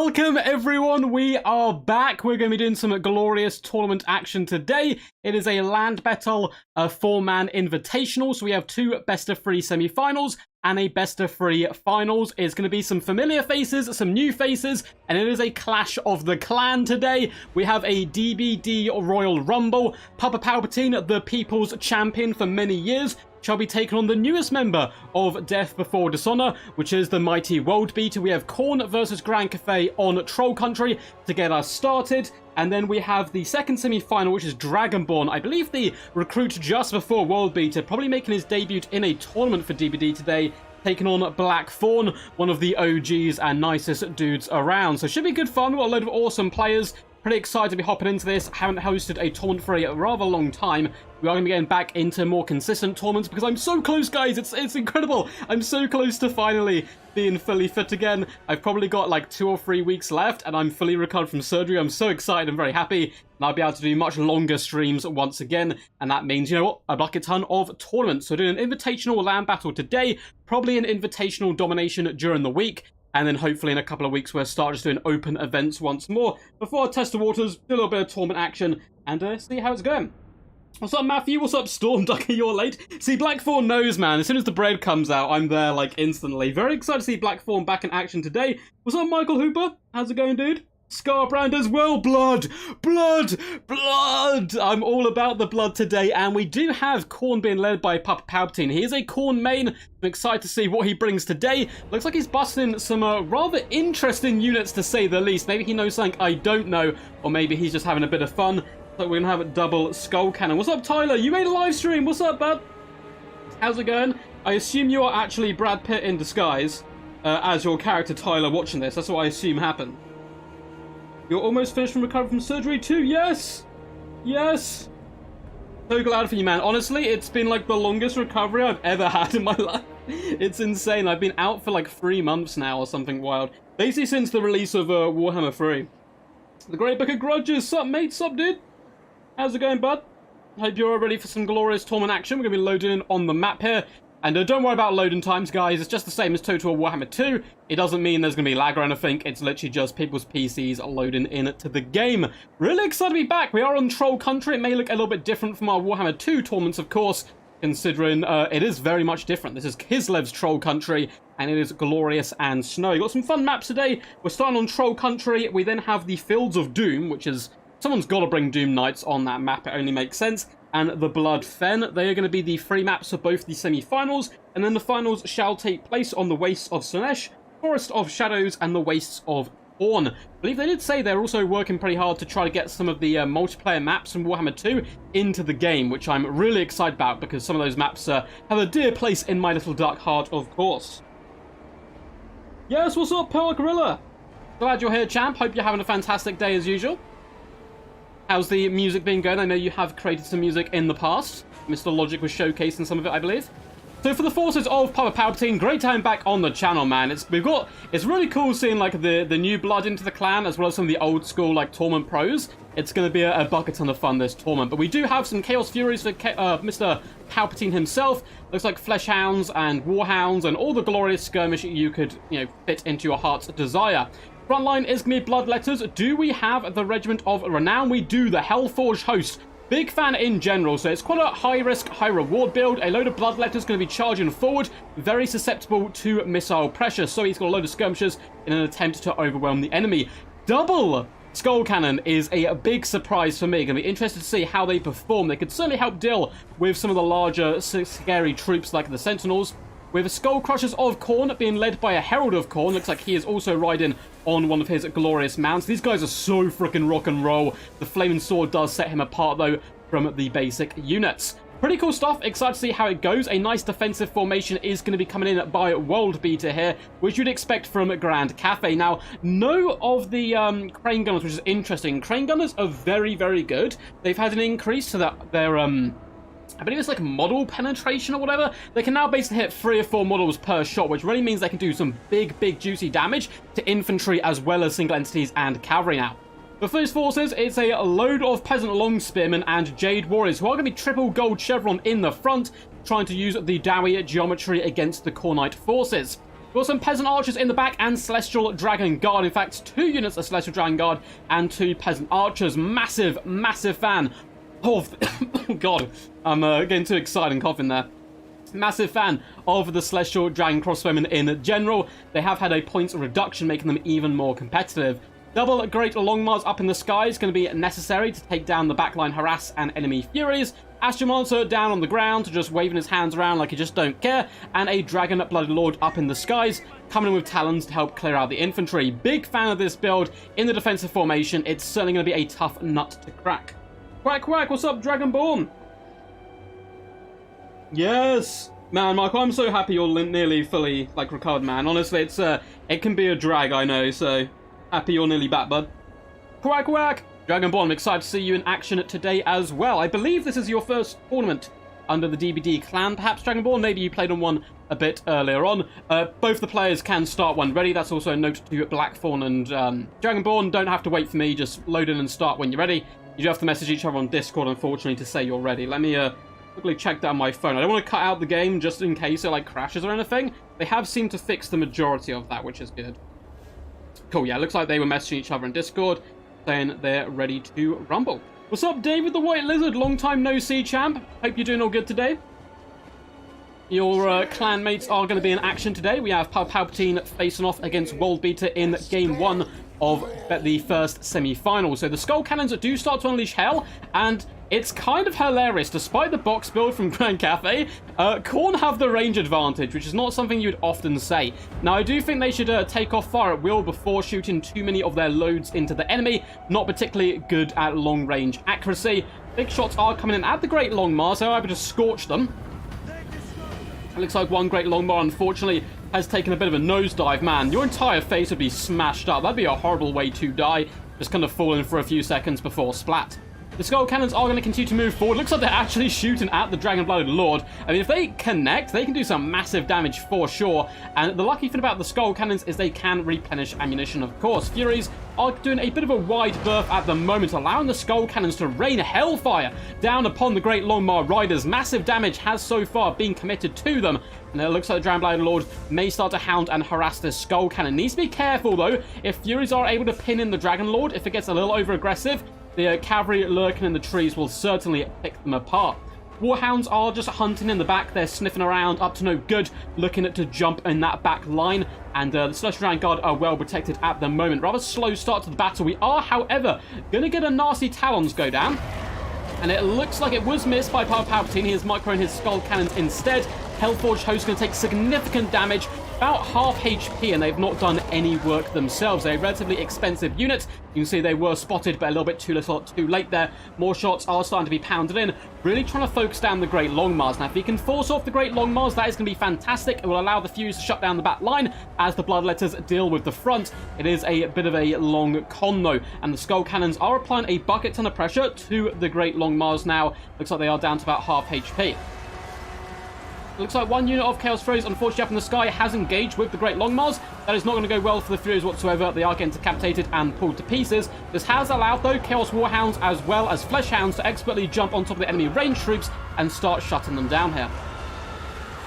Welcome everyone, we are back. We're going to be doing some glorious tournament action today. It is a land battle, a 4-man invitational, so we have 2 best of 3 semi-finals and a best of 3 finals. It's going to be some familiar faces, some new faces, and it is a clash of the clan today. We have a DBD Royal Rumble. Papa Palpatine, the people's champion for many years, shall be taken on the newest member of Death Before Dishonor, which is the mighty World Beater. We have Khorne versus Grand Cathay on Troll Country to get us started. And then we have the second semi-final, which is Dragonborn. I believe the recruit just before World Beater, probably making his debut in a tournament for DBD today, taking on Blackthorn, one of the OGs and nicest dudes around. So should be good fun. We've got a load of awesome players. Pretty excited to be hopping into this. Haven't hosted a tournament for a rather long time. We are going to be getting back into more consistent tournaments because I'm so close, guys. It's incredible. I'm so close to finally being fully fit again. I've probably got like 2 or 3 weeks left and I'm fully recovered from surgery. I'm so excited and very happy. And I'll be able to do much longer streams once again. And that means, you know what, a bucket ton of tournaments. So doing an invitational land battle today, probably an invitational domination during the week. And then hopefully in a couple of weeks we'll start just doing open events once more. Before I test the waters, do a little bit of tournament action and see how it's going. What's up, Matthew? What's up, Storm Ducker? You're late. See, Blackthorn knows, man. As soon as the bread comes out, I'm there, like, instantly. Very excited to see Blackthorn back in action today. What's up, Michael Hooper? How's it going, dude? Scarbrand as well. Blood! Blood! Blood! I'm all about the blood today, and we do have Khorne being led by Papa Palpatine. He is a Khorne main. I'm excited to see what he brings today. Looks like he's busting some rather interesting units, to say the least. Maybe he knows something I don't know, or maybe he's just having a bit of fun. So we're going to have a double skull cannon. What's up, Tyler? You made a live stream. What's up, bud? How's it going? I assume you are actually Brad Pitt in disguise as your character, Tyler, watching this. That's what I assume happened. You're almost finished from recovering from surgery too? Yes! Yes! So glad for you, man. Honestly, it's been like the longest recovery I've ever had in my life. It's insane. I've been out for like 3 months now or something wild. Basically since the release of Warhammer 3. The Great Book of Grudges. Sup, mate? Sup, dude? How's it going, bud? Hope you're all ready for some glorious tournament action. We're going to be loading in on the map here. And don't worry about loading times, guys. It's just the same as Total Warhammer 2. It doesn't mean there's going to be lag or anything. It's literally just people's PCs loading in to the game. Really excited to be back. We are on Troll Country. It may look a little bit different from our Warhammer 2 tournaments, of course, considering it is very much different. This is Kislev's Troll Country, and it is glorious and snowy. Got some fun maps today. We're starting on Troll Country. We then have the Fields of Doom, which is... someone's got to bring Doom Knights on that map. It only makes sense. And the Blood Fen. They are going to be the 3 maps for both the semi-finals, and then the finals shall take place on the Wastes of Slaanesh, Forest of Shadows, and the Wastes of Khorne. I believe they did say they're also working pretty hard to try to get some of the multiplayer maps from Warhammer 2 into the game, which I'm really excited about because some of those maps have a dear place in my little dark heart, of course. Yes, what's up, Pearl Gorilla? Glad you're here, champ. Hope you're having a fantastic day as usual. How's the music been going? I know you have created some music in the past. Mr. Logic was showcasing some of it, I believe. So for the forces of Papa Palpatine, great time back on the channel, man. It's really cool seeing like the new blood into the clan, as well as some of the old school like tournament pros. It's going to be a bucket ton of fun this tournament. But we do have some Chaos Furies for Mr. Palpatine himself. Looks like Fleshhounds and Warhounds and all the glorious skirmish you could, you know, fit into your heart's desire. Frontline is going to be Bloodletters. Do we have the Regiment of Renown? We do. The Hellforged Host. Big fan in general, so it's quite a high-risk, high-reward build. A load of Bloodletters going to be charging forward. Very susceptible to missile pressure, so he's got a load of skirmishers in an attempt to overwhelm the enemy. Double Skull Cannon is a big surprise for me. Going to be interested to see how they perform. They could certainly help deal with some of the larger, scary troops like the Sentinels. With Skull Crushers of Khorne being led by a Herald of Khorne. Looks like he is also riding on one of his glorious mounts. These guys are so freaking rock and roll. The Flaming Sword does set him apart, though, from the basic units. Pretty cool stuff. Excited to see how it goes. A nice defensive formation is going to be coming in by World Beater here, which you'd expect from Grand Cathay. Now, no of the Crane Gunners, which is interesting. Crane Gunners are very, very good. They've had an increase to their I believe it's like model penetration or whatever. They can now basically hit 3 or 4 models per shot, which really means they can do some big, juicy damage to infantry as well as single entities and cavalry now. But for his forces, it's a load of Peasant Long Spearmen and Jade Warriors, who are going to be triple gold chevron in the front, trying to use the Dowie geometry against the Khornite forces. We've got some Peasant Archers in the back and Celestial Dragon Guard. In fact, 2 units of Celestial Dragon Guard and 2 Peasant Archers. Massive, massive fan of... oh, God. I'm getting too excited and coughing there. Massive fan of the Celestial Dragon Crossbowmen in general. They have had a points reduction, making them even more competitive. Double Great Longmars up in the sky is going to be necessary to take down the backline harass and enemy furies. Astral Monitor down on the ground, just waving his hands around like he just don't care. And a Dragon Blooded Lord up in the skies, coming in with talons to help clear out the infantry. Big fan of this build in the defensive formation. It's certainly going to be a tough nut to crack. Quack, quack, what's up, Dragonborn? Yes! Man, Michael, I'm so happy you're nearly fully, like, recovered, man. Honestly, it's, it can be a drag, I know, so happy you're nearly back, bud. Quack, quack! Dragonborn, I'm excited to see you in action today as well. I believe this is your first tournament under the DBD clan, perhaps, Dragonborn. Maybe you played on one a bit earlier on. Both the players can start one ready. That's also a note to Blackthorn and Dragonborn. Don't have to wait for me. Just load in and start when you're ready. You do have to message each other on Discord, unfortunately, to say you're ready. Let me quickly check that on my phone. I don't want to cut out the game just in case it, like, crashes or anything. They have seemed to fix the majority of that, which is good. Cool, yeah, looks like they were messaging each other in Discord, saying they're ready to rumble. What's up, David the White Lizard? Long time no see, champ. Hope you're doing all good today. Your clan mates are going to be in action today. We have Palpatine facing off against Worldbeater in Game 1 of the first semi-final. So the Skull Cannons do start to unleash hell, and it's kind of hilarious. Despite the box build from Grand Cafe, Khorne have the range advantage, which is not something you'd often say. Now, I do think they should take off fire at will before shooting too many of their loads into the enemy. Not particularly good at long-range accuracy. Big shots are coming in at the Great Longmars, so I'm able to scorch them. It looks like one Great Longmar, unfortunately, has taken a bit of a nosedive. Man, your entire face would be smashed up. That'd be a horrible way to die. Just kind of falling for a few seconds before splat. The Skull Cannons are going to continue to move forward. Looks like they're actually shooting at the Dragon-Blooded Lord. I mean, if they connect, they can do some massive damage for sure. And the lucky thing about the Skull Cannons is they can replenish ammunition, of course. Furies are doing a bit of a wide berth at the moment, allowing the Skull Cannons to rain hellfire down upon the Great Longmar Riders. Massive damage has so far been committed to them. And it looks like the Dragon-Blooded Lord may start to hound and harass this Skull Cannon. Needs to be careful, though. If Furies are able to pin in the Dragon Lord, if it gets a little over-aggressive, the cavalry lurking in the trees will certainly pick them apart. Warhounds are just hunting in the back. They're sniffing around, up to no good, looking to jump in that back line. And the Celestial Dragon Guard are well protected at the moment. Rather slow start to the battle. We are, however, going to get a nasty Talons go down. And it looks like it was missed by Palpatine. He is microing his Skull Cannons instead. Hellforged Host going to take significant damage, about half HP, and they've not done any work themselves. They're a relatively expensive unit. You can see they were spotted, but a little bit too late there. More shots are starting to be pounded in. Really trying to focus down the Great Longmars. Now, if he can force off the Great Longmars, that is going to be fantastic. It will allow the Fuse to shut down the back line as the Bloodletters deal with the front. It is a bit of a long con, though, and the Skull Cannons are applying a bucket ton of pressure to the Great Longmars now. Looks like they are down to about half HP. Looks like one unit of Chaos Furies, unfortunately up in the sky, has engaged with the Great Longmars. That is not going to go well for the Furies whatsoever. They are getting decapitated and pulled to pieces. This has allowed, though, Chaos Warhounds as well as Flesh Hounds to expertly jump on top of the enemy range troops and start shutting them down here.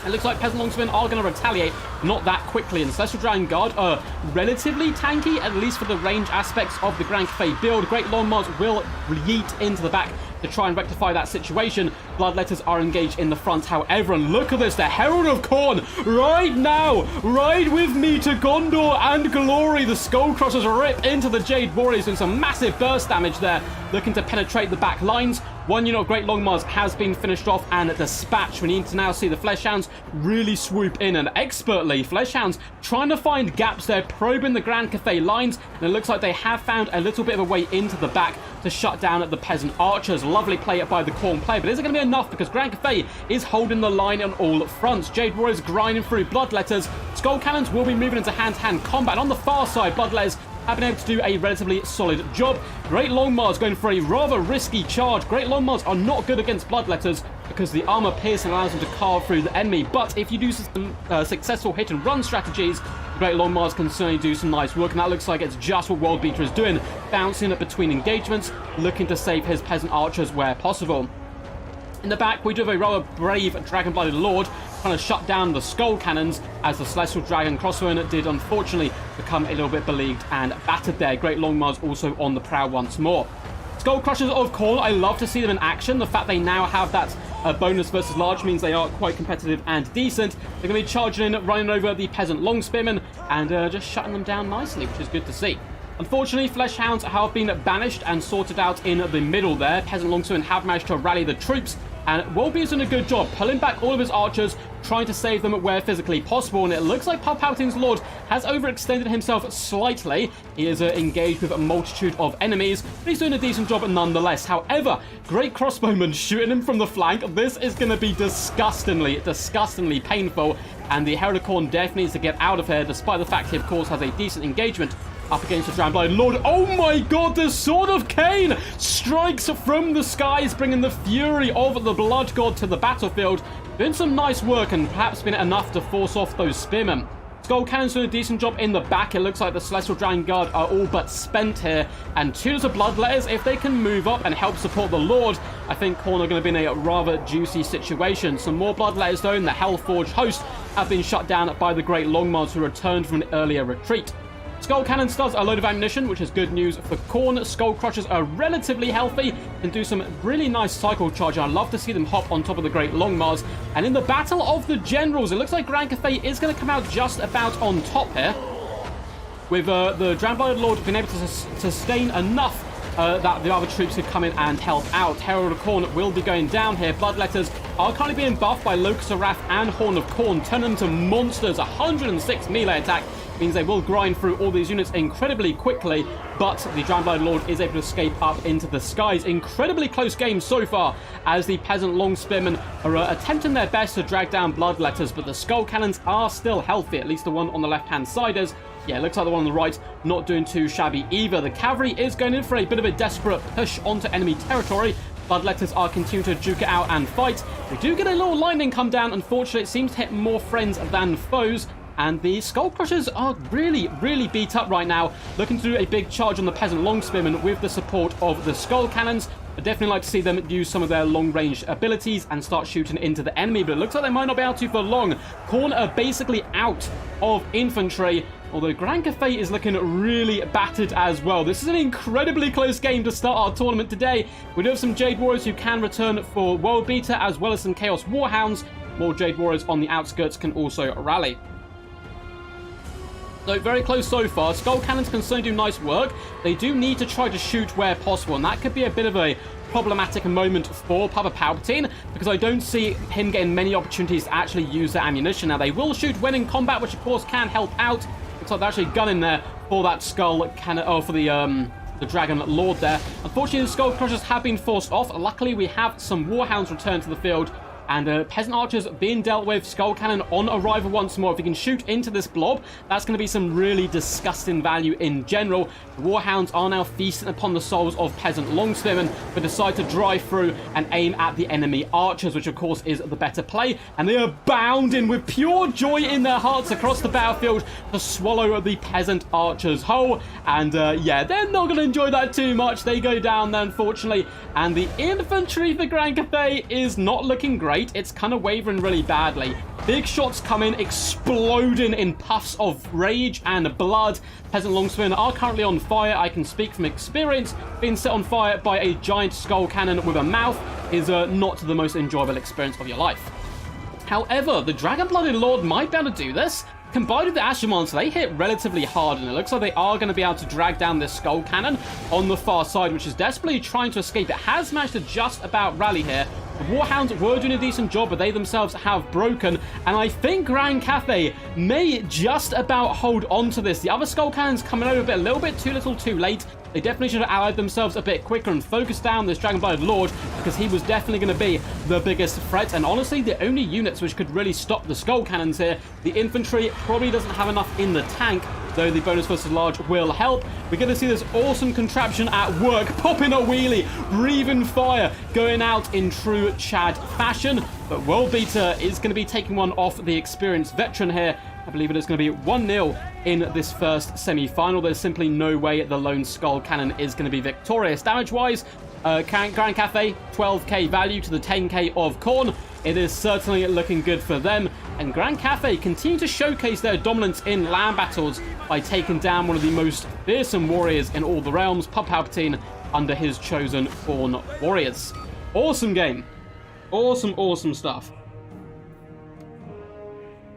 It looks like Peasant Longswordmen are going to retaliate, not that quickly, and Celestial Dragon Guard are relatively tanky, at least for the range aspects of the Grand Cafe build. Great Longmars will yeet into the back to try and rectify that situation. Bloodletters are engaged in the front, however, and look at this, the Herald of Khorne, right now, ride with me to Gondor and glory. The Skullcrossers rip into the Jade Warriors, doing some massive burst damage there, looking to penetrate the back lines. One unit of Great Longmars has been finished off and dispatched. We need to now see the Flesh Hounds really swoop in, and expertly, Flesh Hounds trying to find gaps there, probing the Grand Cafe lines, and it looks like they have found a little bit of a way into the back to shut down at the Peasant Archers. Lovely play by the Khorne player, but is it going to be enough? Because Grand Cafe is holding the line on all fronts. Jade Warriors grinding through Bloodletters. Skull Cannons will be moving into hand-to-hand combat. On the far side, Bloodletters have been able to do a relatively solid job. Great Longmars going for a rather risky charge. Great Longmars are not good against Bloodletters because the armor piercing allows them to carve through the enemy, but if you do some successful hit and run strategies, the Great Longmars can certainly do some nice work, and that looks like it's just what Worldbeater is doing, bouncing it between engagements, looking to save his Peasant Archers where possible. In the back, we do have a rather brave Dragon-Blooded Lord trying to shut down the skull cannons, as the Celestial Dragon crossbowman did unfortunately become a little bit beleaguered and battered there. Great Longmars also on the prowl once more. Skull Crushers of Khorne, I love to see them in action. The fact they now have that bonus versus large means they are quite competitive and decent. They're going to be charging in, running over the Peasant Long Spearmen, and just shutting them down nicely, which is good to see. Unfortunately, Flesh Hounds have been banished and sorted out in the middle there. Peasant Long Spearmen have managed to rally the troops, and Wolby's done a good job pulling back all of his archers, trying to save them where physically possible, and it looks like Palpatine's Lord has overextended himself slightly. He is engaged with a multitude of enemies, but he's doing a decent job nonetheless. However, Great Crossbowman shooting him from the flank. This is going to be disgustingly painful, and the Herald of Khorne definitely needs to get out of here, despite the fact he, of course, has a decent engagement up against the Drowned Lord. Oh my god, the Sword of Cain strikes from the skies, bringing the fury of the Blood God to the battlefield. Doing some nice work, and perhaps been enough to force off those spearmen. Skull Cannon's doing a decent job in the back. It looks like the Celestial Dragon Guard are all but spent here. And 2 of Bloodletters, if they can move up and help support the Lord, I think Khorne are going to be in a rather juicy situation. Some more Bloodletters, though, in the Hellforged host have been shut down by the Great Longmars, who returned from an earlier retreat. Skull Cannons does a load of ammunition, which is good news for Khorne. Skull Crushers are relatively healthy and do some really nice cycle charge. I love to see them hop on top of the Great Longmars. And in the Battle of the Generals, it looks like Grand Cathay is going to come out just about on top here, with the Drowned Lord being able to sustain enough that the other troops could come in and help out. Herald of Khorne will be going down here. Bloodletters are currently being buffed by Locust of Wrath and Horn of Khorne, turning them to monsters. 106 melee attack means they will grind through all these units incredibly quickly, but the Drowned Lord is able to escape up into the skies. Incredibly close game so far, as the Peasant Long Spearmen are attempting their best to drag down Bloodletters, but the Skull Cannons are still healthy. At least the one on the left-hand side is. Yeah, it looks like the one on the right not doing too shabby either. The cavalry is going in for a bit of a desperate push onto enemy territory. Bloodletters are continuing to duke it out and fight. We do get a little lightning come down. Unfortunately, it seems to hit more friends than foes. And the Skull Crushers are really beat up right now, looking to do a big charge on the Peasant Long Spearmen with the support of the Skull Cannons. I'd definitely like to see them use some of their long-range abilities and start shooting into the enemy, but it looks like they might not be able to for long. Khorne are basically out of infantry, although Grand Cathay is looking really battered as well. This is an incredibly close game to start our tournament today. We do have some Jade Warriors who can return for World Beater, as well as some Chaos Warhounds. More Jade Warriors on the outskirts can also rally. So very close so far. Skull Cannons can certainly do nice work. They do need to try to shoot where possible, and that could be a bit of a problematic moment for Papa Palpatine, because I don't see him getting many opportunities to actually use their ammunition. Now, they will shoot when in combat, which of course can help out. Looks like they're actually gunning there for that Skull Cannon, for the Dragon Lord there. Unfortunately, the Skull Crushers have been forced off. Luckily, we have some Warhounds return to the field, and Peasant Archers being dealt with. Skull Cannon on arrival once more. If he can shoot into this blob, that's going to be some really disgusting value in general. The Warhounds are now feasting upon the souls of Peasant Long Spearmen, but decide to drive through and aim at the enemy archers, which of course is the better play. And they are bounding with pure joy in their hearts across the battlefield to swallow the Peasant Archers whole. And yeah, they're not going to enjoy that too much. They go down there, unfortunately. And the infantry for Grand Cathay is not looking great. It's kind of wavering really badly. Big shots come in, exploding in puffs of rage and blood. Peasant Longspearmen are currently on fire. I can speak from experience. Being set on fire by a giant skull cannon with a mouth is not the most enjoyable experience of your life. However, the Dragon-Blooded Lord might be able to do this. Combined with the Asher Monster, they hit relatively hard, and it looks like they are going to be able to drag down this Skull Cannon on the far side, which is desperately trying to escape. It has managed to just about rally here. The Warhounds were doing a decent job, but they themselves have broken, and I think Grand Cathay may just about hold on to this. The other Skull Cannons coming over a little bit too little too late. They definitely should have allied themselves a bit quicker and focused down this Dragon-Blooded Lord, because he was definitely going to be the biggest threat, and honestly, the only units which could really stop the Skull Cannons here. The infantry probably doesn't have enough in the tank, though the bonus versus large will help. We're going to see this awesome contraption at work, popping a wheelie, breathing fire, going out in true Chad fashion, but World Beater is going to be taking one off the experienced veteran here. I believe it is going to be 1-0 in this first semi-final. There's simply no way the lone Skull Cannon is going to be victorious. Damage-wise, Grand Cafe, 12k value to the 10k of Khorne. It is certainly looking good for them. And Grand Cafe continue to showcase their dominance in land battles by taking down one of the most fearsome warriors in all the realms, Palpatine, under his chosen Khorne warriors. Awesome game. Awesome, awesome stuff.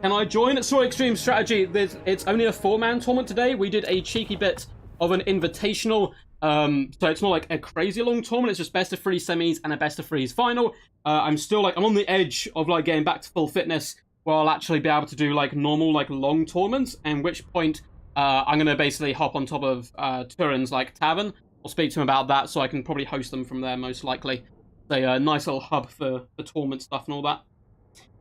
Can I join? Sorry, Extreme Strategy. It's only a 4-man tournament today. We did a cheeky bit of an invitational. So it's not like a crazy long tournament. It's just best of 3 semis and a best of 3s final. I'm still like, I'm on the edge of like getting back to full fitness where I'll actually be able to do like normal, like long tournaments. And which point I'm going to basically hop on top of Turin's like tavern. I'll speak to him about that so I can probably host them from there most likely. A nice little hub for the tournament stuff and all that.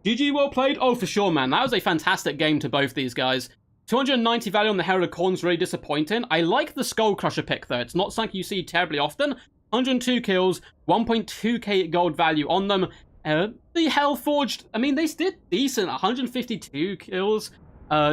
GG, well played. Oh, for sure, man. That was a fantastic game to both these guys. 290 value on the Herald of Khorne is really disappointing. I like the Skull Crusher pick, though. It's not something you see terribly often. 102 kills, 1.2k gold value on them. The Hellforged, I mean, they did decent. 152 kills,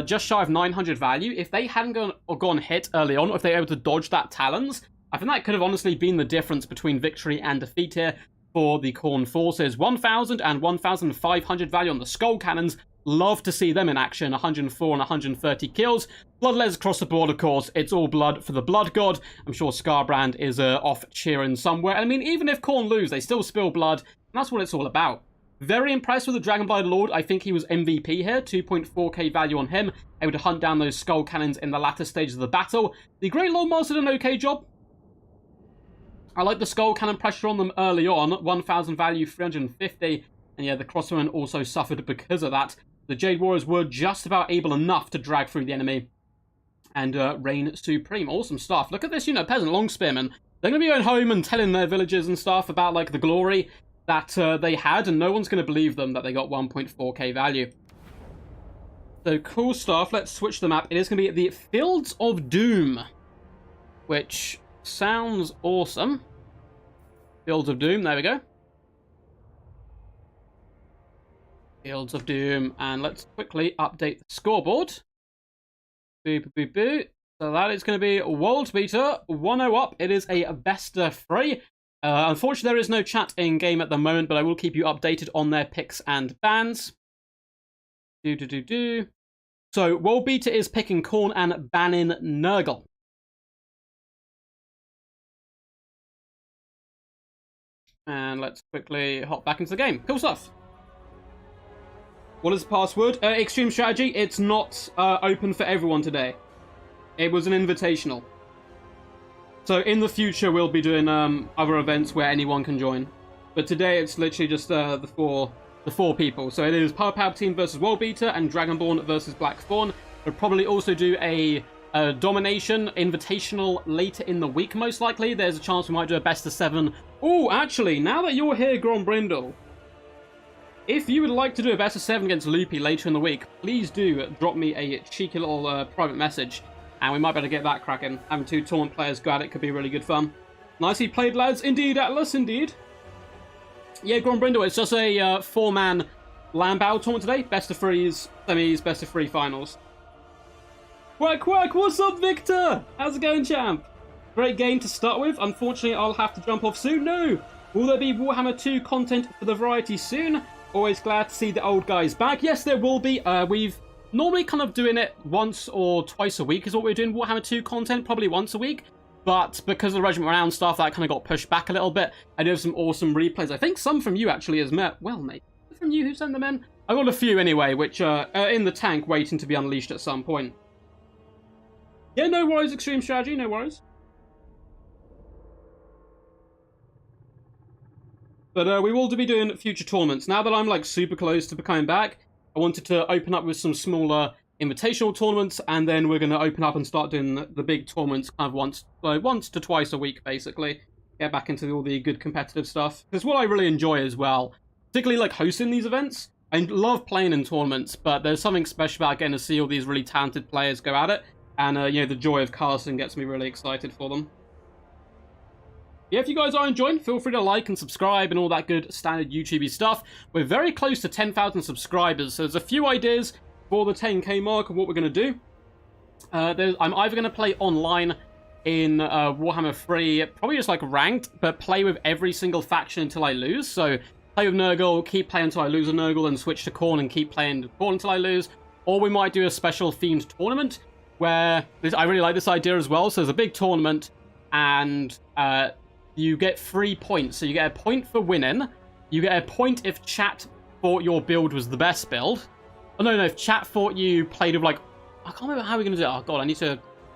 just shy of 900 value. If they hadn't gone hit early on, or if they were able to dodge that Talons, I think that could have honestly been the difference between victory and defeat here for the Khorne forces. 1,000 and 1,500 value on the Skull Cannons. Love to see them in action. 104 and 130 kills. Bloodletters across the board, of course. It's all blood for the Blood God. I'm sure Scarbrand is off cheering somewhere. I mean, even if Khorne lose, they still spill blood. And that's what it's all about. Very impressed with the Dragonblind Lord. I think he was MVP here. 2.4k value on him. Able to hunt down those Skull Cannons in the latter stages of the battle. The Great Lord Master did an okay job. I like the Skull Cannon pressure on them early on. 1,000 value, 350. And yeah, the Crossbowmen also suffered because of that. The Jade Warriors were just about able enough to drag through the enemy and reign supreme. Awesome stuff. Look at this, peasant long spearmen. They're going to be going home and telling their villagers and stuff about, like, the glory that they had, and no one's going to believe them that they got 1.4k value. So, cool stuff. Let's switch the map. It is going to be the Fields of Doom, which sounds awesome. Fields of Doom, there we go. Fields of Doom, and let's quickly update the scoreboard. Boop, boop, boop. So that is going to be World Beater, 1-0 up. It is a best of 3. Unfortunately, there is no chat in game at the moment, but I will keep you updated on their picks and bans. So World Beater is picking Khorne and banning Nurgle. And let's quickly hop back into the game. Cool stuff. What is the password? Extreme Strategy. It's not open for everyone today. It was an invitational. So in the future, we'll be doing other events where anyone can join. But today, it's literally just the four people. So it is Palpatine versus World Beater and Dragonborn versus Blackthorn. We'll probably also do a Domination invitational later in the week, most likely. There's a chance we might do a best of 7. Oh, actually, now that you're here, Grombrindle, if you would like to do a best of 7 against Loopy later in the week, please do drop me a cheeky little private message, and we might be able to get that cracking. Having 2 tournament players go at it could be really good fun. Nicely played, lads. Indeed, Atlas, indeed. Yeah, Grombrindle, it's just a 4-man land battle tournament today. Best of 3s, semis, best of 3 finals. Quack, quack, what's up, Victor? How's it going, champ? Great game to start with. Unfortunately, I'll have to jump off soon. No! Will there be Warhammer 2 content for the variety soon? Always glad to see the old guys back. Yes, there will be. We've normally kind of doing it once or twice a week is what we're doing. Warhammer 2 content, probably once a week. But because of the Regiment Round stuff, that kind of got pushed back a little bit. I do have some awesome replays. I think some from you actually has met. Well, mate, from you who sent them in? I got a few anyway, which are in the tank waiting to be unleashed at some point. Yeah, no worries, Extreme Strategy, no worries. But we will be doing future tournaments. Now that I'm like super close to coming back, I wanted to open up with some smaller invitational tournaments, and then we're going to open up and start doing the big tournaments kind of once to twice a week, basically. Get back into all the good competitive stuff. Because what I really enjoy as well, particularly like hosting these events, I love playing in tournaments, but there's something special about getting to see all these really talented players go at it. And, you know, the joy of casting gets me really excited for them. Yeah, if you guys are enjoying, feel free to like and subscribe and all that good standard YouTubey stuff. We're very close to 10,000 subscribers, so there's a few ideas for the 10k mark of what we're going to do. I'm either going to play online in Warhammer 3, probably just like ranked, but play with every single faction until I lose. So play with Nurgle, keep playing until I lose a Nurgle, and switch to Khorne and keep playing Khorne until I lose. Or we might do a special themed tournament where I really like this idea as well. So there's a big tournament and you get 3 points. So you get a point for winning. You get a point if chat thought your build was the best build. Oh, no, if chat thought you played with, like... I can't remember how we're going to do it. Oh, God,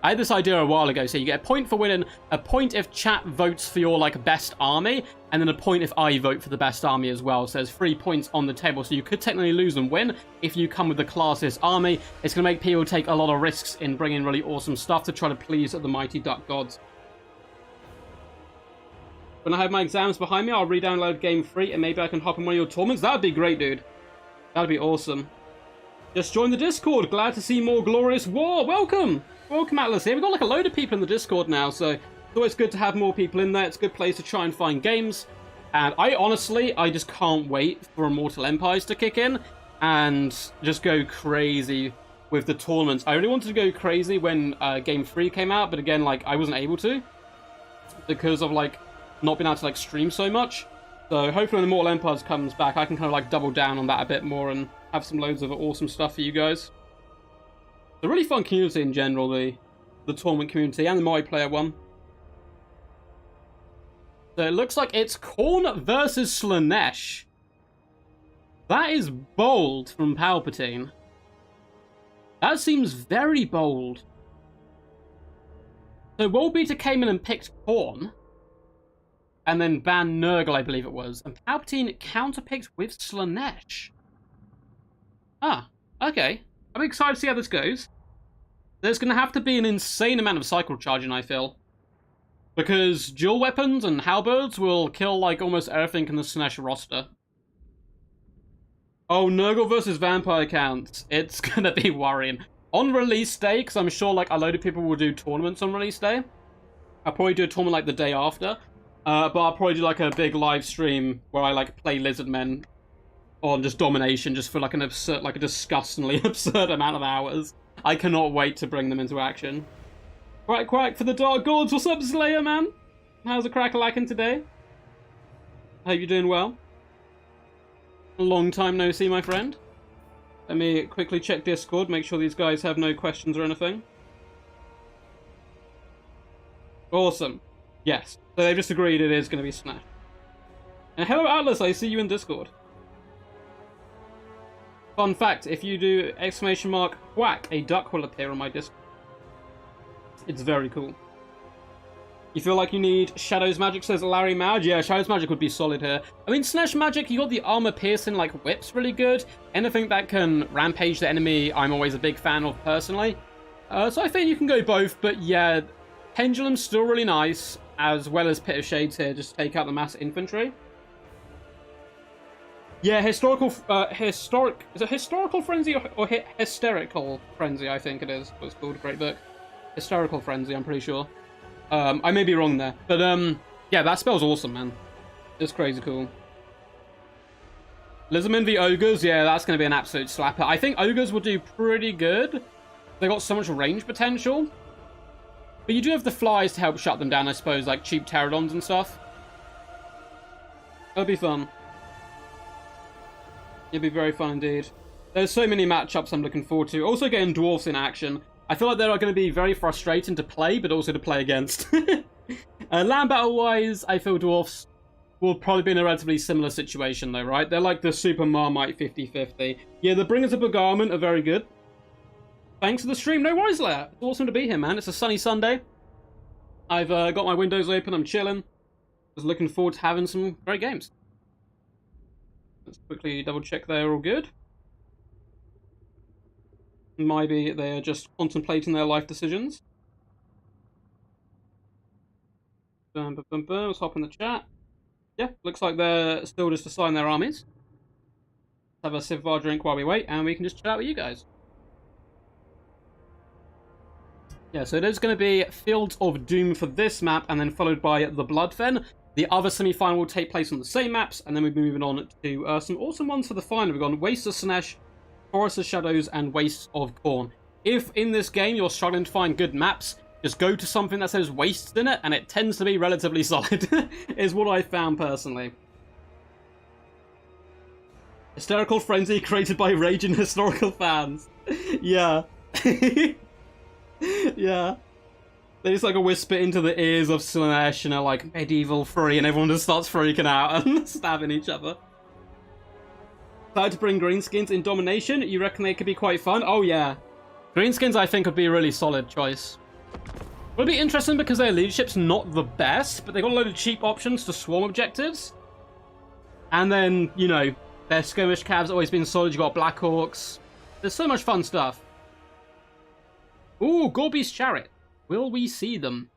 I had this idea a while ago. So you get a point for winning, a point if chat votes for your, like, best army, and then a point if I vote for the best army as well. So there's 3 points on the table. So you could technically lose and win if you come with the classist army. It's going to make people take a lot of risks in bringing really awesome stuff to try to please the mighty duck gods. When I have my exams behind me, I'll re-download Game 3 and maybe I can hop in one of your tournaments. That'd be great, dude. That'd be awesome. Just join the Discord. Glad to see more glorious war. Welcome. Welcome, Atlas here. We've got like a load of people in the Discord now, so it's always good to have more people in there. It's a good place to try and find games. And I just can't wait for Immortal Empires to kick in and just go crazy with the tournaments. I really wanted to go crazy when Game 3 came out, but again, like, I wasn't able to because of, like, not being able to, like, stream so much. So hopefully when Immortal Empires comes back, I can kind of, like, double down on that a bit more and have some loads of awesome stuff for you guys. It's a really fun community in general, the tournament community and the multiplayer one. So it looks like it's Khorne versus Slaanesh. That is bold from Palpatine. That seems very bold. So Worldbeater came in and picked Khorne, and then banned Nurgle, I believe it was. And Palpatine counterpicked with Slaanesh. Ah, okay. I'm excited to see how this goes. There's going to have to be an insane amount of cycle charging, I feel. Because dual weapons and halberds will kill, like, almost everything in the Slaanesh roster. Oh, Nurgle versus Vampire counts. It's going to be worrying. On release day, because I'm sure, like, a load of people will do tournaments on release day. I'll probably do a tournament, like, the day after. But I'll probably do, like, a big live stream where I, like, play Lizardmen on just Domination just for, like, an absurd, like, a disgustingly absurd amount of hours. I cannot wait to bring them into action. Quack, quack for the Dark Gods. What's up, Slayer, man? How's the crack-a-lackin' today? Hope you're doing well. A long time no see, my friend. Let me quickly check Discord, make sure these guys have no questions or anything. Awesome. Yes. So they've just agreed it is going to be Slaanesh. And hello, Atlas, I see you in Discord. Fun fact, if you do !quack, a duck will appear on my Discord. It's very cool. You feel like you need Shadows Magic, says Larry Mad? Yeah, Shadows Magic would be solid here. I mean, Slaanesh Magic, you got the armor piercing, like, whips really good. Anything that can rampage the enemy, I'm always a big fan of, personally. So I think you can go both, but yeah, Pendulum's still really nice, as well as Pit of Shades here, just to take out the mass infantry. Yeah, is it Historical Frenzy or Hysterical Frenzy, I think it is. What's called, great book. Hysterical Frenzy, I'm pretty sure. I may be wrong there. But, yeah, that spell's awesome, man. It's crazy cool. Lizardmen v Ogres, yeah, that's going to be an absolute slapper. I think Ogres will do pretty good. They got so much range potential. But you do have the flies to help shut them down, I suppose, like cheap pterodons and stuff. That'll be fun. It'll be very fun indeed. There's so many matchups I'm looking forward to. Also getting dwarves in action. I feel like they're going to be very frustrating to play, but also to play against. Land battle-wise, I feel dwarves will probably be in a relatively similar situation, though, right? They're like the Super Marmite 50-50. Yeah, the Bringers of Begarment are very good. Thanks for the stream. No worries, Lair. It's awesome to be here, man. It's a sunny Sunday. I've got my windows open. I'm chilling. Just looking forward to having some great games. Let's quickly double-check they're all good. Maybe they're just contemplating their life decisions. Boom, boom, boom, boom. Let's hop in the chat. Yeah, looks like they're still just assigning their armies. Let's have a sip of our drink while we wait, and we can just chill out with you guys. Yeah, so it is going to be Fields of Doom for this map, and then followed by the Bloodfen. The other semi-final will take place on the same maps, and then we'll be moving on to some awesome ones for the final. We've got Waste of Slaanesh, Forest of Shadows, and Waste of Khorne. If in this game you're struggling to find good maps, Just go to something that says wastes in it, and it tends to be relatively solid, is what I found personally. Hysterical frenzy created by raging historical fans. Yeah. Yeah. They just like a whisper into the ears of Slaanesh and are like, medieval free, and everyone just starts freaking out and stabbing each other. Decided to bring greenskins in Domination. You reckon they could be quite fun? Oh yeah. Greenskins I think would be a really solid choice. It'll be interesting because their leadership's not the best, but they got a load of cheap options for swarm objectives. And then, you know, their skirmish cab's always been solid. You got Black Hawks. There's so much fun stuff. Ooh, Gorby's Chariot. Will we see them?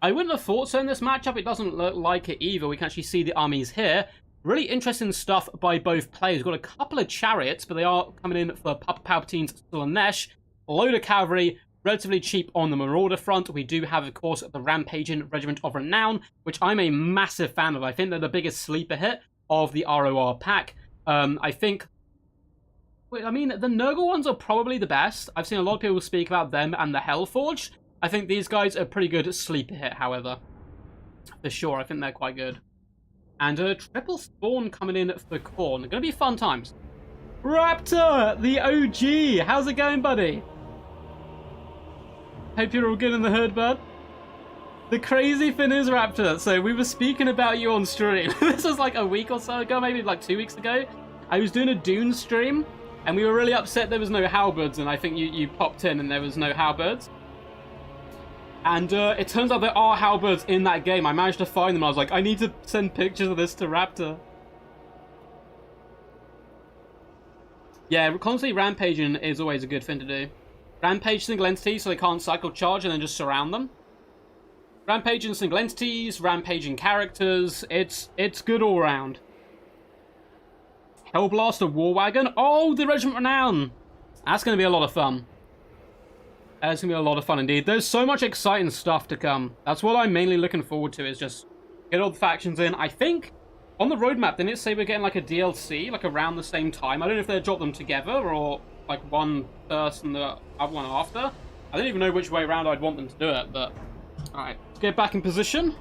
I wouldn't have thought so in this matchup. It doesn't look like it either. We can actually see the armies here. Really interesting stuff by both players. We've got a couple of chariots, but they are coming in for Papa Palpatine's Slaanesh. A load of cavalry, relatively cheap on the Marauder front. We do have, of course, the Rampaging Regiment of Renown, which I'm a massive fan of. I think they're the biggest sleeper hit of the ROR pack. I think... I mean, the Nurgle ones are probably the best. I've seen a lot of people speak about them and the Hellforged. I think these guys are pretty good sleeper hit, however. For sure, I think they're quite good. And triple spawn coming in for Khorne. Gonna be fun times. Raptor, the OG. How's it going, buddy? Hope you're all good in the hood, bud. The crazy thing is, Raptor, so we were speaking about you on stream. This was like a week or so ago, maybe like 2 weeks ago. I was doing a Dune stream, and we were really upset there was no halberds, and I think you popped in and there was no halberds. And it turns out there are halberds in that game. I managed to find them. I was like, I need to send pictures of this to Raptor. Yeah, constantly rampaging is always a good thing to do. Rampage single entities so they can't cycle charge and then just surround them. Rampaging single entities, rampaging characters. It's good all around. Hellblaster War Wagon. Oh, the Regiment Renown. That's going to be a lot of fun. That's going to be a lot of fun indeed. There's so much exciting stuff to come. That's what I'm mainly looking forward to, is just get all the factions in. I think on the roadmap, didn't it say we're getting like a DLC, like around the same time? I don't know if they drop them together or like one first and the other one after. I don't even know which way around I'd want them to do it, but... Alright, let's get back in position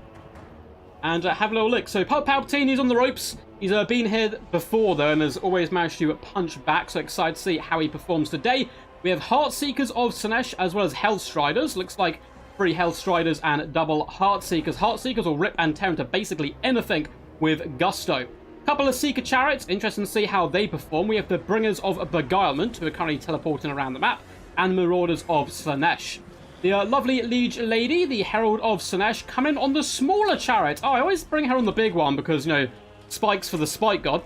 and have a little look. So Palpatine, he's on the ropes. He's been here before though and has always managed to punch back, so excited to see how he performs today. We have Heartseekers of Slaanesh as well as Hellstriders. Looks like 3 Hellstriders and double Heartseekers. Heartseekers will rip and tear into basically anything with gusto. Couple of Seeker Chariots. Interesting to see how they perform. We have the Bringers of Beguilement, who are currently teleporting around the map, and Marauders of Slaanesh. The lovely Liege Lady, the Herald of Slaanesh, coming on the smaller chariot. Oh, I always bring her on the big one because, you know, spikes for the Spike God.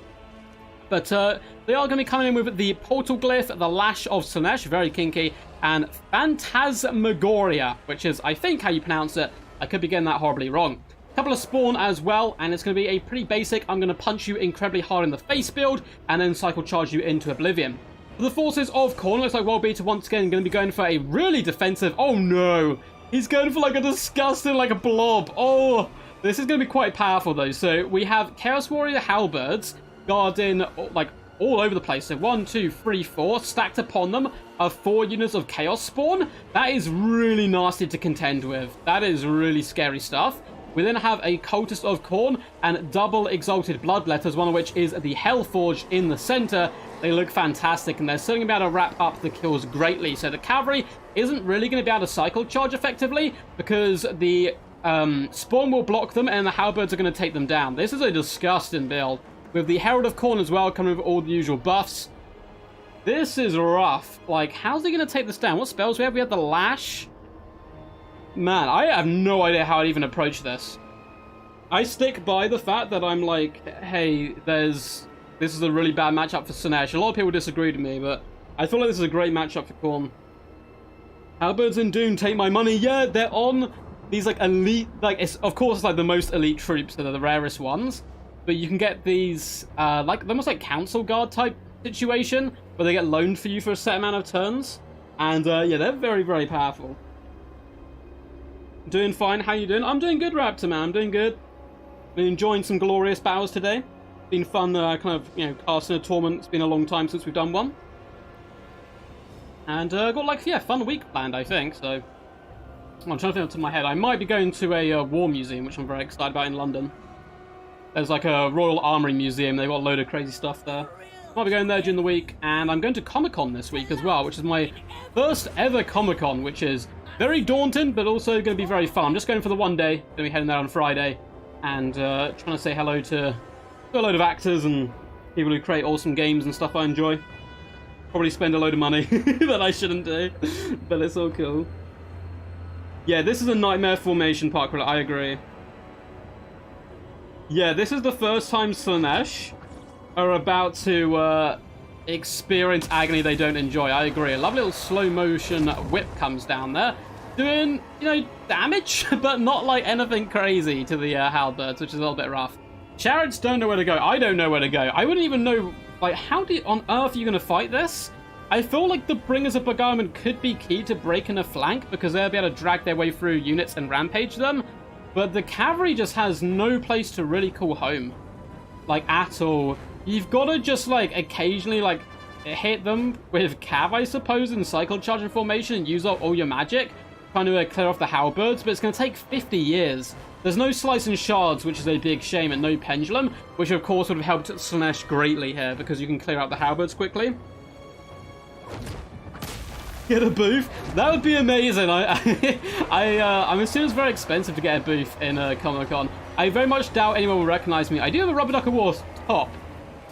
But they are going to be coming in with the Portal Glyph, the Lash of Slaanesh, very kinky, and Phantasmagoria, which is, I think, how you pronounce it. I could be getting that horribly wrong. A couple of Spawn as well, and it's going to be a pretty basic, I'm going to punch you incredibly hard in the face build, and then cycle charge you into oblivion. For the forces of Khorne, looks like World Beater once again going to be going for a really defensive... Oh no! He's going for like a disgusting, like a blob. Oh, this is going to be quite powerful though. So we have Chaos Warrior Halberds guarding like all over the place. So 1, 2, 3, 4 stacked upon them are 4 units of Chaos Spawn. That is really nasty to contend with. That is really scary stuff. We then have a Cultist of Khorne and double Exalted Bloodletters, one of which is the Hellforged in the center. They look fantastic, and they're certainly going to be able to wrap up the kills greatly. So the cavalry isn't really going to be able to cycle charge effectively because the Spawn will block them and the Halberds are going to take them down. This is a disgusting build. With the Herald of Khorne as well, coming with all the usual buffs. This is rough. Like, how's he going to take this down? What spells we have? We have the Lash. Man, I have no idea how I'd even approach this. I stick by the fact that I'm like, hey, this is a really bad matchup for Slaanesh. A lot of people disagree with me, but I feel like this is a great matchup for Khorne. Halberds in Dune, take my money. Yeah, they're on these like elite, like of course it's like the most elite troops that are the rarest ones. But you can get these, like almost like council guard type situation, where they get loaned for you for a set amount of turns. And yeah, they're very, very powerful. Doing fine, how you doing? I'm doing good, Raptor, man, I'm doing good. Been enjoying some glorious battles today. Been fun, kind of, you know, casting a tournament. It's been a long time since we've done one. And got like, yeah, fun week planned, I think, so. I'm trying to think off the top of my head. I might be going to a war museum, which I'm very excited about in London. There's like a Royal Armoury Museum. They've got a load of crazy stuff there. Might be going there during the week, and I'm going to Comic-Con this week as well, which is my first ever Comic-Con, which is very daunting, but also going to be very fun. I'm just going for the one day. Going to be heading there on Friday, and trying to say hello to a load of actors and people who create awesome games and stuff I enjoy. Probably spend a load of money that I shouldn't do, but it's all cool. Yeah, this is a nightmare formation park roulette, I agree. Yeah, this is the first time Slaanesh are about to experience agony they don't enjoy. I agree. A lovely little slow motion whip comes down there, doing, you know, damage, but not like anything crazy to the halberds, which is a little bit rough. Chariots don't know where to go. I don't know where to go. I wouldn't even know, like, how on earth are you going to fight this? I feel like the Bringers of Beguilement could be key to breaking a flank because they'll be able to drag their way through units and rampage them, but the cavalry just has no place to really call home, like, at all. You've got to just, like, occasionally, like, hit them with cav, I suppose, in cycle charge and formation and use up all your magic, trying to clear off the halberds, but it's going to take 50 years. There's no slice and shards, which is a big shame, and no pendulum, which of course would have helped Slaanesh greatly here because you can clear out the halberds quickly. Get a booth? That would be amazing. I'm assuming it's very expensive to get a booth in Comic-Con. I very much doubt anyone will recognize me. I do have a Rubber Duck of War top,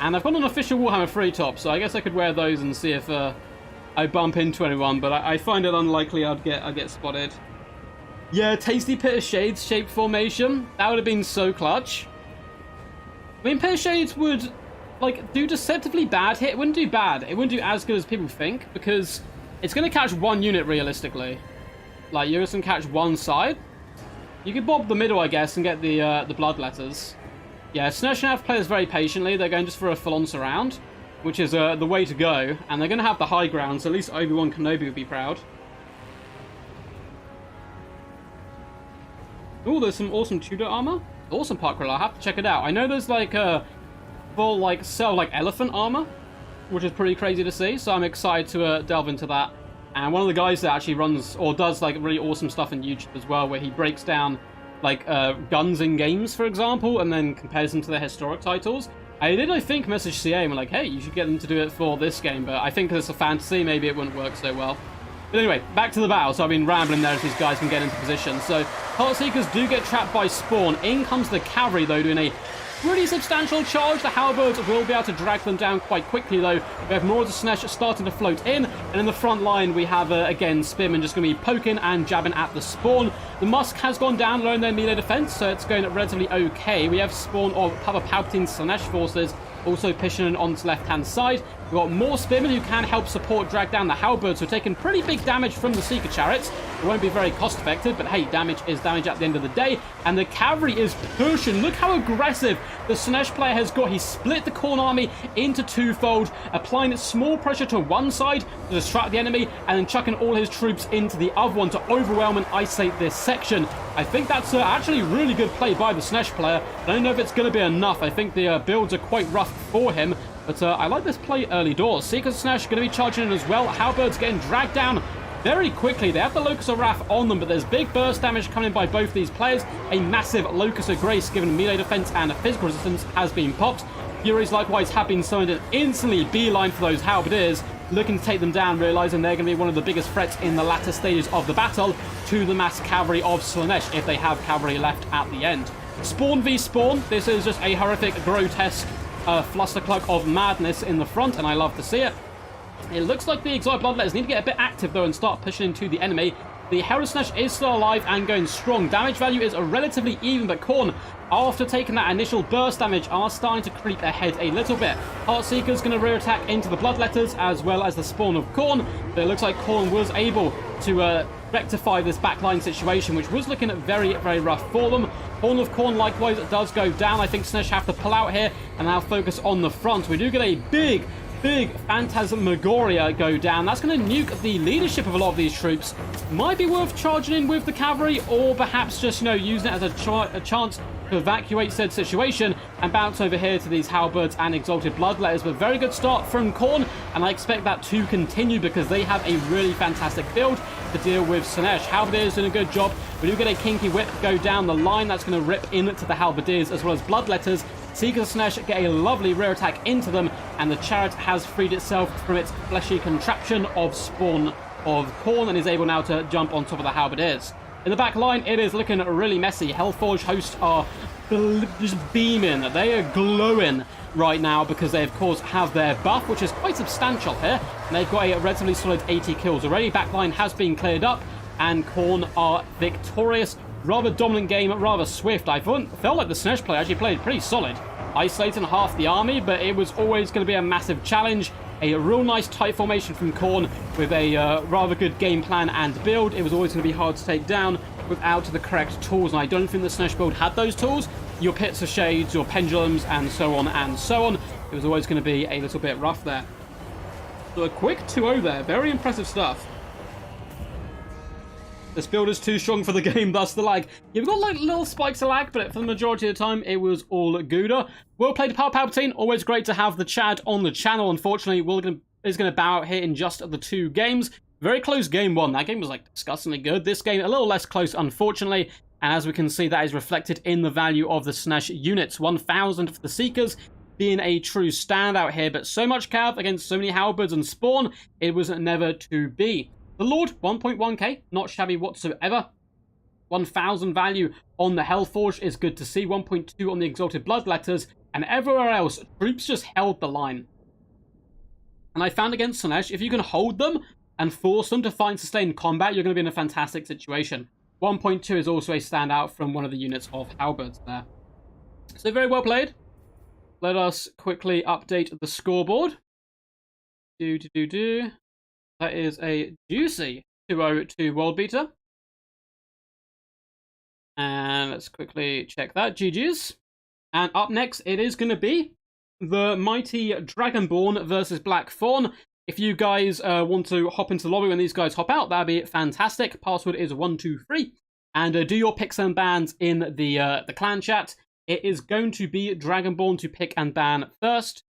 and I've got an official Warhammer 3 top, so I guess I could wear those and see if I bump into anyone, but I find it unlikely I'd get spotted. Yeah, Tasty Pit of Shades shaped formation. That would have been so clutch. I mean, Pit of Shades would, like, do deceptively bad hit. It wouldn't do bad. It wouldn't do as good as people think, because it's going to catch one unit realistically. Like, you're just going to catch one side. You could bob the middle, I guess, and get the bloodletters. Yeah, Slaanesh have players very patiently. They're going just for a full-on surround, which is the way to go. And they're going to have the high ground, so at least Obi-Wan Kenobi would be proud. Oh, there's some awesome Tudor armor. Awesome park roulette. I'll have to check it out. I know there's like a full like elephant armor, which is pretty crazy to see. So I'm excited to delve into that. And one of the guys that actually runs or does like really awesome stuff on YouTube as well, where he breaks down like guns in games, for example, and then compares them to their historic titles. I think message CA and were like, hey, you should get them to do it for this game, but I think it's a fantasy, maybe it wouldn't work so well. But anyway, back to the battle. So I've been rambling there as these guys can get into position. So Heartseekers do get trapped by spawn. In comes the cavalry, though, doing a pretty substantial charge. The halberds will be able to drag them down quite quickly, though. We have more of the Slaanesh starting to float in. And in the front line, we have, again, Spearmen just going to be poking and jabbing at the spawn. The Musk has gone down, lowering their melee defense, so it's going relatively okay. We have spawn of Papa Palpatine's Slaanesh forces also pushing on the left-hand side. We've got more Spearmen who can help support drag down the halberds, who are taking pretty big damage from the Seeker Chariots. It won't be very cost-effective, but hey, damage is damage at the end of the day. And the cavalry is pushing. Look how aggressive the Slaanesh player has got. He split the Khorne army into twofold, applying small pressure to one side to distract the enemy, and then chucking all his troops into the other one to overwhelm and isolate this section. I think that's actually really good play by the Slaanesh player. I don't know if it's going to be enough. I think the builds are quite rough for him, but I like this play early doors. Seekers Slaanesh going to be charging in as well. Halberds getting dragged down very quickly. They have the Locust of Wrath on them, but there's big burst damage coming in by both these players. A massive Locust of Grace, given melee defense and physical resistance, has been popped. Furies likewise have been summoned and instantly beeline for those halberdiers, looking to take them down, realizing they're going to be one of the biggest threats in the latter stages of the battle to the mass cavalry of Slaanesh, if they have cavalry left at the end. Spawn v Spawn. This is just a horrific, grotesque flustercluck of madness in the front, and I love to see it. It looks like the Exiled Bloodletters need to get a bit active, though, and start pushing into the enemy. The Herald Slaanesh is still alive and going strong. Damage value is relatively even, but Khorne, after taking that initial burst damage, are starting to creep ahead a little bit. Heartseeker's going to rear attack into the Bloodletters, as well as the spawn of Khorne, but it looks like Khorne was able to rectify this backline situation, which was looking very, very rough for them. Horn of Khorne likewise does go down. I think Slaanesh have to pull out here and now focus on the front. We do get a big Phantasmagoria go down. That's going to nuke the leadership of a lot of these troops. Might be worth charging in with the cavalry, or perhaps just, you know, using it as a chance to evacuate said situation. and bounce over here to these halberds and exalted bloodletters. But very good start from Khorne, and I expect that to continue because they have a really fantastic build to deal with Slaanesh. Halberdiers doing a good job. We do get a kinky whip go down the line. That's going to rip into the halberdiers as well as bloodletters. Seekers of Slaanesh get a lovely rear attack into them, and the chariot has freed itself from its fleshy contraption of spawn of Khorne and is able now to jump on top of the halberdiers. In the back line, it is looking really messy. Hellforge hosts are just beaming. They are glowing right now because they, of course, have their buff, which is quite substantial here. And they've got a relatively solid 80 kills already. Backline has been cleared up, and Khorne are victorious. Rather dominant game, rather swift. I felt like the Slaanesh player actually played pretty solid, isolating half the army, but it was always going to be a massive challenge. A real nice tight formation from Khorne with a rather good game plan and build. It was always going to be hard to take down without the correct tools, and I don't think the Slaanesh build had those tools. Your pits of shades, your pendulums, and so on and so on. It was always going to be a little bit rough there. So a quick 2-0 there. Very impressive stuff. This build is too strong for the game, thus the lag. You've got like little spikes of lag, but for the majority of the time, it was all Gouda. Well played, Palpatine. Always great to have the Chad on the channel. Unfortunately, is going to bow out here in just the 2 games. Very close game 1. That game was like disgustingly good. This game, a little less close, unfortunately. And as we can see, that is reflected in the value of the Slaanesh units. 1,000 for the Seekers, being a true standout here. But so much cav against so many halberds and spawn, it was never to be. The Lord, 1.1k, not shabby whatsoever. 1,000 value on the Hellforge is good to see. 1.2 on the Exalted Bloodletters. And everywhere else, troops just held the line. And I found against Slaanesh, if you can hold them and force them to find sustained combat, you're going to be in a fantastic situation. 1.2 is also a standout from one of the units of halberds there. So very well played. Let us quickly update the scoreboard. That is a juicy 2-0 to World Beater. And let's quickly check that. GG's. And up next, it is going to be the mighty Dragonborn versus Black Fawn. If you guys want to hop into the lobby when these guys hop out, that'd be fantastic. Password is 123. And do your picks and bans in the clan chat. It is going to be Dragonborn to pick and ban first.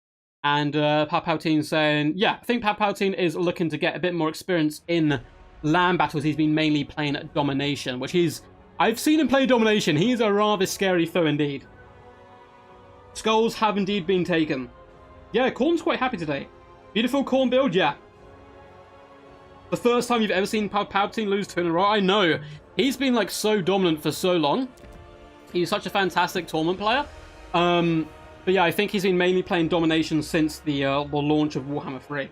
And Palpatine saying, yeah, I think Palpatine is looking to get a bit more experience in land battles. He's been mainly playing Domination, which I've seen him play Domination. He's a rather scary foe indeed. Skulls have indeed been taken. Yeah, Khorne's quite happy today. Beautiful Khorne build, yeah. The first time you've ever seen Palpatine lose 2 in a row. I know. He's been like so dominant for so long. He's such a fantastic tournament player. But yeah, I think he's been mainly playing Domination since the launch of Warhammer 3.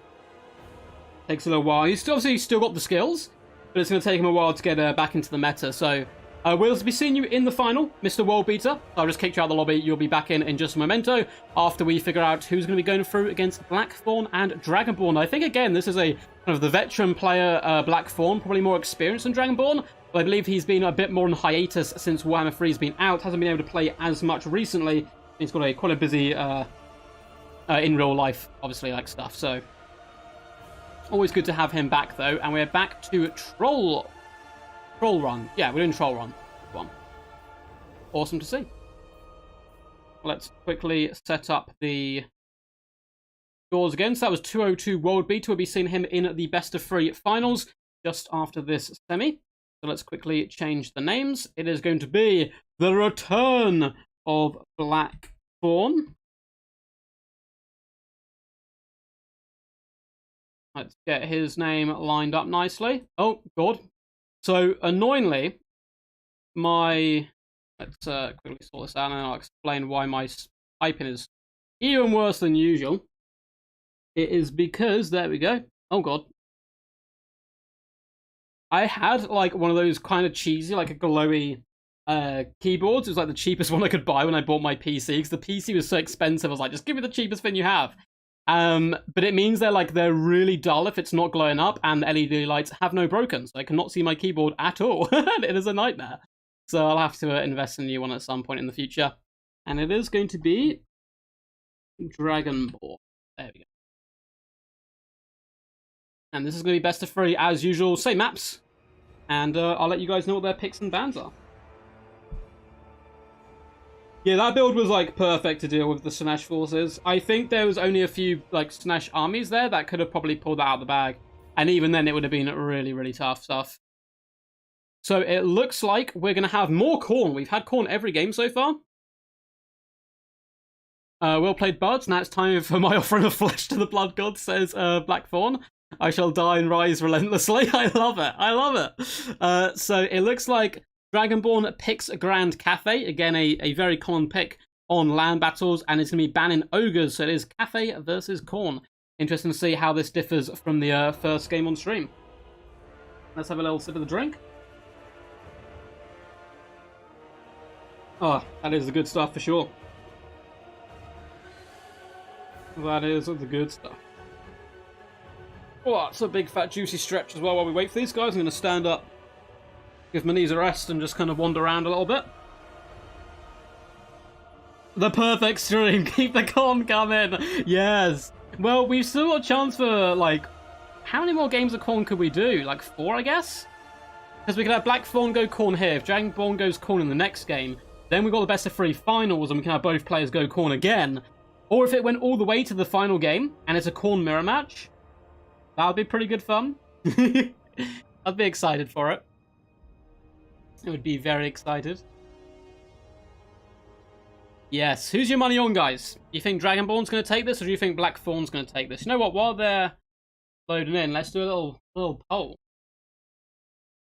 Takes a little while. He's obviously still got the skills, but it's going to take him a while to get back into the meta. So we'll be seeing you in the final, Mr. World Beater. I'll just kick you out of the lobby. You'll be back in just a memento after we figure out who's going to be going through against Black Fawn and Dragonborn. I think, again, this is a kind of the veteran player, Black Fawn, probably more experienced than Dragonborn. But I believe he's been a bit more on hiatus since Warhammer 3 has been out. Hasn't been able to play as much recently. He's got quite a busy in real life, obviously, like stuff. So always good to have him back, though. And we're back to Troll Run. Yeah, we're doing Troll Run. One. Awesome to see. Let's quickly set up the scores again. So that was 202 World Beater. We'll be seeing him in the best of 3 finals just after this semi. So let's quickly change the names. It is going to be the return of Black Fawn. Let's get his name lined up nicely. Oh, God. So, annoyingly, let's quickly sort this out and I'll explain why my typing is even worse than usual. It is because, there we go. Oh, God. I had, like, one of those kind of cheesy, like a glowy keyboards. It was like the cheapest one I could buy when I bought my PC, because the PC was so expensive. I was like, just give me the cheapest thing you have. But it means they're really dull if it's not glowing up, and the LED lights have no broken, so I cannot see my keyboard at all. It is a nightmare. So I'll have to invest in a new one at some point in the future. And it is going to be Dragonborn. There we go. And this is going to be best of 3 as usual. Same maps. And I'll let you guys know what their picks and bans are. Yeah, that build was, like, perfect to deal with the Slaanesh forces. I think there was only a few, like, Slaanesh armies there that could have probably pulled that out of the bag. And even then, it would have been really, really tough stuff. So it looks like we're going to have more Khorne. We've had Khorne every game so far. Well played, Buds. Now it's time for my offering of flesh to the blood god, says Blackthorn. I shall die and rise relentlessly. I love it. I love it. So it looks like Dragonborn picks Grand Cafe. Again, a very common pick on land battles, and it's going to be banning ogres. So it is Cafe versus Khorne. Interesting to see how this differs from the first game on stream. Let's have a little sip of the drink. Oh, that is the good stuff for sure. That is the good stuff. Oh, it's a big fat juicy stretch as well while we wait for these guys. I'm going to stand up, give my knees a rest, and just kind of wander around a little bit. The perfect stream. Keep the con coming. Yes. Well, we've still got a chance for, like, how many more games of Khorne could we do? Like 4, I guess? Because we could have Blackthorn go Khorne here. If Dragonborn goes Khorne in the next game, then we've got the best of 3 finals, and we can have both players go Khorne again. Or if it went all the way to the final game, and it's a Khorne mirror match, that would be pretty good fun. I'd be excited for it. I would be very excited. Yes. Who's your money on, guys? You think Dragonborn's going to take this, or do you think Blackthorn's going to take this? You know what? While they're loading in, let's do a little poll.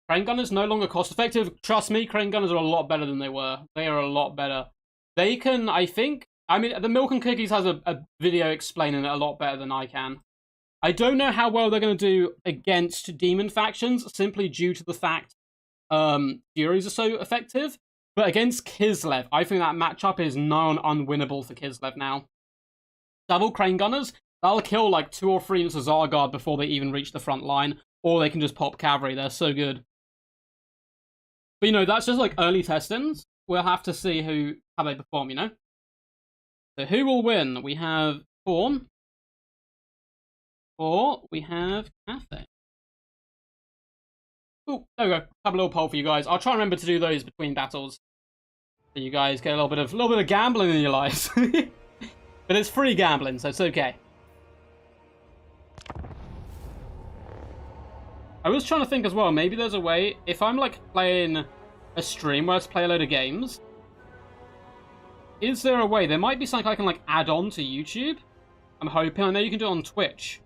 Crane Gunners no longer cost effective. Trust me, Crane Gunners are a lot better than they were. They are a lot better. They can, I think... I mean, the Milk and Cookies has a video explaining it a lot better than I can. I don't know how well they're going to do against demon factions, simply due to the fact Furies are so effective. But against Kislev, I think that matchup is known unwinnable for Kislev now. Double Crane Gunners, that'll kill like 2 or 3 into Zargard before they even reach the front line. Or they can just pop cavalry, they're so good. But, you know, that's just like early testings. We'll have to see how they perform, you know? So who will win? We have Khorne. Or we have Cafe. Oh, there we go. Have a little poll for you guys. I'll try and remember to do those between battles. So you guys get a little bit of gambling in your lives. But it's free gambling, so it's okay. I was trying to think as well, maybe there's a way, if I'm like playing a stream where I just play a load of games, is there a way, there might be something I can like add on to YouTube? I'm hoping, I know you can do it on Twitch,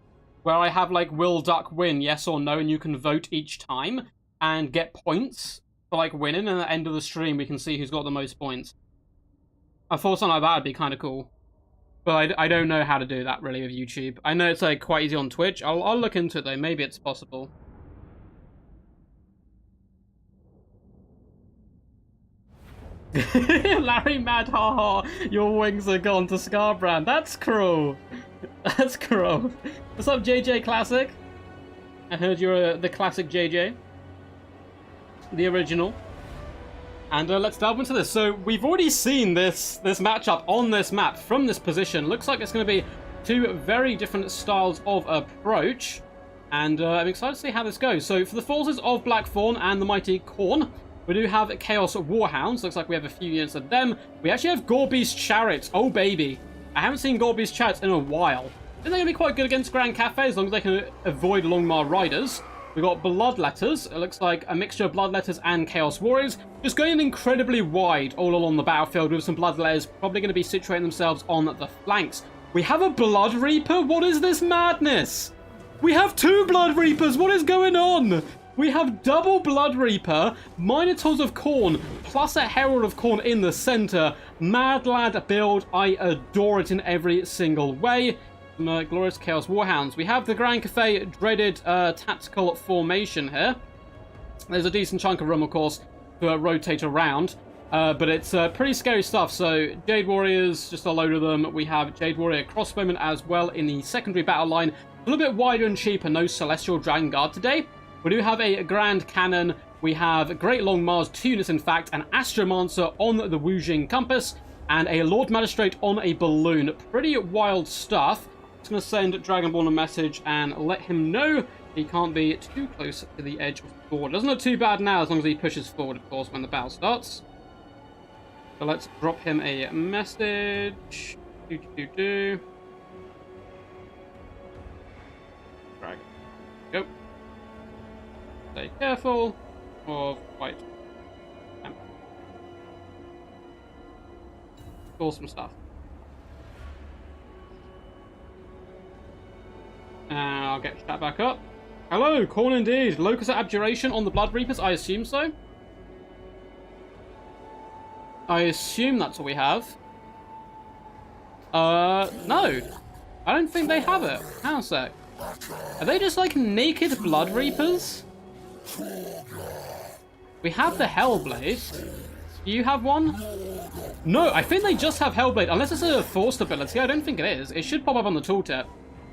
where I have like will duck win, yes or no, and you can vote each time and get points for like winning, and at the end of the stream we can see who's got the most points. I thought something like that would be kind of cool. But I don't know how to do that really with YouTube. I know it's like quite easy on Twitch. I'll look into it though, maybe it's possible. Larry Mad, haha, your wings are gone to Scarbrand. That's cruel. That's cruel. What's up, JJ Classic? I heard you're the classic JJ. The original. And let's delve into this. So we've already seen this matchup on this map from this position. Looks like it's going to be 2 very different styles of approach. And I'm excited to see how this goes. So for the forces of Blackthorn and the mighty Khorne, we do have Chaos Warhounds. Looks like we have a few units of them. We actually have Gorby's Chariots. Oh, baby. I haven't seen Gorby's Chariots in a while. I think they're going to be quite good against Grand Cafe as long as they can avoid Longmar Riders. We've got Bloodletters. It looks like a mixture of Bloodletters and Chaos Warriors. Just going incredibly wide all along the battlefield with some Bloodletters probably going to be situating themselves on the flanks. We have a Blood Reaper? What is this madness? We have 2 Blood Reapers. What is going on? We have double Blood Reaper, Minotaurs of Khorne, plus a Herald of Khorne in the center. Mad lad build. I adore it in every single way. Glorious Chaos Warhounds. We have the Grand Cafe dreaded tactical formation here. There's a decent chunk of room, of course, to rotate around. But it's pretty scary stuff. So Jade Warriors, just a load of them. We have Jade Warrior Crossbowmen as well in the secondary battle line. A little bit wider and cheaper. No Celestial Dragon Guard today. We do have a Grand Cannon. We have Great Long Mars, 2 units in fact, an Astromancer on the Wujing Compass, and a Lord Magistrate on a balloon. Pretty wild stuff. Just going to send Dragonborn a message and let him know he can't be too close to the edge of the board. Doesn't look too bad now as long as he pushes forward, of course, when the battle starts. So let's drop him a message. Do. Drag. Go. Stay careful. Or fight. Awesome stuff. I'll get that back up. Hello, call indeed. Locus Abjuration on the Blood Reapers? I assume so. I assume that's what we have. No. I don't think they have it. Hang on a sec. Are they just like naked Blood Reapers? We have the Hellblade. Do you have one? No, I think they just have Hellblade. Unless it's a forced ability, I don't think it is. It should pop up on the tooltip.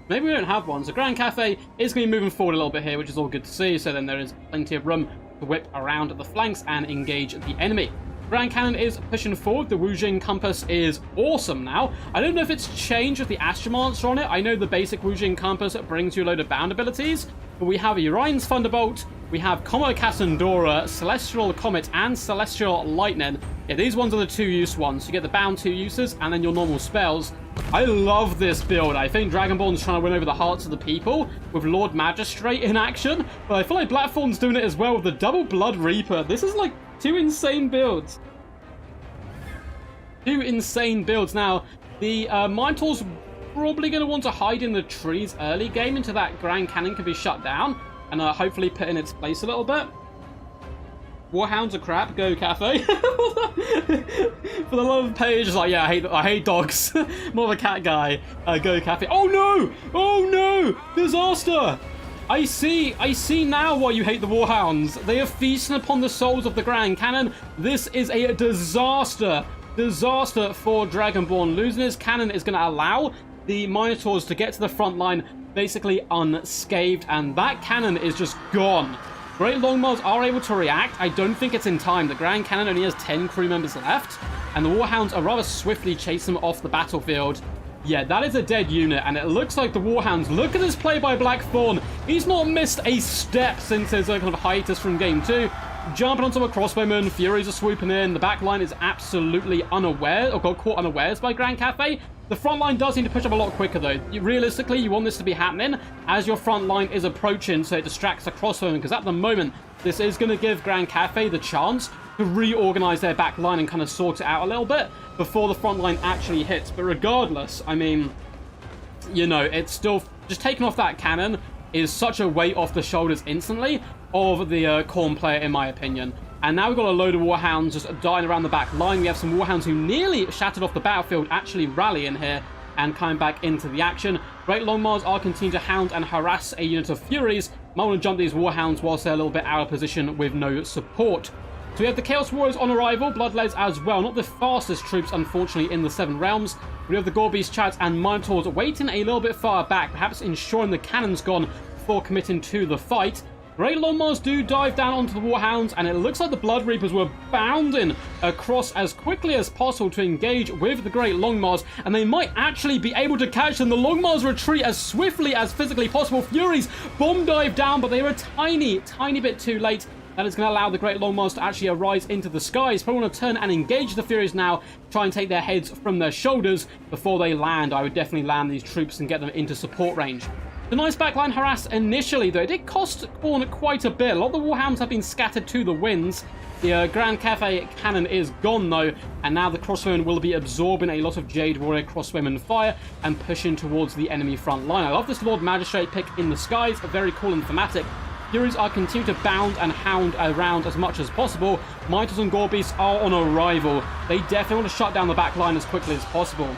Maybe we don't have one. So Grand Cafe is going to be moving forward a little bit here, which is all good to see. So then there is plenty of room to whip around the flanks and engage the enemy. Grand Cannon is pushing forward. The Wujing Compass is awesome now. I don't know if it's changed with the Astromancer on it. I know the basic Wujing Compass brings you a load of bound abilities. But we have Orion's Thunderbolt, we have Como Cassandora, Celestial Comet, and Celestial Lightning. Yeah, these ones are the 2-use ones. You get the bound 2 uses, and then your normal spells. I love this build. I think Dragonborn's trying to win over the hearts of the people with Lord Magistrate in action. But I feel like Blackthorn's doing it as well with the double Blood Reaper. This is like 2 insane builds. 2 insane builds. Now, the Minotaur's probably going to want to hide in the trees early game until that Grand Cannon can be shut down and hopefully put in its place a little bit. Warhounds are crap. Go Cafe. For the love of Paige, it's like, yeah, I hate dogs. More of a cat guy. Go Cafe. Oh no! Oh no! Disaster! I see now why you hate the Warhounds. They are feasting upon the souls of the Grand Cannon. This is a disaster. Disaster for Dragonborn. Losing his cannon is going to allow the Minotaurs to get to the front line basically unscathed, and that cannon is just gone. Great Longmars are able to react. I don't think it's in time. The Grand Cannon only has 10 crew members left, and the Warhounds are rather swiftly chasing them off the battlefield. Yeah, that is a dead unit, and it looks like the Warhounds. Look at this play by Blackthorn. He's not missed a step since his kind of hiatus from Game 2. Jumping onto a crossbowman, Furies are swooping in. The back line is absolutely unaware, or got caught unawares by Grand Cafe. The front line does need to push up a lot quicker, though. Realistically, you want this to be happening as your front line is approaching, so it distracts the crossbowman, because at the moment, this is going to give Grand Cafe the chance to reorganize their back line and kind of sort it out a little bit before the front line actually hits. But regardless, I mean, you know, it's still just taking off that cannon is such a weight off the shoulders instantly of the Khorne player, in my opinion. And now we've got a load of Warhounds just dying around the back line. We have some Warhounds who nearly shattered off the battlefield actually rallying here and coming back into the action. Great Longmars are continuing to hound and harass a unit of Furies. Might want to jump these Warhounds whilst they're a little bit out of position with no support. So we have the Chaos Warriors on arrival, Bloodleads as well. Not the fastest troops, unfortunately, in the Seven Realms. We have the Gorbeast Chads and Minotaurs waiting a little bit far back, perhaps ensuring the cannon's gone before committing to the fight. Great Longmars do dive down onto the Warhounds, and it looks like the Blood Reapers were bounding across as quickly as possible to engage with the Great Longmars, and they might actually be able to catch them. The Longmars retreat as swiftly as physically possible. Furies bomb dive down, but they were a tiny bit too late. That is going to allow the Great Longmars to actually arise into the skies. Probably want to turn and engage the Furies now, try and take their heads from their shoulders before they land. I would definitely land these troops and get them into support range. The nice backline harass initially, though. It did cost Khorne quite a bit. A lot of the Warhounds have been scattered to the winds. The Grand Cafe cannon is gone, though, and now the crossbowmen will be absorbing a lot of Jade Warrior crossbowmen fire and pushing towards the enemy front line. I love this Lord Magistrate pick in the skies. Very cool and thematic. Furies are continuing to bound and hound around as much as possible. Minotaurs and Gorbeasts are on arrival. They definitely want to shut down the back line as quickly as possible.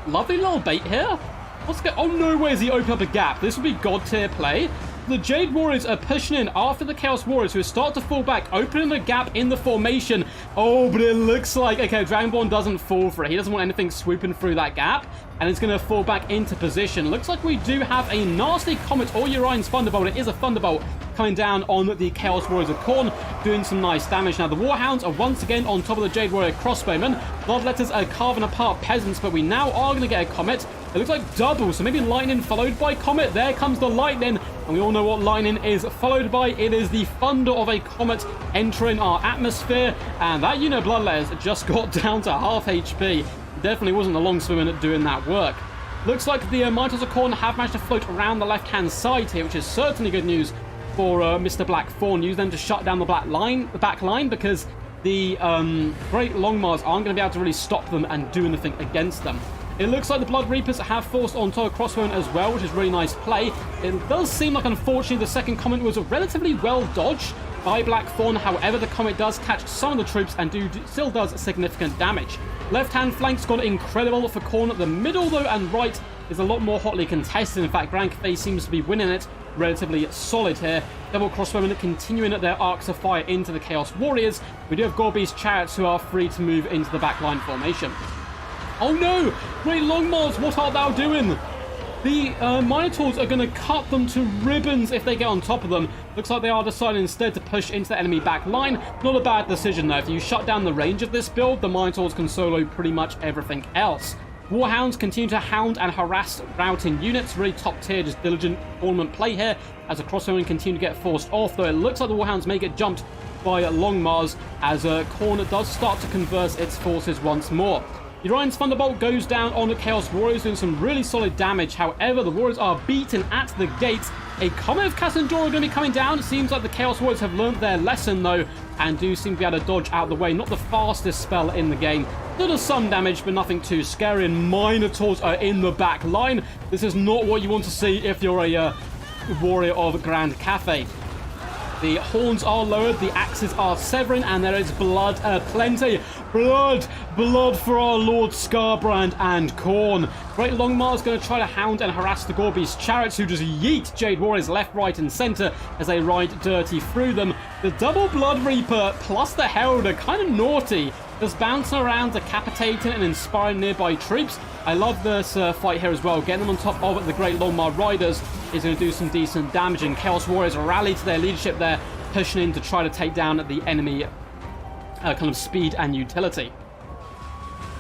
Lovely little bait here. Let's go. Oh, no way is he opening up a gap. This would be god tier play. The Jade Warriors are pushing in after the Chaos Warriors, who start to fall back, opening a gap in the formation. Oh, but it looks like, okay, Dragonborn doesn't fall for it. He doesn't want anything swooping through that gap, and it's going to fall back into position. Looks like we do have a nasty Comet or Orion's Thunderbolt. It is a Thunderbolt coming down on the Chaos Warriors of Khorne, doing some nice damage. Now, the Warhounds are once again on top of the Jade Warrior crossbowmen. Bloodletters are carving apart peasants, but we now are going to get a Comet It looks like double, so maybe lightning followed by comet. There comes the lightning, and we all know what lightning is followed by. It is the thunder of a comet entering our atmosphere, and that unit of bloodletters just got down to half HP. Definitely wasn't the long swimmer doing that work. Looks like the Minotaurs of Khorne have managed to float around the left-hand side here, which is certainly good news for Mr. Blackthorn. Use them to shut down the back line, because the Great Longmars aren't going to be able to really stop them and do anything against them. It looks like the Blood Reapers have forced onto a crossbowman as well, which is really nice play. It does seem like, unfortunately, the second comet was relatively well dodged by Blackthorn. However, the comet does catch some of the troops and still does significant damage. Left-hand flank's gone incredible for Khorne. The middle, though, and right is a lot more hotly contested. In fact, Grand Cathay seems to be winning it relatively solid here. Double crossbowmen continuing at their arcs of fire into the Chaos Warriors. We do have Gorby's chariots who are free to move into the backline formation. Oh no! Great Longmars, what art thou doing? The Minotaurs are going to cut them to ribbons if they get on top of them. Looks like they are deciding instead to push into the enemy back line. Not a bad decision though. If you shut down the range of this build, the Minotaurs can solo pretty much everything else. Warhounds continue to hound and harass routing units. Really top tier, just diligent tournament play here as the crossbowmen continue to get forced off, though it looks like the Warhounds may get jumped by Longmars as Khorne does start to converse its forces once more. Orion's Thunderbolt goes down on the Chaos Warriors, doing some really solid damage. However, the Warriors are beaten at the gates. A Comet of Cassandra are going to be coming down. It seems like the Chaos Warriors have learned their lesson, though, and do seem to be able to dodge out of the way. Not the fastest spell in the game. Still does some damage, but nothing too scary, and Minotaurs are in the back line. This is not what you want to see if you're a warrior of Grand Cathay. The horns are lowered, the axes are severing, and there is blood plenty. Blood for our Lord Scarbrand and Khorne. Great Longmar's going to try to hound and harass the Gorby's chariots, who just yeet Jade Warriors left, right, and center as they ride dirty through them. The double Blood Reaper plus the Herald are kind of naughty, just bouncing around, decapitating and inspiring nearby troops. I love this fight here as well. Getting them on top of the Great Longmar Riders is going to do some decent damage, and Chaos Warriors rally to their leadership there, pushing in to try to take down the enemy kind of speed and utility.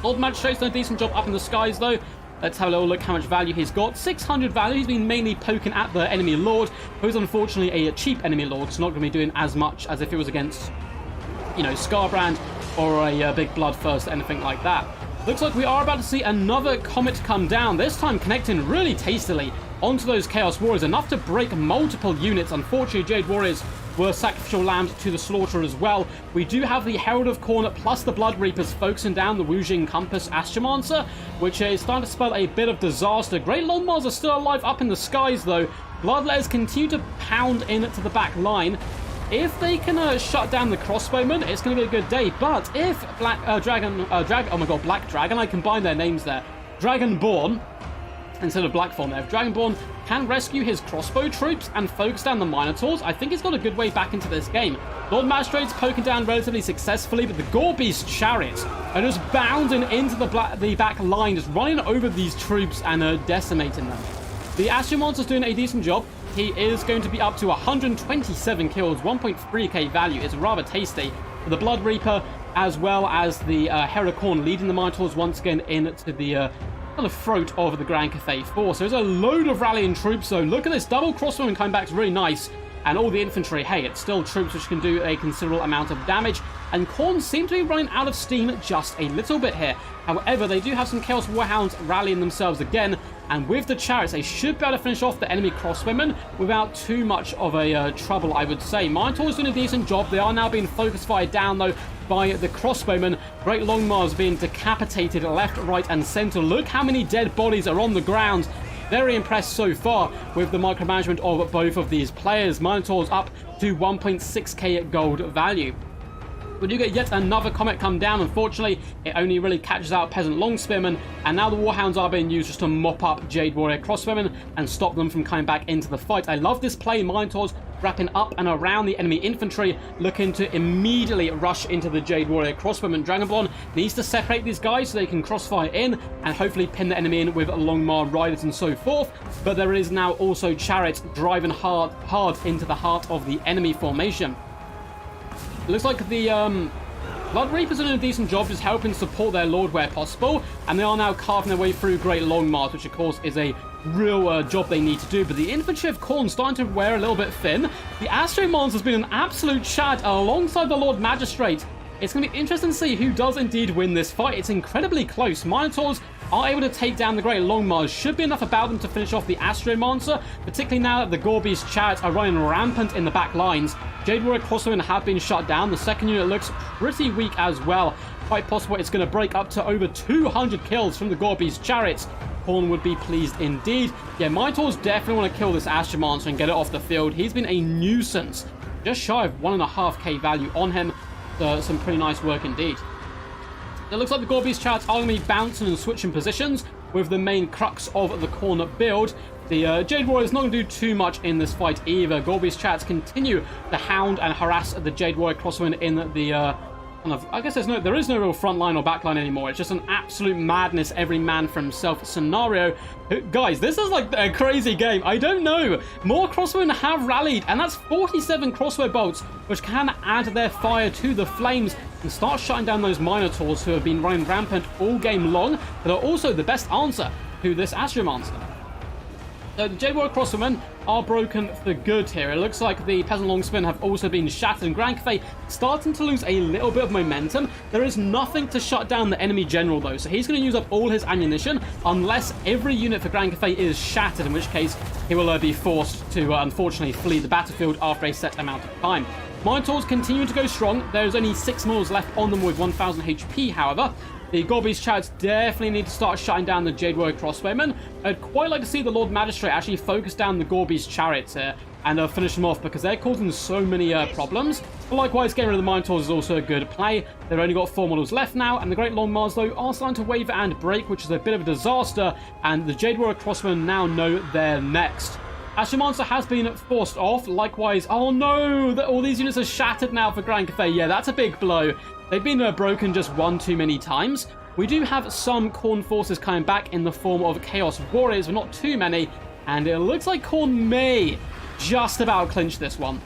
Lord Magistrate's done a decent job up in the skies, though. Let's have a little look how much value he's got. 600 value. He's been mainly poking at the enemy lord, who's unfortunately a cheap enemy lord, so not going to be doing as much as if it was against, you know, Scarbrand or a big Bloodthirst, anything like that. Looks like we are about to see another comet come down, this time connecting really tastily onto those Chaos Warriors, enough to break multiple units. Unfortunately, Jade Warriors were sacrificial lambs to the slaughter as well. We do have the Herald of Khorne plus the Blood Reapers focusing down the Wujing Compass Astromancer, which is starting to spell a bit of disaster. Great Longmars are still alive up in the skies, though. Bloodletters continue to pound into the back line. If they can shut down the crossbowmen, it's going to be a good day. But if Black Dragon, I combined their names there. Dragonborn, instead of Blackthorn there. If Dragonborn can rescue his crossbow troops and focus down the Minotaurs, I think he's got a good way back into this game. Lord Magistrate's poking down relatively successfully, but the Gorby's chariots are just bounding into the back line, just running over these troops and decimating them. The Astromancer's doing a decent job. He is going to be up to 127 kills, 1.3k value. It's rather tasty. For the Blood Reaper, as well as the Herald of Khorne, leading the Minotaurs once again into the kind of throat of the Grand Cathay force. There's a load of rallying troops, so look at this. Double crossbowman coming back is really nice. And all the infantry, hey, it's still troops which can do a considerable amount of damage. And Khorne seem to be running out of steam just a little bit here. However, they do have some Chaos Warhounds rallying themselves again. And with the chariots, they should be able to finish off the enemy crossbowmen without too much of a trouble, I would say. Minotaurs doing a decent job. They are now being focus fired down, though, by the crossbowmen. Great Longmars being decapitated left, right, and center. Look how many dead bodies are on the ground. Very impressed so far with the micromanagement of both of these players. Minotaurs up to 1.6k gold value. We do get yet another comet come down. Unfortunately, it only really catches out peasant long spearmen, and now the Warhounds are being used just to mop up Jade Warrior crossbowmen and stop them from coming back into the fight. I love this play. Minotaurs wrapping up and around the enemy infantry, looking to immediately rush into the Jade Warrior crossbowmen. Dragonborn needs to separate these guys so they can crossfire in and hopefully pin the enemy in with Longmar Riders and so forth. But there is now also chariots driving hard into the heart of the enemy formation. It looks like the Blood Reapers are doing a decent job just helping support their Lord where possible, and they are now carving their way through Great Long March, which of course is a real job they need to do. But the infantry of Khorne starting to wear a little bit thin. The Astro Monster's been an absolute chat alongside the Lord Magistrate. It's going to be interesting to see who does indeed win this fight. It's incredibly close. Minotaurs are able to take down the Great Long March. Should be enough about them to finish off the Astro Monster, particularly now that the Gorby's Chariots are running rampant in the back lines. Jade Warrior Crossbowmen have been shut down. The second unit looks pretty weak as well. Quite possible it's going to break up to over 200 kills from the Gorby's Chariots. Khorne would be pleased indeed. Yeah, Minotaurs definitely want to kill this Astro Monster and get it off the field. He's been a nuisance. Just shy of 1.5k value on him. Some pretty nice work indeed. It looks like the Gorby's Chariots are going to be bouncing and switching positions with the main crux of the Khorne build. The Jade Warrior is not going to do too much in this fight either. Gorby's Chariots continue to hound and harass the Jade Warrior Crossbowmen in the I guess there is no real front line or back line anymore. It's just an absolute madness, every man for himself scenario. Guys, this is like a crazy game. I don't know. More crossbowmen have rallied, and that's 47 crossbow bolts, which can add their fire to the flames and start shutting down those Minotaurs who have been running rampant all game long, but are also the best answer to this Astro Monster. So the Jade Warrior Crossbowmen are broken for good here. It looks like the Peasant Longspearmen have also been shattered, and Grand Cathay starting to lose a little bit of momentum. There is nothing to shut down the enemy general though, so he's going to use up all his ammunition unless every unit for Grand Cathay is shattered, in which case he will be forced to unfortunately flee the battlefield after a set amount of time. Minotaurs continue to go strong. There's only 6 models left on them with 1000 HP, however. The Gorby's Chariots definitely need to start shutting down the Jade Warrior Crossbowmen. I'd quite like to see the Lord Magistrate actually focus down the Gorby's Chariots here and finish them off, because they're causing so many problems. But likewise, getting rid of the Minotaurs is also a good play. They've only got 4 models left now, and the Great Long Mars, though, are starting to waver and break, which is a bit of a disaster, and the Jade Warrior Crossbowmen now know they're next. Astro Monster has been forced off. Likewise, oh no, all these units are shattered now for Grand Cathay. Yeah, that's a big blow. They've been broken just one too many times. We do have some Khorne forces coming back in the form of Chaos Warriors, but not too many. And it looks like Khorne may just about clinch this one.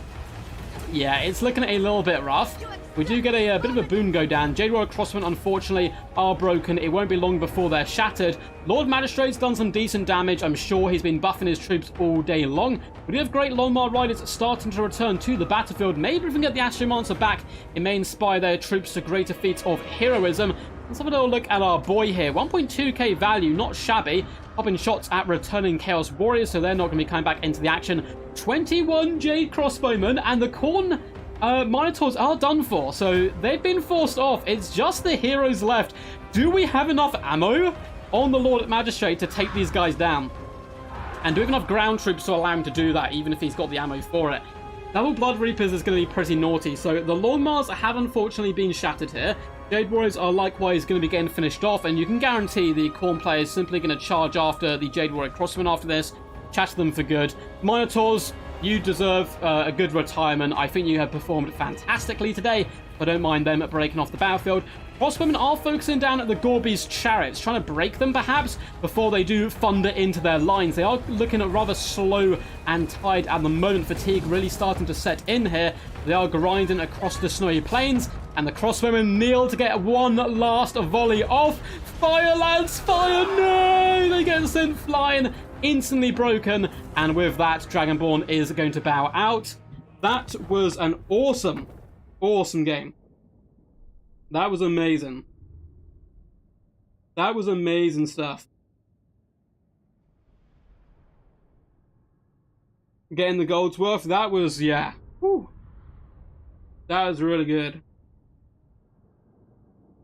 Yeah, it's looking a little bit rough. We do get a bit of a boon go down. Jade Warrior Crossbowmen, unfortunately, are broken. It won't be long before they're shattered. Lord Magistrate's done some decent damage. I'm sure he's been buffing his troops all day long. We do have Great Longmar Riders starting to return to the battlefield. Maybe if we can get the Astro Monster back, it may inspire their troops to greater feats of heroism. Let's have a little look at our boy here. 1.2k value, not shabby. Popping shots at returning Chaos Warriors, so they're not going to be coming back into the action. 21 Jade Crossbowmen, and the Khorne Minotaurs are done for, so they've been forced off. It's just the heroes left. Do we have enough ammo on the Lord Magistrate to take these guys down? And do we have enough ground troops to allow him to do that, even if he's got the ammo for it? Double Blood Reapers is going to be pretty naughty, so the Longmars have unfortunately been shattered here. Jade Warriors are likewise going to be getting finished off, and you can guarantee the Khorne player is simply going to charge after the Jade Warrior Crossbowmen after this, chat them for good. Minotaurs, you deserve a good retirement. I think you have performed fantastically today. I don't mind them breaking off the battlefield. Crossbowmen are focusing down at the Gorby's Chariots, trying to break them perhaps before they do thunder into their lines. They are looking at rather slow and tired at the moment. Fatigue really starting to set in here. They are grinding across the snowy plains, and the Crossbowmen kneel to get one last volley off. Fire, lads, fire! No! They get sent flying, instantly broken, and with that, Dragonborn is going to bow out. That was an awesome game. That was amazing. That was amazing stuff. Getting the gold's worth, that was, yeah. Whew. That was really good.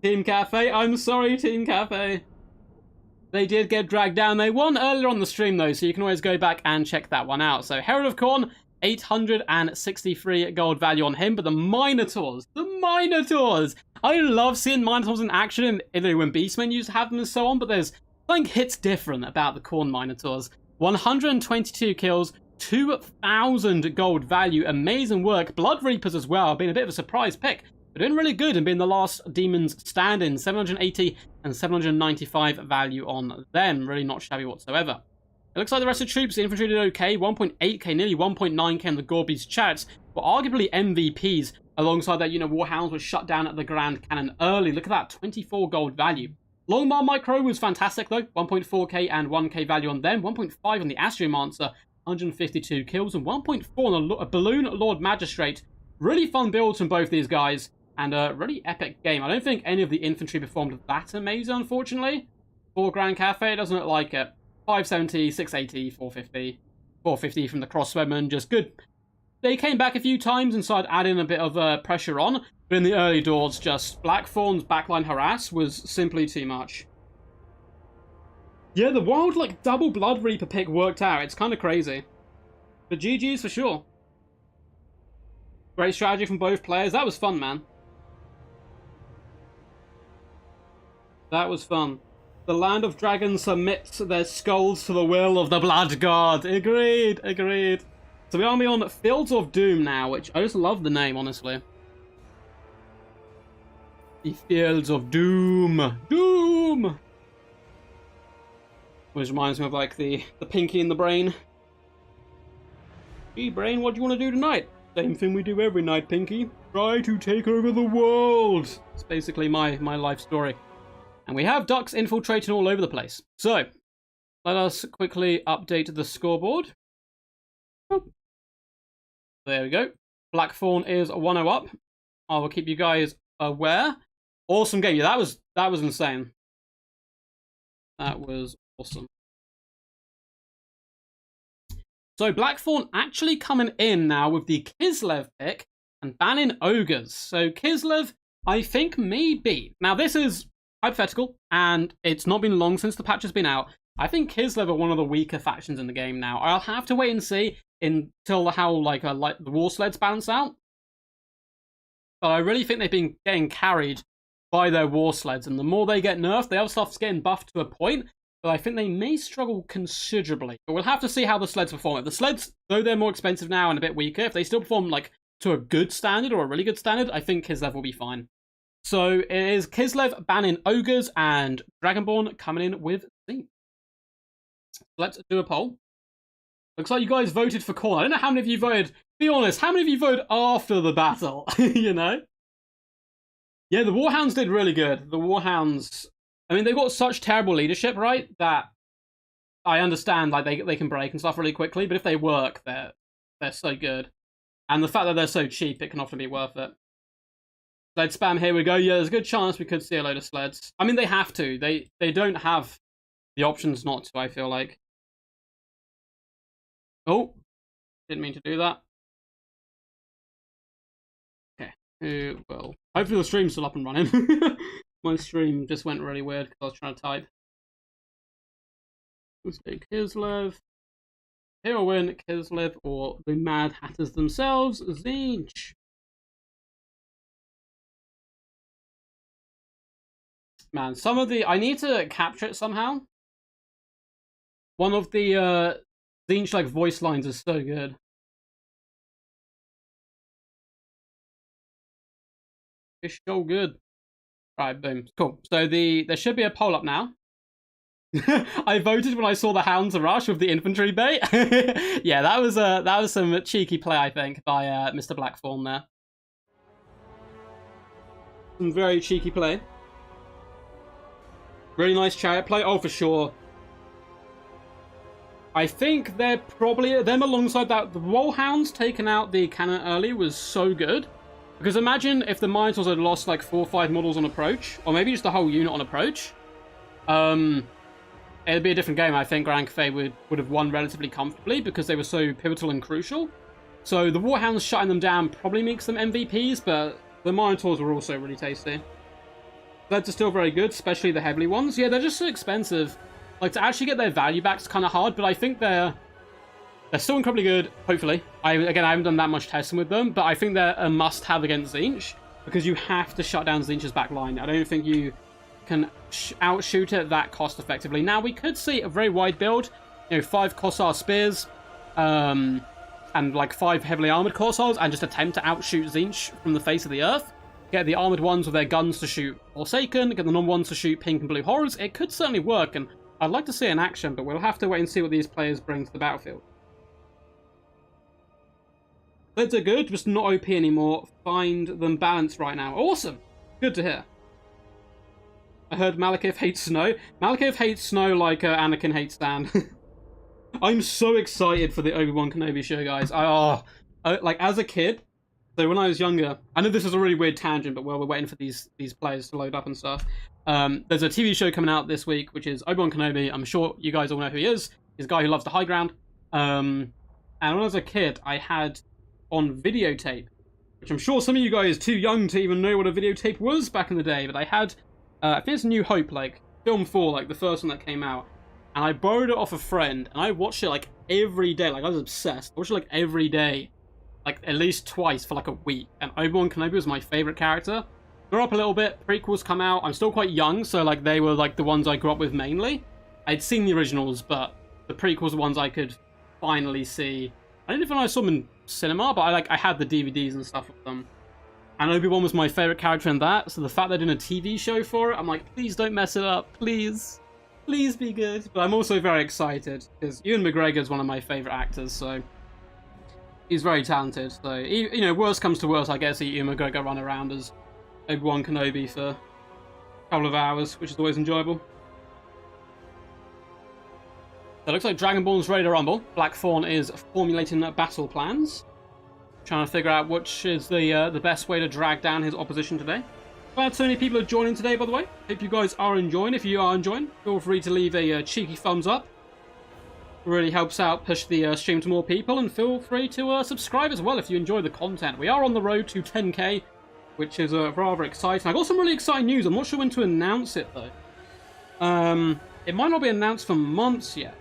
Team Cafe, I'm sorry, Team Cafe. They did get dragged down. They won earlier on the stream, though, so you can always go back and check that one out. So, Herald of Khorne, 863 gold value on him, but the Minotaurs, I love seeing Minotaurs in action, and when Beastmen used to have them and so on, but there's something hits different about the Khorne Minotaurs. 122 kills, 2,000 gold value, amazing work. Blood Reapers as well, being a bit of a surprise pick. They're doing really good and being the last demons standing. 780 and 795 value on them. Really not shabby whatsoever. It looks like the rest of the troops, the infantry did okay. 1.8k, nearly 1.9k on the Gorby's Chariots. were arguably MVPs alongside that, you know, Warhounds were shut down at the Grand Cannon early. Look at that, 24 gold value. Longmar Micro was fantastic though, 1.4k and 1k value on them, 1.5 on the Astromancer, 152 kills, and 1.4 on a Balloon Lord Magistrate. Really fun builds from both these guys, and a really epic game. I don't think any of the infantry performed that amazing, unfortunately. For Grand Cafe, it doesn't look like it. 570, 680, 450. 450 from the Crossbowmen, just good. They came back a few times and started adding a bit of pressure on, but in the early doors, just Blackthorn's backline harass was simply too much. Yeah, the wild, like, double Blood Reaper pick worked out. It's kind of crazy. But GG's for sure. Great strategy from both players. That was fun, man. That was fun. The land of dragons submits their skulls to the will of the blood god. Agreed, agreed. So we are on Fields of Doom now, which I just love the name, honestly. The Fields of Doom. Doom! Which reminds me of, like, the Pinky in the Brain. Hey, Brain, what do you want to do tonight? Same thing we do every night, Pinky. Try to take over the world. It's basically my life story. And we have ducks infiltrating all over the place. So, let us quickly update the scoreboard. Oh. There we go. Blackthorn is 1-0 up. I will keep you guys aware. Awesome game. Yeah, that was insane. That was awesome. So Blackthorn actually coming in now with the Kislev pick and banning ogres. So Kislev, I think, may be. Now this is hypothetical, and it's not been long since the patch has been out. I think Kislev are one of the weaker factions in the game now. I'll have to wait and see until how like the war sleds balance out. But I really think they've been getting carried by their war sleds, and the more they get nerfed, the other stuff's getting buffed to a point. But I think they may struggle considerably. But we'll have to see how the sleds perform. If the sleds, though they're more expensive now and a bit weaker, if they still perform like to a good standard or a really good standard, I think Kislev will be fine. So it is Kislev banning ogres and Dragonborn coming in with Zinch. Let's do a poll. Looks like you guys voted for Khorne. I don't know how many of you voted. Be honest, how many of you voted after the battle? You know? Yeah, the Warhounds did really good. The Warhounds, I mean, they've got such terrible leadership, right? That I understand, like, they can break and stuff really quickly, but if they work, they're so good. And the fact that they're so cheap, it can often be worth it. Sled spam, here we go. Yeah, there's a good chance we could see a load of sleds. I mean, they have to. They don't have the options not to, I feel like. Oh, didn't mean to do that. Okay, who will? Hopefully the stream's still up and running. My stream just went really weird because I was trying to type. Let's go Kislev. Hero win, Kislev, or the Mad Hatters themselves, Zinch. Man, some of the... I need to capture it somehow. One of the Zinch like voice lines is so good. It's so good. Right, boom. Cool. So there should be a poll up now. I voted when I saw the Hounds rush with the infantry bait. Yeah, that was some cheeky play, I think, by Mr. Blackthorn there. Some very cheeky play. Really nice chariot play. Oh, for sure. I think they're probably them alongside that. The Warhounds taking out the cannon early was so good. Because imagine if the Minotaurs had lost like 4 or 5 models on approach, or maybe just the whole unit on approach. It'd be a different game. I think Grand Cafe would have won relatively comfortably because they were so pivotal and crucial. So the Warhounds shutting them down probably makes them MVPs, but the Minotaurs were also really tasty. Sleds are still very good, especially the heavily ones. Yeah, they're just so expensive. Like, to actually get their value back is kind of hard, but I think they're still incredibly good, hopefully. Again, I haven't done that much testing with them, but I think they're a must-have against Zinch, because you have to shut down Zinch's back line. I don't think you can outshoot it that cost-effectively. Now, we could see a very wide build, you know, 5 Kossar spears, and like 5 heavily armored Kossars, and just attempt to outshoot Zinch from the face of the earth. Get the armored ones with their guns to shoot Forsaken, get the non-ones to shoot pink and blue horrors. It could certainly work, and I'd like to see it in action, but we'll have to wait and see what these players bring to the battlefield. They're good, just not OP anymore. Find them balanced right now. Awesome. Good to hear. I heard Malekith hates snow. Malekith hates snow like Anakin hates sand. I'm so excited for the Obi-Wan Kenobi show, guys. Like, as a kid, so when I was younger, I know this is a really weird tangent, but while we're waiting for these players to load up and stuff, there's a TV show coming out this week, which is Obi-Wan Kenobi. I'm sure you guys all know who he is. He's a guy who loves the high ground. And when I was a kid, I had on videotape, which I'm sure some of you guys are too young to even know what a videotape was back in the day, but I had, I think it's New Hope, like, film 4, like, the first one that came out. And I borrowed it off a friend, and I watched it, like, every day. Like, I was obsessed. I watched it, like, every day. Like, at least twice for, like, a week. And Obi-Wan Kenobi was my favorite character. Grew up a little bit. Prequels come out. I'm still quite young, so, like, they were, like, the ones I grew up with mainly. I'd seen the originals, but the prequels were ones I could finally see. I don't know if I saw them in cinema, but I had the DVDs and stuff of them. And Obi-Wan was my favorite character in that, so the fact they're doing a TV show for it, I'm like, please don't mess it up, please. Please be good. But I'm also very excited, because Ewan McGregor is one of my favorite actors, so he's very talented. So, you know, worst comes to worst, I guess Ewan McGregor run around as Obi-Wan Kenobi for a couple of hours, which is always enjoyable. So it looks like Dragonborn's ready to rumble. Blackthorn is formulating battle plans, trying to figure out which is the best way to drag down his opposition today. Glad so many people are joining today, by the way. Hope you guys are enjoying. If you are enjoying, feel free to leave a cheeky thumbs up. Really helps out push the stream to more people, and feel free to subscribe as well if you enjoy the content. We are on the road to 10k, which is rather exciting. I got some really exciting news. I'm not sure when to announce it though. It might not be announced for months yet.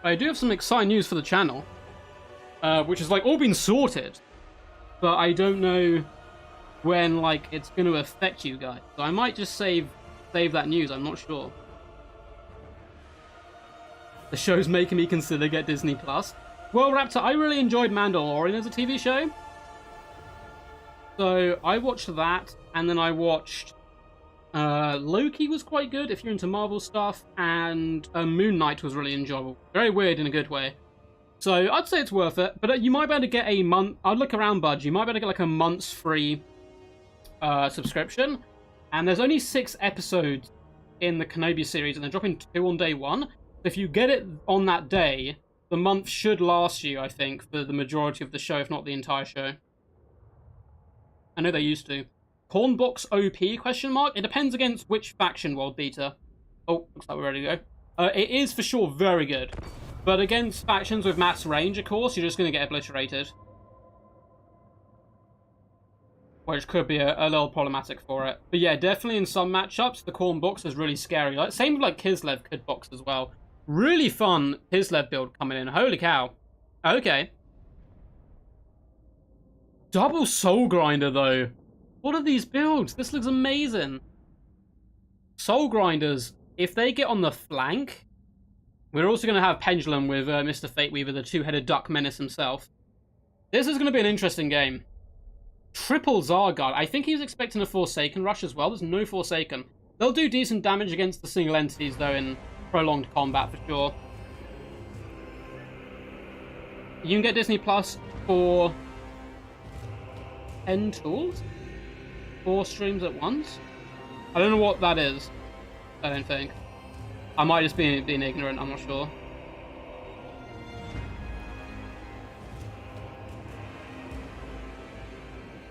But I do have some exciting news for the channel, which has like all been sorted, but I don't know when like it's going to affect you guys. So I might just save that news. I'm not sure. The show's making me consider get Disney Plus. Well, Raptor, I really enjoyed Mandalorian as a TV show. So I watched that, and then I watched Loki was quite good if you're into Marvel stuff, and Moon Knight was really enjoyable. Very weird in a good way. So I'd say it's worth it, but you might be able to get a month. I'd look around, Budge. You might be able to get like a month's free subscription, and there's only 6 episodes in the Kenobi series, and they're dropping 2 on day 1. So if you get it on that day, the month should last you, I think, for the majority of the show, if not the entire show. I know they used to. Cornbox OP, question mark? It depends against which faction, World Beater. Oh, looks like we're ready to go. It is for sure very good. But against factions with max range, of course, you're just going to get obliterated. Which could be a little problematic for it. But yeah, definitely in some matchups, the Corn box is really scary. Like, same with like Kislev could box as well. Really fun Kislev build coming in. Holy cow. Okay. Double Soul Grinder, though. What are these builds? This looks amazing. Soul Grinders, if they get on the flank, we're also going to have Pendulum with Mr. Fate Weaver, the 2-headed duck menace himself. This is going to be an interesting game. Triple Zargard. I think he's expecting a Forsaken rush as well. There's no Forsaken. They'll do decent damage against the single entities, though, in prolonged combat for sure. You can get Disney Plus for 10 tools? 4 streams at once? I don't know what that is. I don't think. I might just be being ignorant, I'm not sure.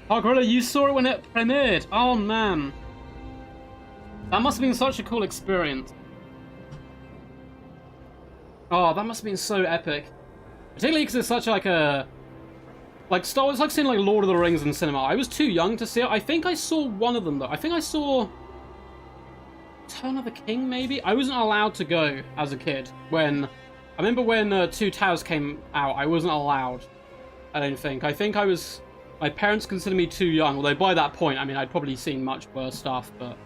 Oh, Gorilla, you saw it when it premiered. Oh, man. That must have been such a cool experience. Oh, that must have been so epic. Particularly because it's such like a... Like, Star Wars, like seeing like Lord of the Rings in cinema. I was too young to see it. I think I saw one of them, though. I think I saw... Return of the King, maybe? I wasn't allowed to go as a kid when... I remember when Two Towers came out, I wasn't allowed. I don't think. I think I was... My parents considered me too young, although by that point, I mean, I'd probably seen much worse stuff, but...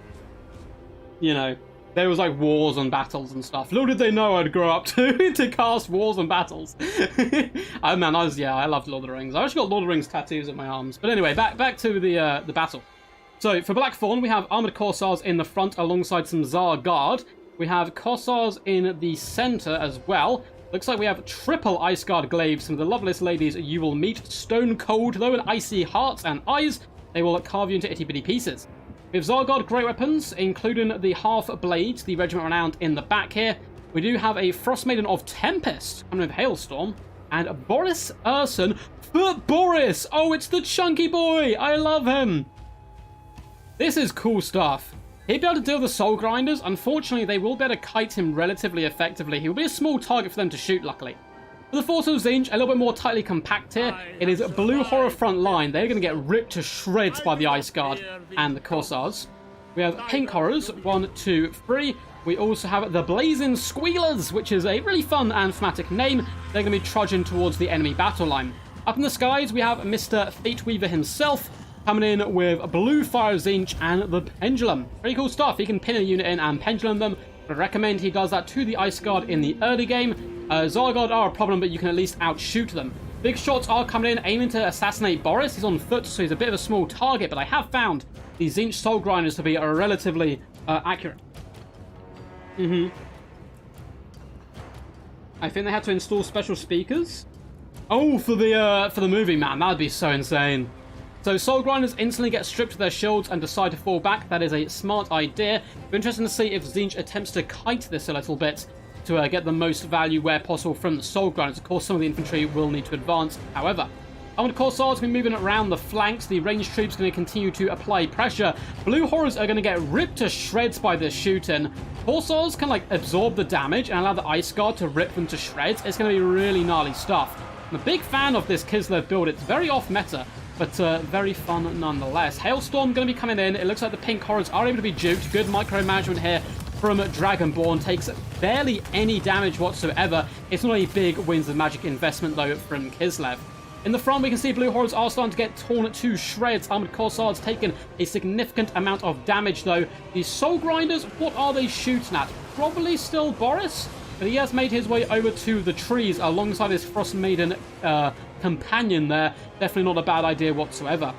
You know, there was like wars and battles and stuff. Little did they know I'd grow up to cast wars and battles. Oh man, I loved Lord of the Rings. I actually got Lord of the Rings tattoos on my arms. But anyway, back to the battle. So for Blackthorn, we have Armored Corsairs in the front alongside some Zar Guard. We have Corsairs in the center as well. Looks like we have triple Ice Guard glaives, some of the loveliest ladies you will meet. Stone cold, though, and icy hearts and eyes. They will carve you into itty-bitty pieces. We have Zargard great weapons, including the half blades, the regiment renowned in the back here. We do have a Frost Maiden of Tempest, coming with Hailstorm, and Boris Urson for Boris. Oh, it's the chunky boy. I love him. This is cool stuff. He'd be able to deal with the Soul Grinders. Unfortunately, they will be able to kite him relatively effectively. He'll be a small target for them to shoot, luckily. For the Force of Tzeentch, a little bit more tightly compact here. It is Blue Horror front line. They're going to get ripped to shreds by the Ice Guard and the Corsairs. We have Pink Horrors, 1, 2, 3. We also have the Blazing Squealers, which is a really fun and thematic name. They're going to be trudging towards the enemy battle line. Up in the skies, we have Mr. Fate Weaver himself, coming in with Blue Fire Tzeentch and the Pendulum. Pretty cool stuff. He can pin a unit in and pendulum them. I recommend he does that to the Ice Guard in the early game. Zargard are a problem, but you can at least outshoot them. Big shots are coming in, aiming to assassinate Boris. He's on foot, so he's a bit of a small target, but I have found the Tzeentch Soul Grinders to be relatively accurate. I think they had to install special speakers. Oh, for the movie, man, that'd be so insane. So Soul Grinders instantly get stripped of their shields and decide to fall back. That is a smart idea. It'll be interesting to see if Tzeentch attempts to kite this a little bit to get the most value where possible from the Soul Grinders. Of course, some of the infantry will need to advance, however. Armored Corsairs will be moving around the flanks. The ranged troops are going to continue to apply pressure. Blue Horrors are going to get ripped to shreds by this shooting. Corsairs can absorb the damage and allow the Ice Guard to rip them to shreds. It's going to be really gnarly stuff. I'm a big fan of this Kislev build. It's very off meta, but very fun nonetheless. Hailstorm going to be coming in. It looks like the Pink Horrors are able to be juked. Good micromanagement here from Dragonborn. Takes barely any damage whatsoever. It's not a big Winds of Magic investment, though, from Kislev. In the front, we can see Blue Horrors are starting to get torn to shreds. Armored Corsairs taking a significant amount of damage, though. The Soul Grinders, what are they shooting at? Probably still Boris, but he has made his way over to the trees alongside his Frost Maiden companion there. Definitely not a bad idea whatsoever.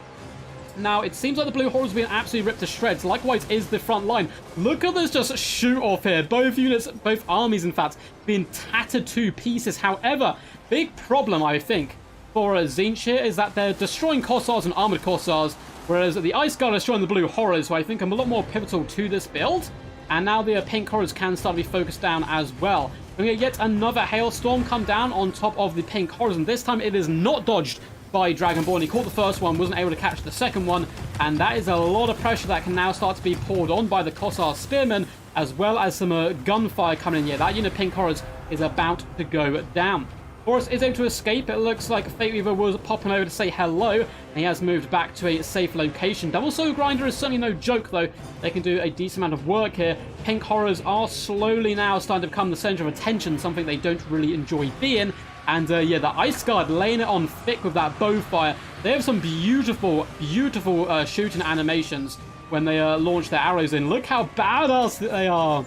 Now, it seems like the Blue Horrors are being absolutely ripped to shreds. Likewise is the front line. Look at this just shoot off here. Both units, both armies, in fact, being tattered to pieces. However, big problem, I think, for Tzeentch here is that they're destroying Corsairs and Armored Corsairs, whereas the Ice Guard are destroying the Blue Horrors, who I think are a lot more pivotal to this build. And now the Pink Horrors can start to be focused down as well. We're going to get yet another Hailstorm come down on top of the Pink Horrors, and this time it is not dodged by Dragonborn. He caught the first one, wasn't able to catch the second one, and that is a lot of pressure that can now start to be poured on by the Corsair Spearmen, as well as some gunfire coming in. Yeah, that unit of Pink Horrors is about to go down. Boris is able to escape. It looks like Fate Weaver was popping over to say hello, and he has moved back to a safe location. Double Soul Grinder is certainly no joke, though. They can do a decent amount of work here. Pink Horrors are slowly now starting to become the center of attention, something they don't really enjoy being. And yeah, the Ice Guard laying it on thick with that bow fire. They have some beautiful, beautiful shooting animations when they launch their arrows in. Look how badass they are.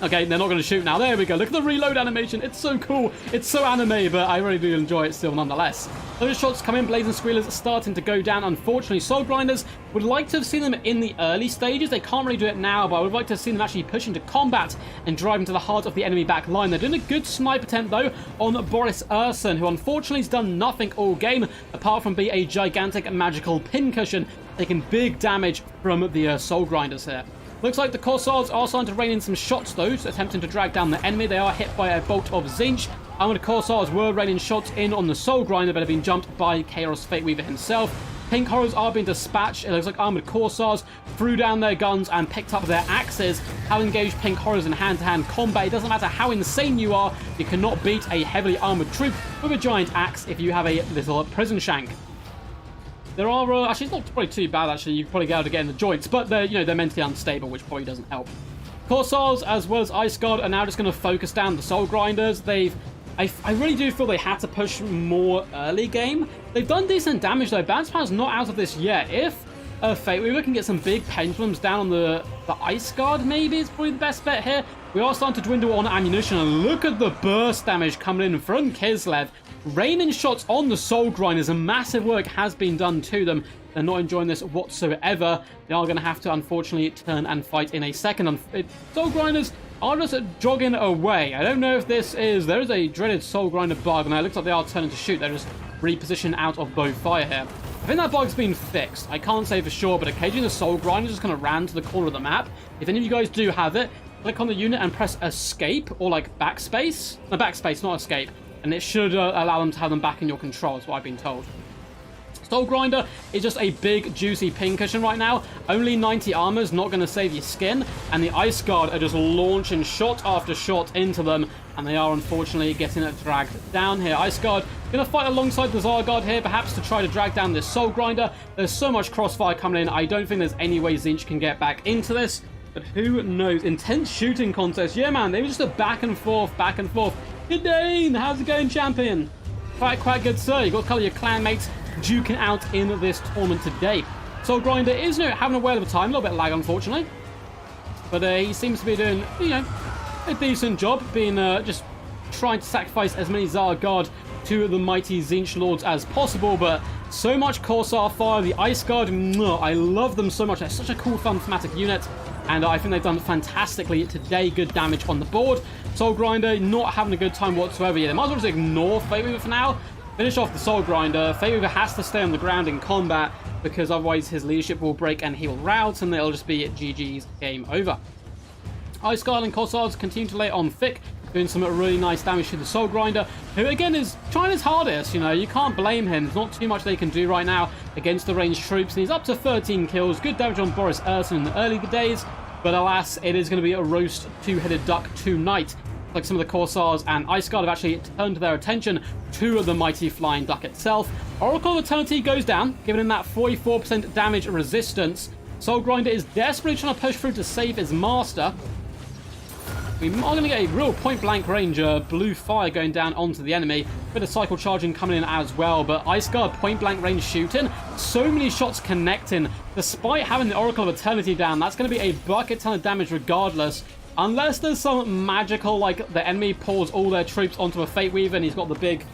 Okay, they're not going to shoot now. There we go. Look at the reload animation. It's so cool. It's so anime, but I really do enjoy it still nonetheless. Those shots come in. Blazing Squealers are starting to go down. Unfortunately, Soul Grinders would like to have seen them in the early stages. They can't really do it now, but I would like to have seen them actually push into combat and drive into the heart of the enemy back line. They're doing a good snipe attempt, though, on Boris Urson, who unfortunately has done nothing all game apart from be a gigantic magical pincushion, taking big damage from the Soul Grinders here. Looks like the Corsairs are starting to rain in some shots, though, attempting to drag down the enemy. They are hit by a bolt of Tzeentch. Armored Corsairs were raining shots in on the Soul Grinder, but have been jumped by Chaos Fate Weaver himself. Pink Horrors are being dispatched. It looks like Armored Corsairs threw down their guns and picked up their axes. Have engaged Pink Horrors in hand-to-hand combat. It doesn't matter how insane you are, you cannot beat a heavily armored troop with a giant axe if you have a little prison shank. There are, actually, it's not probably too bad, actually. You probably get able to get in the joints, but they're, they're mentally unstable, which probably doesn't help. Corsairs, as well as Ice Guard, are now just going to focus down the Soul Grinders. I really do feel they had to push more early game. They've done decent damage, though. Badspower's not out of this yet. If Fate Weaver can get some big pendulums down on the Ice Guard, maybe, is probably the best bet here. We are starting to dwindle on ammunition, and look at the burst damage coming in from Kislev. Raining shots on the Soul Grinders, and massive work has been done to them. They're not enjoying this whatsoever. They are going to have to, unfortunately, turn and fight in a second. Soul Grinders are just jogging away. I don't know if this is... There is a dreaded Soul Grinder bug, and it looks like they are turning to shoot. They're just repositioned out of bow fire here. I think that bug's been fixed. I can't say for sure, but occasionally the Soul Grinder just kind of ran to the corner of the map. If any of you guys do have it, click on the unit and press escape, or like backspace. No, backspace, not escape. And it should allow them to have them back in your control, is what I've been told. Soul Grinder is just a big, juicy pincushion right now. Only 90 armor is not going to save your skin. And the Ice Guard are just launching shot after shot into them. And they are, unfortunately, getting dragged down here. Ice Guard going to fight alongside the Tsar Guard here, perhaps to try to drag down this Soul Grinder. There's so much crossfire coming in. I don't think there's any way Tzeentch can get back into this. But who knows? Intense shooting contest. Yeah, man, they were just a back and forth, back and forth. Good day. How's it going, champion? Quite good, sir. You got to call your clan mates duking out in this tournament today. Soul Grinder is having a whale of a time, a little bit of lag unfortunately, but he seems to be doing, you know, a decent job, being just trying to sacrifice as many Tsar Guard to the mighty Tzeentch Lords as possible. But so much Corsair fire, the Ice Guard, I love them so much. They're such a cool, fun thematic unit, and I think they've done fantastically today. Good damage on the board. Soul Grinder not having a good time whatsoever. Yeah, they might as well just ignore Fate Weaver for now. Finish off the Soul Grinder. Fate Weaver has to stay on the ground in combat because otherwise his leadership will break and he will rout, and it'll just be GG's, game over. Ice Guard and Corsairs continue to lay on thick, doing some really nice damage to the Soul Grinder, who again is trying his hardest. You know, you can't blame him. There's not too much they can do right now against the ranged troops, and he's up to 13 kills. Good damage on Boris Urson in the early days, but alas, it is going to be a roast two-headed duck tonight. Like some of the Corsairs and Ice Guard have actually turned their attention to the mighty Flying Duck itself. Oracle of Eternity goes down, giving him that 44% damage resistance. Soul Grinder is desperately trying to push through to save his master. We are going to get a real point-blank range blue fire going down onto the enemy. Bit of cycle charging coming in as well, but Ice Guard point-blank range shooting. So many shots connecting. Despite having the Oracle of Eternity down, that's going to be a bucket ton of damage regardless. Unless there's some magical, like the enemy pours all their troops onto a Fate Weaver and he's got the big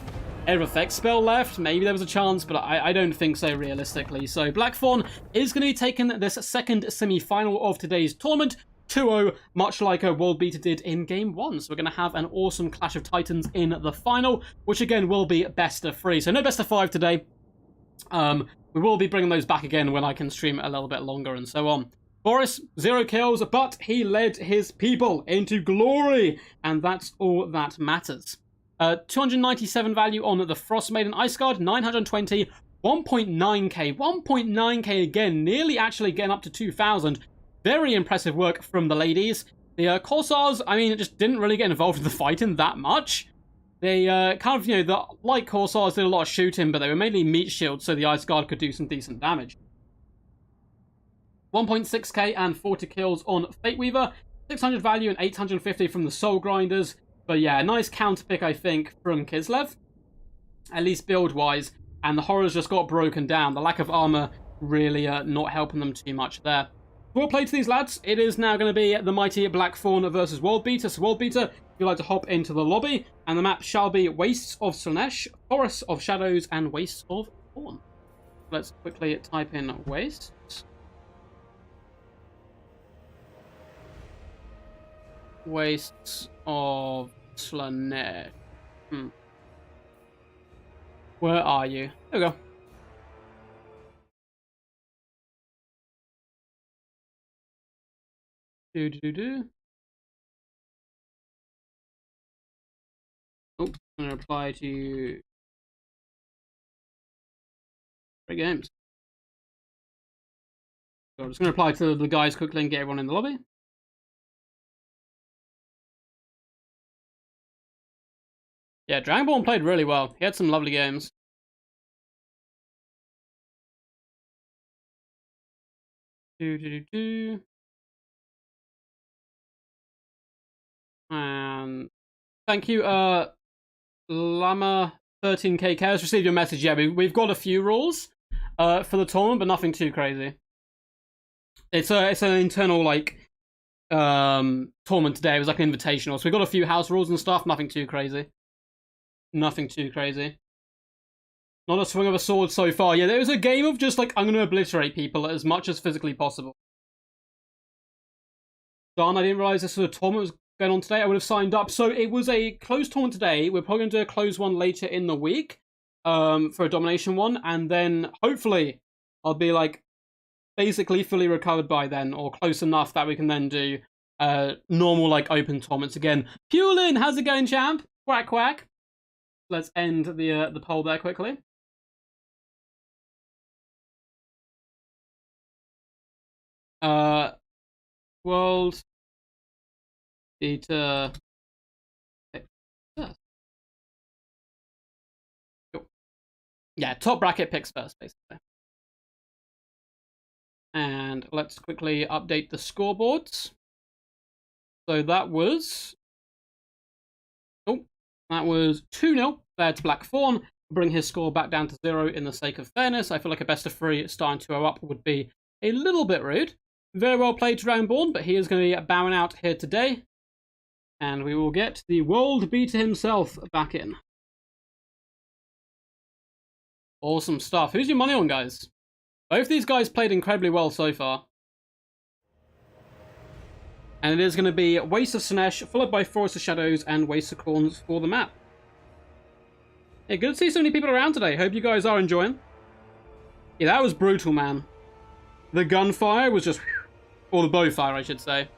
air effect spell left. Maybe there was a chance, but I don't think so realistically. So Blackthorn is going to be taking this second semi-final of today's tournament. 2-0, much like a World Beater did in Game 1. So we're going to have an awesome Clash of Titans in the final, which again will be best of 3. So no best of 5 today. We will be bringing those back again when I can stream a little bit longer and so on. Boris, 0 kills, but he led his people into glory, and that's all that matters. 297 value on the Frost Maiden Ice Guard, 920, 1.9k, 1.9k again, nearly actually getting up to 2,000. Very impressive work from the ladies. The Corsairs, I mean, just didn't really get involved in the fighting that much. They kind of, you know, like Corsairs did a lot of shooting, but they were mainly meat shields, so the Ice Guard could do some decent damage. 1.6k and 40 kills on Fate Weaver, 600 value and 850 from the Soul Grinders. But yeah, a nice counter pick, I think, from Kislev, at least build-wise. And the Horrors just got broken down. The lack of armor really not helping them too much there. Well played to these lads. It is now going to be the mighty Blackthorn versus World Beater. So World Beater, if you'd like to hop into the lobby, and the map shall be Wastes of Slaanesh, Forests of Shadows, and Wastes of Thorn. Let's quickly type in Wastes. Wastes of Slaanesh. Where are you? There we go. Oops, I'm going to reply to Great Games. So I'm just going to reply to the guys quickly and get everyone in the lobby. Yeah, Dragonborn played really well. He had some lovely games. And thank you, Llama 13k Chaos received your message. Yeah, we've got a few rules for the tournament, but nothing too crazy. It's an internal like tournament today. It was like an invitational, so we got a few house rules and stuff. Nothing too crazy. Nothing too crazy. Not a swing of a sword so far. Yeah, there was a game of just like, I'm going to obliterate people as much as physically possible. Darn, I didn't realize this was a tournament going on today, I would have signed up. So it was a closed tournament today. We're probably going to do a closed one later in the week for a Domination one. And then hopefully I'll be like basically fully recovered by then, or close enough that we can then do normal like open tournaments again. Pulin, how's it going, champ? Quack, quack. Let's end the poll there quickly. World Beta. Yeah, top bracket picks first, basically. And let's quickly update the scoreboards. So that was... Oh, that was 2-0 there to Black Fawn. Bring his score back down to 0 in the sake of fairness. I feel like a best of 3 starting 2-0 up would be a little bit rude. Very well played to Drownborn, but he is going to be bowing out here today. And we will get the world beater himself back in. Awesome stuff. Who's your money on, guys? Both these guys played incredibly well so far. And it is going to be Waste of Sinesh, followed by Forest of Shadows and Waste of Corns for the map. Yeah, good to see so many people around today. Hope you guys are enjoying. Yeah, that was brutal, man. The gunfire was just... Or the bowfire, I should say.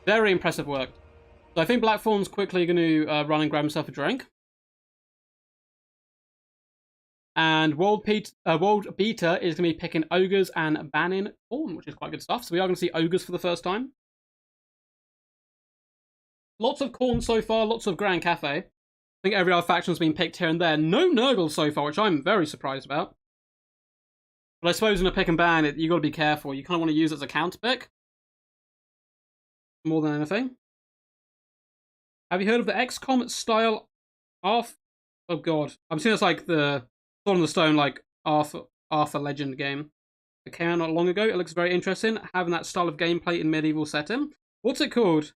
Very impressive work. So I think Blackthorn's quickly going to run and grab himself a drink. And World Beater is going to be picking Ogres and banning Corn, which is quite good stuff. So we are going to see Ogres for the first time. Lots of Corn so far, lots of Grand Cafe. I think every other faction's been picked here and there. No Nurgle so far, which I'm very surprised about. But I suppose in a pick and ban, you got to be careful. You kind of want to use it as a counter pick. More than anything. Have you heard of the XCOM style Arthur? Oh god. I'm assuming it's like the Sword in the Stone, like Arthur Legend game. It came out not long ago. It looks very interesting, having that style of gameplay in medieval setting. What's it called?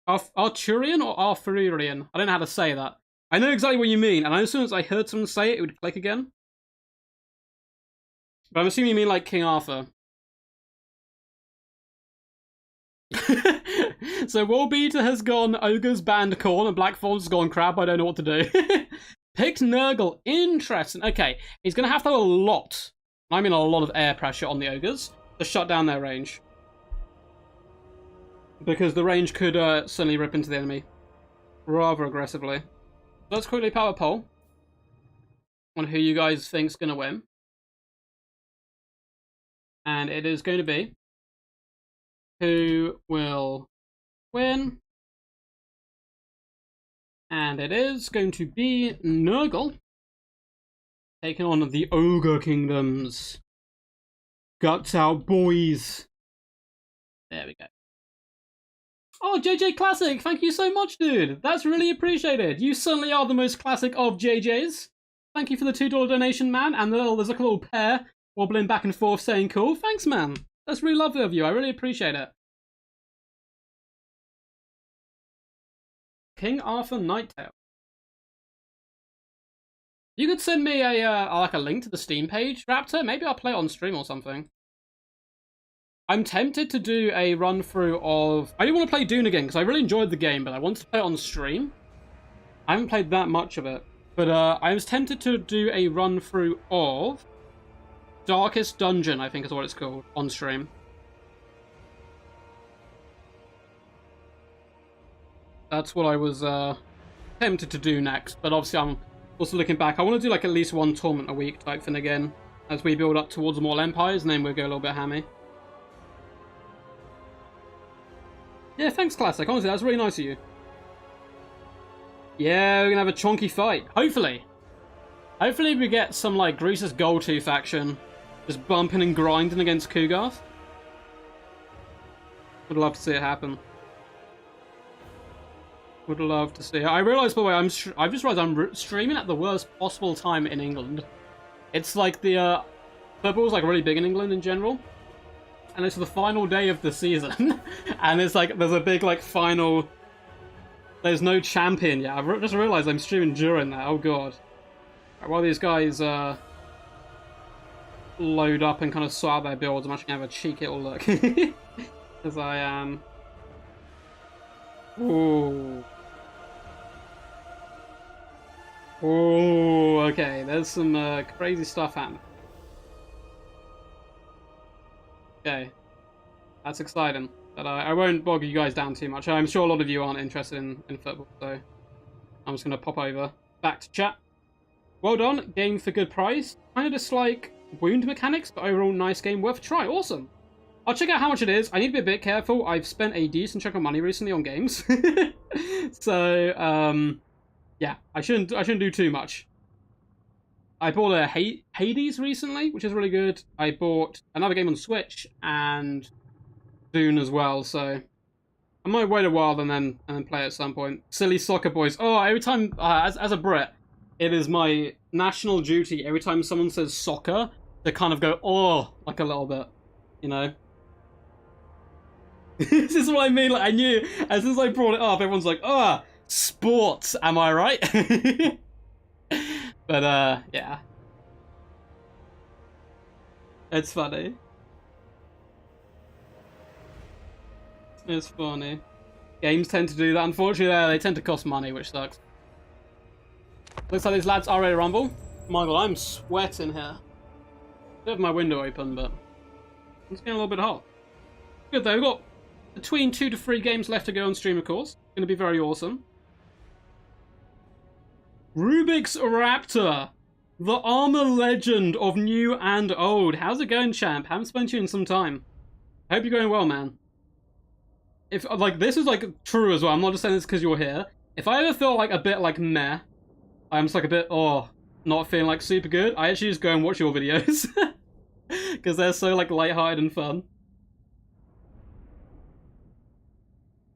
Arthurian or Arthurian? I don't know how to say that. I know exactly what you mean, and as soon as I heard someone say it, it would click again. But I'm assuming you mean like King Arthur. So World Beater has gone Ogres, banned Corn, and Blackthorn's gone Crab. I don't know what to do. Picked Nurgle. Interesting. Okay, he's going to have a lot, I mean a lot of air pressure on the Ogres to shut down their range. Because the range could suddenly rip into the enemy rather aggressively. Let's quickly power poll on who you guys think is going to win. And it is going to be who will win. And it is going to be Nurgle taking on the Ogre Kingdoms. Guts out, boys. There we go. Oh, JJ Classic, thank you so much, dude. That's really appreciated. You certainly are the most classic of JJs. Thank you for the $2 donation, man. And there's like a little pair wobbling back and forth saying cool. Thanks, man. That's really lovely of you. I really appreciate it. King Arthur Nighttail. You could send me a link to the Steam page, Raptor. Maybe I'll play it on stream or something. I'm tempted to do a run-through of... I do want to play Dune again, because I really enjoyed the game, but I wanted to play it on stream. I haven't played that much of it. But I was tempted to do a run-through of... Darkest Dungeon, I think is what it's called, on stream. That's what I was tempted to do next, but obviously I'm also looking back. I want to do like at least one tournament a week type thing again, as we build up towards more empires, and then we'll go a little bit hammy. Yeah, thanks, Classic. Honestly, that's really nice of you. Yeah, we're gonna have a chonky fight. Hopefully. Hopefully we get some, like, Grease's Goldtooth action. Just bumping and grinding against Kugarth. Would love to see it happen. Would love to see it. I realised, by the way, I've just realised I'm streaming at the worst possible time in England. It's like the, football's like really big in England in general. And it's the final day of the season. And it's like, there's a big, like, final... There's no champion yet. I've just realised I'm streaming during that. Oh, God. Right, while these guys, load up and kind of sort out their builds, I'm actually going to have a cheeky little look. As I am... Ooh. Ooh, okay, there's some crazy stuff happening. Okay, that's exciting. But I won't bog you guys down too much. I'm sure a lot of you aren't interested in football, so I'm just going to pop over back to chat. Well done, game for good price. Kind of dislike wound mechanics, but overall nice game, worth a try. Awesome. I'll check out how much it is. I need to be a bit careful. I've spent a decent chunk of money recently on games. So, yeah, I shouldn't do too much. I bought a Hades recently, which is really good. I bought another game on Switch and Dune as well, so I might wait a while and then play at some point. Silly soccer boys. Oh, every time, as a Brit, it is my national duty every time someone says soccer to kind of go, oh, like a little bit, you know? This is what I mean, like I knew, as soon as I brought it up, everyone's like, oh, sports, am I right? But, yeah. It's funny. It's funny. Games tend to do that. Unfortunately, they tend to cost money, which sucks. Looks like these lads are ready to rumble. My God, I'm sweating here. I have my window open, but it's getting a little bit hot. Good though, we've got between 2 to 3 games left to go on stream, of course. It's going to be very awesome. Rubik's Raptor, the armor legend of new and old. How's it going, champ? Haven't spoken to you in some time. I hope you're going well, man. If, like, this is, like, true as well. I'm not just saying this because you're here. If I ever feel, like, a bit, like, meh, I'm just, like, a bit, oh, not feeling, like, super good, I actually just go and watch your videos. Because they're so, like, lighthearted and fun.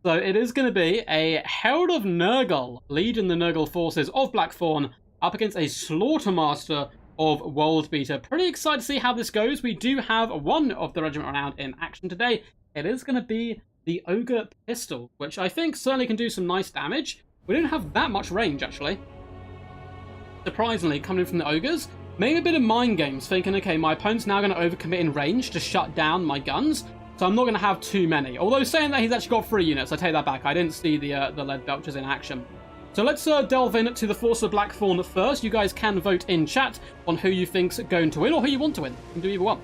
So it is going to be a Herald of Nurgle, leading the Nurgle forces of Blackthorn up against a Slaughtermaster of Worldbeater. Pretty excited to see how this goes. We do have one of the regiment around in action today. It is going to be the Ogre Pistol, which I think certainly can do some nice damage. We don't have that much range, actually. Surprisingly, coming in from the Ogres, maybe a bit of mind games, thinking, okay, my opponent's now going to overcommit in range to shut down my guns. So I'm not going to have too many. Although saying that he's actually got 3 units, I take that back. I didn't see the lead belchers in action. So let's delve into the Force of Blackthorn first. You guys can vote in chat on who you think's going to win or who you want to win. You can do either one.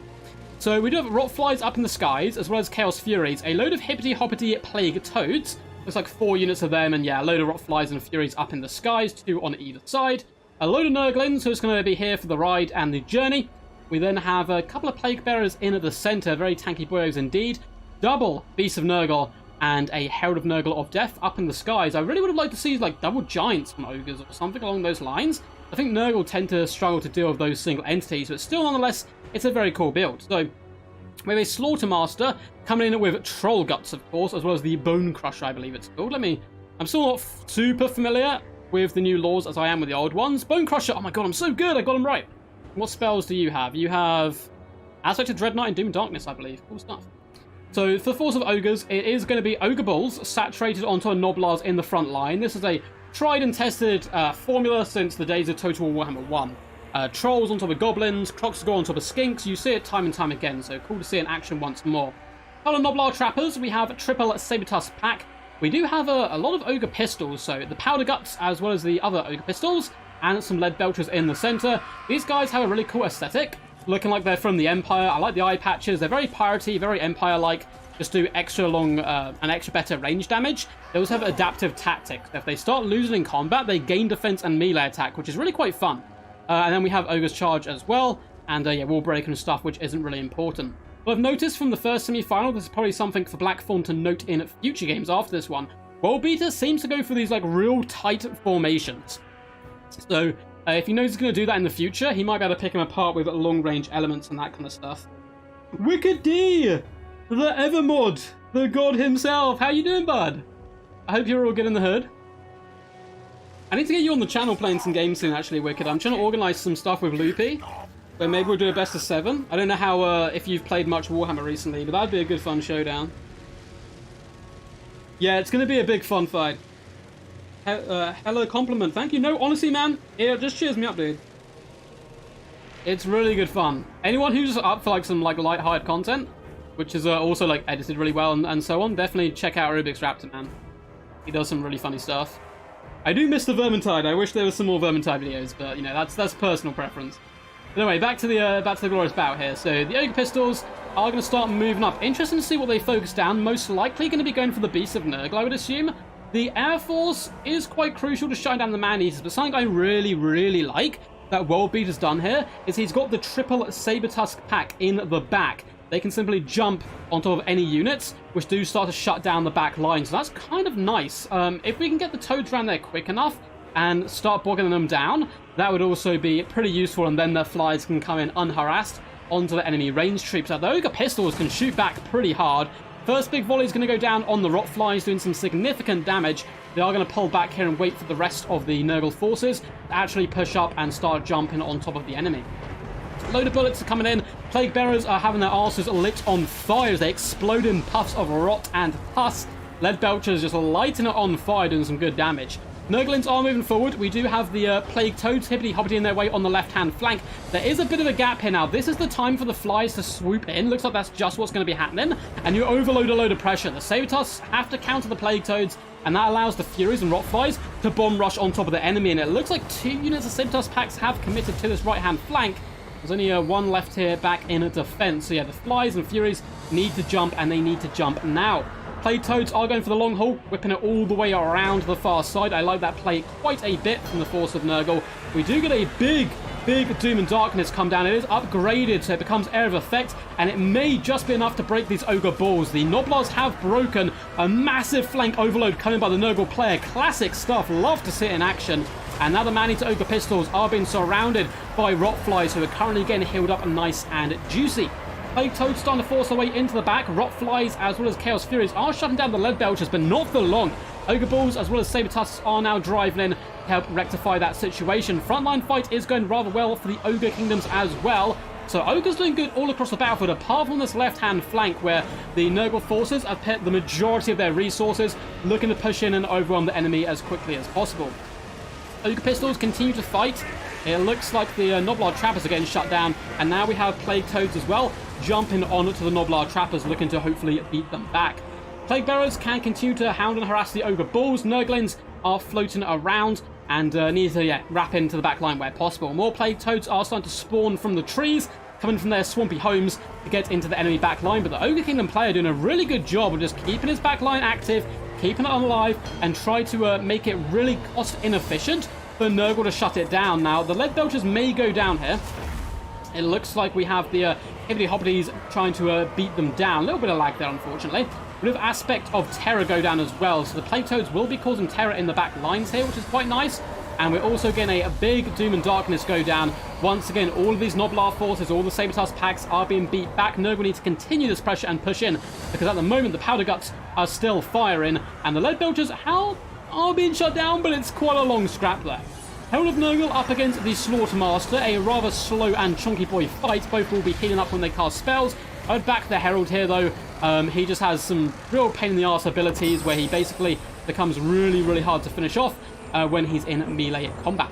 So we do have Rotflies up in the skies, as well as Chaos Furies. A load of hippity-hoppity Plague Toads. Looks like 4 units of them, and yeah, a load of Rotflies and Furies up in the skies, 2 on either side. A load of Nurglings, who's going to be here for the ride and the journey. We then have a couple of Plague Bearers in at the centre, very tanky boyos indeed. Double Beast of Nurgle and a Herald of Nurgle of Death up in the skies. I really would have liked to see like double Giants from Ogres or something along those lines. I think Nurgle tend to struggle to deal with those single entities, but still nonetheless, it's a very cool build. So we have a Slaughtermaster coming in with Troll Guts, of course, as well as the Bone Crusher, I believe it's called. I'm still not super familiar with the new laws as I am with the old ones. Bone Crusher, oh my god, I'm so good, I got them right. What spells do you have? You have Aspect of Dreadnought and Doom Darkness, I believe. Cool stuff. So for the Force of Ogres, it is going to be Ogre Bulls saturated onto a Noblars in the front line. This is a tried and tested formula since the days of Total War Warhammer 1. Trolls on top of Goblins, Kroxigor on top of Skinks. You see it time and time again, so cool to see it in action once more. Couple of Noblar Trappers, we have triple Sabertusk Pack. We do have a lot of Ogre Pistols, so the Powder Guts as well as the other Ogre Pistols, and some Lead Belchers in the centre. These guys have a really cool aesthetic, looking like they're from the Empire. I like the eye patches, they're very piratey, very Empire-like, just do extra long and extra better range damage. They also have adaptive tactics. If they start losing in combat, they gain defense and melee attack, which is really quite fun. And then we have Ogre's Charge as well, and yeah, Wall Breaker and stuff, which isn't really important. But I've noticed from the first semi-final, this is probably something for Blackthorn to note in future games after this one. Worldbeater seems to go for these like real tight formations. So if he knows he's going to do that in the future, he might be able to pick him apart with long-range elements and that kind of stuff. Wicked D! The Evermod! The god himself! How you doing, bud? I hope you're all good in the hood. I need to get you on the channel playing some games soon, actually, Wicked. I'm trying to organise some stuff with Loopy, where maybe we'll do a best of 7. I don't know how, if you've played much Warhammer recently, but that'd be a good fun showdown. Yeah, it's going to be a big fun fight. Hello, compliment. Thank you. No, honestly, man, it just cheers me up, dude. It's really good fun. Anyone who's up for like some like light-hearted content, which is also like edited really well and so on, definitely check out Rubik's Raptor, man. He does some really funny stuff. I do miss the Vermintide. I wish there was some more Vermintide videos, but, you know, that's personal preference. But anyway, back to the glorious bout here. So the Ogre Pistols are going to start moving up. Interesting to see what they focus down. Most likely going to be going for the Beast of Nurgle, I would assume. The Air Force is quite crucial to shutting down the Man-Eaters, but something I really, really like that World Beater's done here is he's got the triple Saber-Tusk pack in the back. They can simply jump on top of any units, which do start to shut down the back line. So that's kind of nice. If we can get the Toads around there quick enough and start bogging them down, that would also be pretty useful, and then the flies can come in unharassed onto the enemy range troops. Now, the Ogre Pistols can shoot back pretty hard. First big volley is going to go down on the Rot Flies, doing some significant damage. They are going to pull back here and wait for the rest of the Nurgle forces to actually push up and start jumping on top of the enemy. Load of bullets are coming in. Plague Bearers are having their arses lit on fire as they explode in puffs of rot and pus. Lead Belchers just lighting it on fire, doing some good damage. Nurglings are moving forward. We do have the Plague Toads hippity-hoppity in their way on the left-hand flank. There is a bit of a gap here now. This is the time for the flies to swoop in. Looks like that's just what's going to be happening. And you overload a load of pressure. The Saber-Tusks have to counter the Plague Toads, and that allows the Furies and Rot Flies to bomb rush on top of the enemy. And it looks like 2 units of Saber-Tusk packs have committed to this right-hand flank. There's only one left here back in defense. So yeah, the Flies and Furies need to jump, and they need to jump now. Plague Toads are going for the long haul, whipping it all the way around the far side. I like that play quite a bit from the force of Nurgle. We do get a big Doom and Darkness come down. It is upgraded, so it becomes Air of Effect, and it may just be enough to break these Ogre Balls. The Noblars have broken. A massive flank overload coming by the Nurgle player. Classic stuff. Love to see it in action. And now the Man-Eater Ogre Pistols are being surrounded by Rot Flies, who are currently getting healed up nice and juicy. Plague Toads starting to force their way into the back. Rot Flies as well as Chaos Furies are shutting down the Lead Belchers, but not for long. Ogre Balls as well as Saber-Tusks are now driving in to help rectify that situation. Frontline fight is going rather well for the Ogre Kingdoms as well. So Ogre's doing good all across the battlefield, apart from this left-hand flank where the Nurgle forces have put the majority of their resources looking to push in and overwhelm the enemy as quickly as possible. Ogre Pistols continue to fight. It looks like the Noblar Trappers are getting shut down, and now we have Plague Toads as well, jumping on to the Noblar Trappers, looking to hopefully beat them back. Plague Bearers can continue to hound and harass the Ogre Bulls. Nurglings are floating around and need to wrap into the back line where possible. More Plague Toads are starting to spawn from the trees, coming from their swampy homes to get into the enemy back line, but the Ogre Kingdom player doing a really good job of just keeping his back line active, keeping it alive, and try to make it really cost inefficient for Nurgle to shut it down. Now, the Lead Belchers may go down here. It looks like we have the hippity-hoppities trying to beat them down. A little bit of lag there, unfortunately. We have Aspect of Terror go down as well, so the Plague Toads will be causing terror in the back lines here, which is quite nice. And we're also getting a big Doom and Darkness go down. Once again, all of these Noblar forces, all the Saber-Tusk packs are being beat back. Nurgle need to continue this pressure and push in, because at the moment the Powder Guts are still firing, and the Lead Belchers are being shut down, but it's quite a long scrap there. Herald of Nurgle up against the Slaughtermaster, a rather slow and chunky boy fight. Both will be healing up when they cast spells. I'd back the Herald here, though. He just has some real pain-in-the-arse abilities where he basically becomes really, really hard to finish off when he's in melee combat.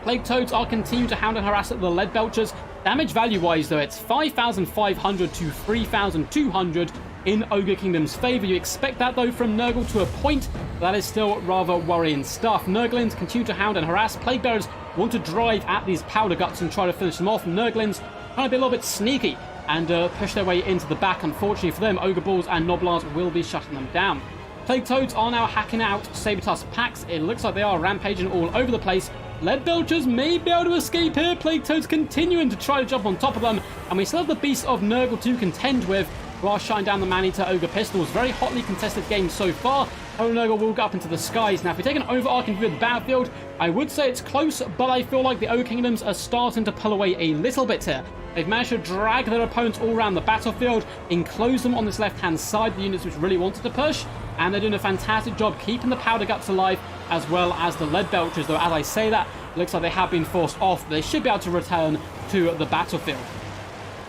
Plague Toads are continuing to hound and harass the Lead Belchers. Damage value-wise, though, it's 5,500 to 3,200 in Ogre Kingdom's favour. You expect that, though, from Nurgle to a point. That is still rather worrying stuff. Nurglings continue to hound and harass. Plague Bearers want to drive at these Powder Guts and try to finish them off. Nurglings trying to be a little bit sneaky and push their way into the back. Unfortunately for them, Ogre Balls and Noblars will be shutting them down. Plague Toads are now hacking out Saber-Tusk packs. It looks like they are rampaging all over the place. Lead Belchers may be able to escape here. Plague Toads continuing to try to jump on top of them. And we still have the Beast of Nurgle to contend with, while shutting down the Man-Eater Ogre Pistols. Very hotly contested game so far. Nurgle will go up into the skies. Now, if we take an overarching view of the battlefield, I would say it's close, but I feel like the Ogre Kingdoms are starting to pull away a little bit here. They've managed to drag their opponents all around the battlefield, enclose them on this left-hand side, the units which really wanted to push, and they're doing a fantastic job keeping the Powder Guts alive, as well as the Lead Belchers, though as I say that, it looks like they have been forced off. They should be able to return to the battlefield.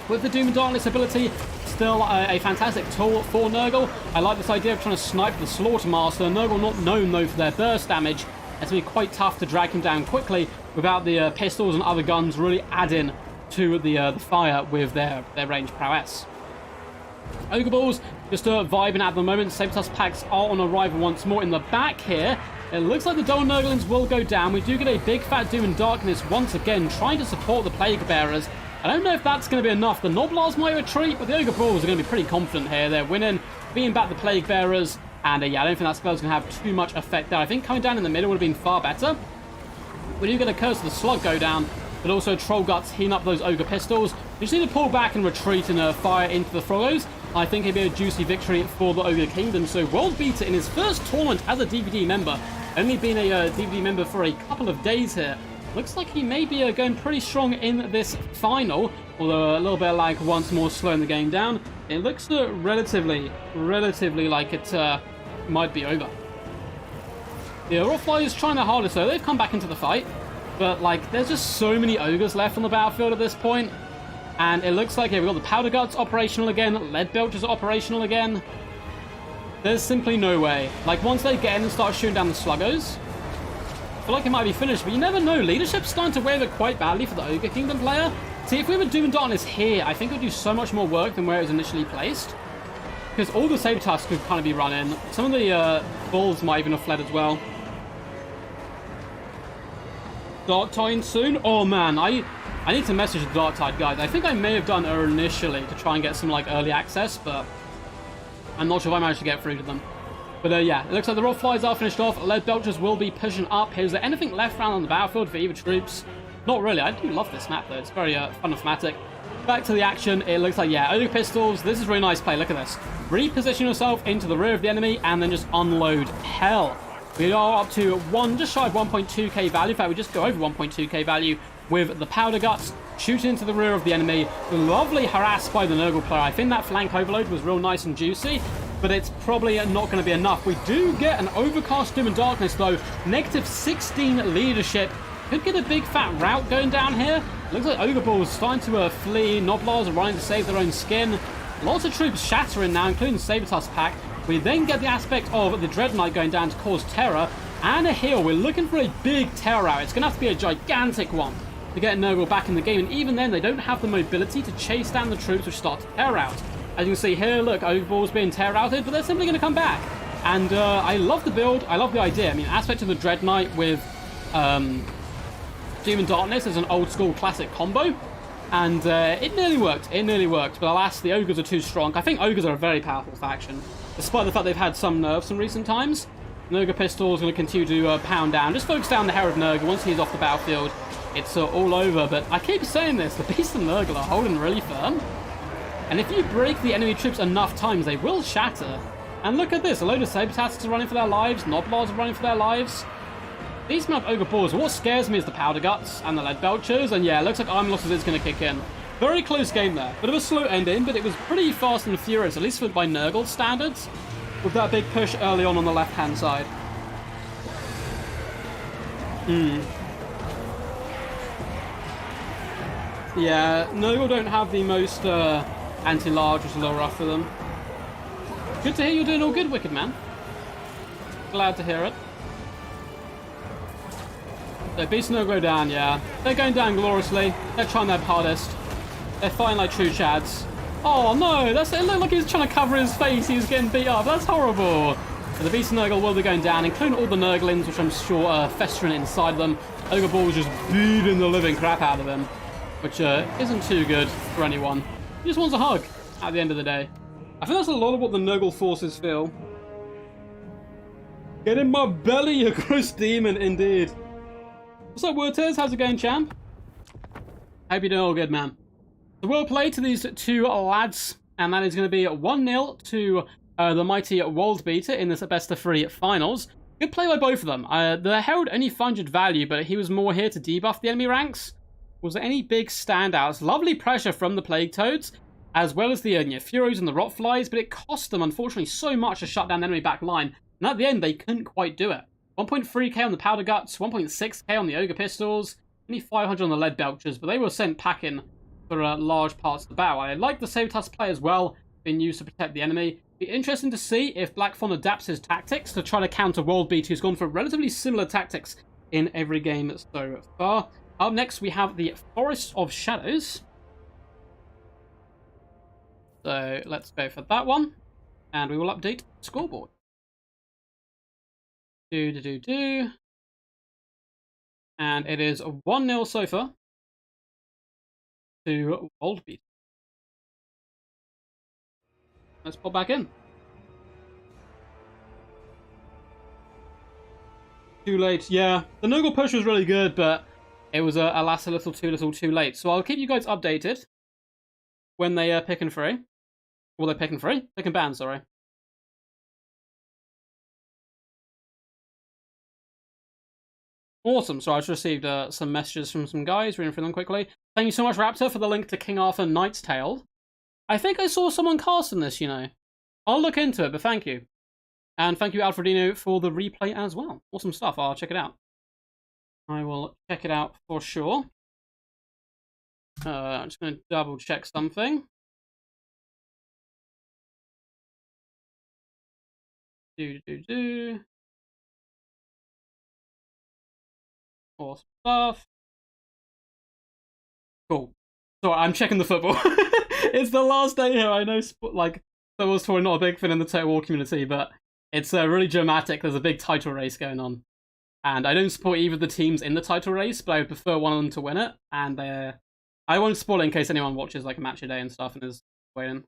With the Doom and Darkness ability, still a fantastic tool for Nurgle. I like this idea of trying to snipe the Slaughtermaster. Nurgle not known, though, for their burst damage. It's going to be quite tough to drag him down quickly without the pistols and other guns really adding to the fire with their range prowess. Ogre Balls just vibing at the moment. Sabertusk packs are on arrival once more in the back here. It looks like the Dull Nurglings will go down. We do get a big fat Doom and Darkness once again, trying to support the Plague Bearers. I don't know if that's going to be enough. The Noblars might retreat, but the Ogre Balls are going to be pretty confident here. They're winning, beating back the Plague Bearers, and yeah, I don't think that spell's going to have too much effect there. I think coming down in the middle would have been far better. We do get a Curse of the Slug go down, but also Troll Guts healing up those Ogre Pistols. You just need to pull back and retreat and fire into the Thrallos. I think it'd be a juicy victory for the Ogre Kingdom. So World Beater in his first tournament as a DVD member, only been a DVD member for a couple of days here. Looks like he may be going pretty strong in this final, although a little bit of lag once more slowing the game down. It looks relatively like it might be over. The Rothfly is trying their hardest though. They've come back into the fight, but like there's just so many Ogres left on the battlefield at this point. And it looks like, yeah, we've got the Powder Guts operational again, Lead Belchers operational again. There's simply no way. Like, once they get in and start shooting down the Sluggos, I feel like it might be finished, but you never know. Leadership's starting to waver quite badly for the Ogre Kingdom player. See, if we were Doom and Darkness here, I think it would do so much more work than where it was initially placed. Because all the Sabertusks could kind of be run in. Some of the Bulls might even have fled as well. Dark Tide soon? Oh, man, I need to message the Dark Tide guys. I think I may have done it initially to try and get some like early access, but I'm not sure if I managed to get through to them. But yeah, it looks like the Rothflies are finished off. Lead Belchers will be pushing up. Is there anything left around on the battlefield for either troops? Not really. I do love this map though. It's very fun and thematic. Back to the action. It looks like, yeah, Ogre Pistols. This is really nice play. Look at this. Reposition yourself into the rear of the enemy and then just unload hell. We are up to just shy of 1.2k value. In fact, we just go over 1.2k value with the Powder Guts, shooting into the rear of the enemy. Lovely harassed by the Nurgle player. I think that flank overload was real nice and juicy, but it's probably not going to be enough. We do get an Overcast Doom and Darkness, though. Negative 16 leadership. Could get a big fat rout going down here. Looks like Ogre Balls starting to flee. Noblars are running to save their own skin. Lots of troops shattering now, including the Sabertusk pack. We then get the aspect of the Dread Knight going down to cause terror. And a heal. We're looking for a big terror rout. It's going to have to be a gigantic one to get Nurgle back in the game, and even then they don't have the mobility to chase down the troops which start to tear out. As you can see here, look, Ogre Balls being tear outed, but they're simply going to come back. And I love the build, I love the idea. I mean, aspect of the Dread Knight with Doom and Darkness is an old school classic combo, and it nearly worked, but alas, the Ogres are too strong. I think Ogres are a very powerful faction, despite the fact they've had some nerfs in recent times. Ogre Pistol is going to continue to pound down, just focus down the Herod Nurgle. Once he's off the battlefield, it's all over. But I keep saying this, the Beast and Nurgle are holding really firm. And if you break the enemy troops enough times, they will shatter. And look at this, a load of Sabertusks are running for their lives, Noblars are running for their lives. These amount of Ogre Balls, what scares me is the Powder Guts and the Lead Belchers. And yeah, it looks like Arm Losses is going to kick in. Very close game there. Bit of a slow ending, but it was pretty fast and furious, at least by Nurgle standards, with that big push early on the left-hand side. Yeah, Nurgle don't have the most anti-large, which is a little rough for them. Good to hear you're doing all good, Wicked Man. Glad to hear it. So Beast and Nurgle go down, yeah. They're going down gloriously. They're trying their hardest. They're fighting like true chads. Oh no, it looked like he was trying to cover his face. He was getting beat up. That's horrible. So the Beast and Nurgle will be going down, including all the Nurglings, which I'm sure are festering inside of them. Ogre Ball was just beating the living crap out of him, which isn't too good for anyone. He just wants a hug at the end of the day. I think that's a lot of what the Nurgle forces feel. Get in my belly, you gross demon, indeed. What's up, Wurtez? How's it going, champ? Hope you're doing all good, man. So well played to these two lads, and that is going to be 1-0 to the mighty World Beater in this best-of-3 finals. Good play by both of them. The Herald only 500 value, but he was more here to debuff the enemy ranks. Was there any big standouts? Lovely pressure from the Plague Toads, as well as the Furos and the Rotflies, but it cost them, unfortunately, so much to shut down the enemy back line. And at the end, they couldn't quite do it. 1.3k on the Powder Guts, 1.6k on the Ogre Pistols, only 500 on the Lead Belchers, but they were sent packing for large parts of the battle. I like the Sabertusk play as well, being used to protect the enemy. Be interesting to see if Black Fawn adapts his tactics to try to counter World Beat, who's gone for relatively similar tactics in every game so far. Up next, we have the Forest of Shadows. So let's go for that one. And we will update scoreboard. Do. And it is 1-0 so far to Oldbeat. Let's pop back in. Too late. Yeah, the no-goal push was really good, but it was alas a little too late. So I'll keep you guys updated when they pick and free. Well, they're picking free? Pick and ban, sorry. Awesome. So I just received some messages from some guys. Reading through them quickly. Thank you so much, Raptor, for the link to King Arthur Knight's Tale. I think I saw someone casting this, you know. I'll look into it, but thank you. And thank you, Alfredino, for the replay as well. Awesome stuff. I'll check it out. I will check it out for sure. I'm just going to double check something. Do. Awesome stuff. Cool. So I'm checking the football. It's the last day here. I know, like, Star Wars Tour not a big fan in the Total War community, but it's really dramatic. There's a big title race going on. And I don't support either of the teams in the title race, but I would prefer one of them to win it. And I won't spoil it in case anyone watches like a match a day and stuff and is waiting.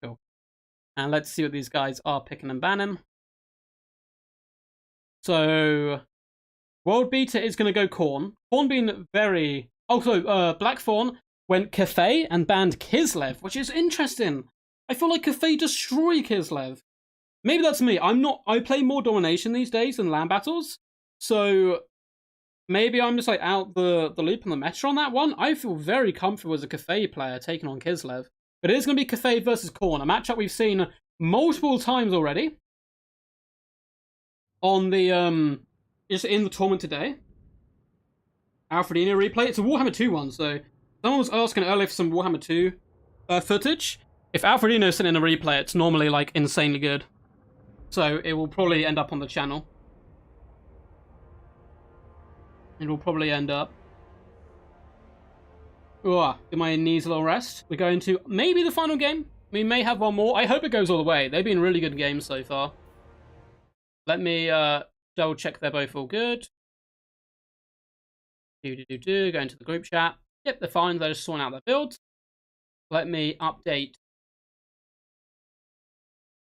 Cool. And let's see what these guys are picking and banning. So, World Beater is going to go Khorne. Khorne being very... Also, Blackthorn went Cathay and banned Kislev, which is interesting. I feel like Cathay destroy Kislev. Maybe that's me. I play more Domination these days than land battles. So maybe I'm just like out the loop on the meta on that one. I feel very comfortable as a Cathay player taking on Kislev. But it is going to be Cathay versus Khorne, a matchup we've seen multiple times already. On the, just in the tournament today. Alfredino replay. It's a Warhammer 2 one, so someone was asking earlier for some Warhammer 2 footage. If Alfredino sent in a replay, it's normally like insanely good. So it will probably end up on the channel. It will probably end up. Oh, give my knees a little rest. We're going to maybe the final game. We may have one more. I hope it goes all the way. They've been really good games so far. Let me double check they're both all good. Go into the group chat. Yep, they're fine. They're just sorting out their builds. Let me update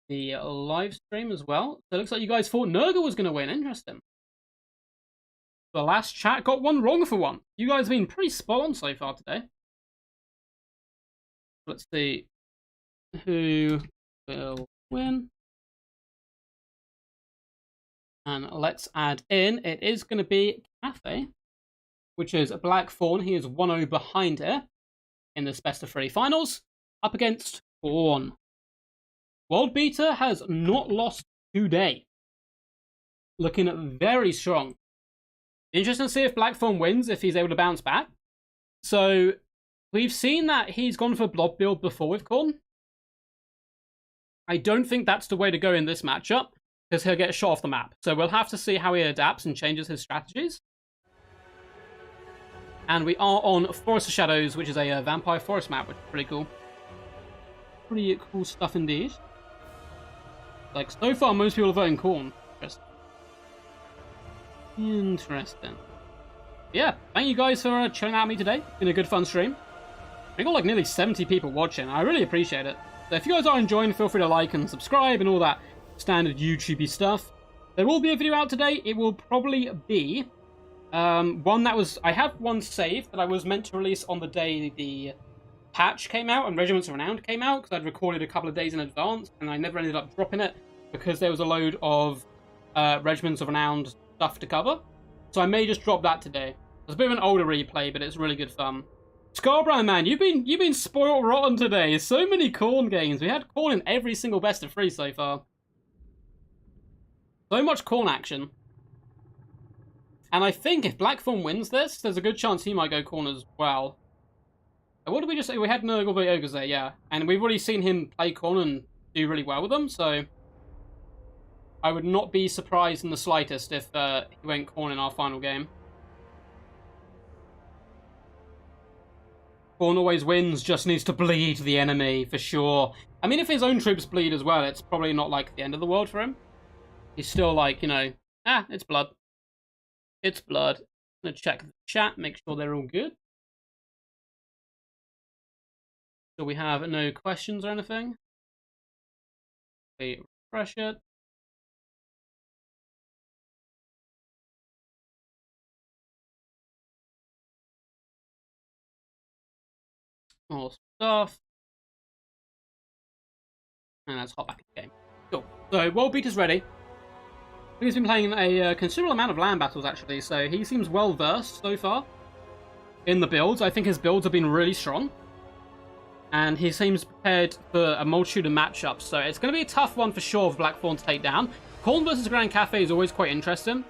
the live stream as well. So it looks like you guys thought Nurgle was going to win. Interesting. The last chat got one wrong for one. You guys have been pretty spot on so far today. Let's see who will win. And let's add in. It is going to be Cathay, which is Blackthorn. He is 1-0 behind her in this best of 3 finals, up against Khorne. World Beater has not lost today. Looking very strong. Interesting to see if Blackthorn wins, if he's able to bounce back. So, we've seen that he's gone for blob build before with Khorne. I don't think that's the way to go in this matchup, because he'll get shot off the map. So we'll have to see how he adapts and changes his strategies. And we are on Forest of Shadows, which is a vampire forest map, which is pretty cool. Pretty cool stuff indeed. Like, so far, most people are voting Khorne. Interesting. Yeah, thank you guys for chilling out with me today. Been a good fun stream. We got like nearly 70 people watching. I really appreciate it. So if you guys are enjoying, feel free to like and subscribe and all that standard YouTubey stuff. There will be a video out today. It will probably be one that was... I have one saved that I was meant to release on the day the patch came out and Regiments of Renown came out, because I'd recorded a couple of days in advance and I never ended up dropping it because there was a load of Regiments of Renown stuff to cover. So I may just drop that today. It's a bit of an older replay, but it's really good fun. Scarborough, man, you've been spoiled rotten today. So many Khorne games. We had Khorne in every single best of 3 so far. So much Khorne action. And I think if Blackthorn wins this, there's a good chance he might go Khorne as well. What did we just say? We had Nurgle v Ogres there, yeah. And we've already seen him play Khorne and do really well with them, so I would not be surprised in the slightest if he went Khorne in our final game. Khorne always wins, just needs to bleed the enemy, for sure. I mean, if his own troops bleed as well, it's probably not, like, the end of the world for him. He's still, like, you know, it's blood. It's blood. I'm gonna check the chat, make sure they're all good. So we have no questions or anything. We refresh it. More stuff. And let's hop back in the game. Cool. So, World Beater's ready. He's been playing a considerable amount of land battles, actually, so he seems well-versed so far in the builds. I think his builds have been really strong. And he seems prepared for a multitude of matchups, so it's going to be a tough one for sure for Blackthorn to take down. Khorne versus Grand Cafe is always quite interesting.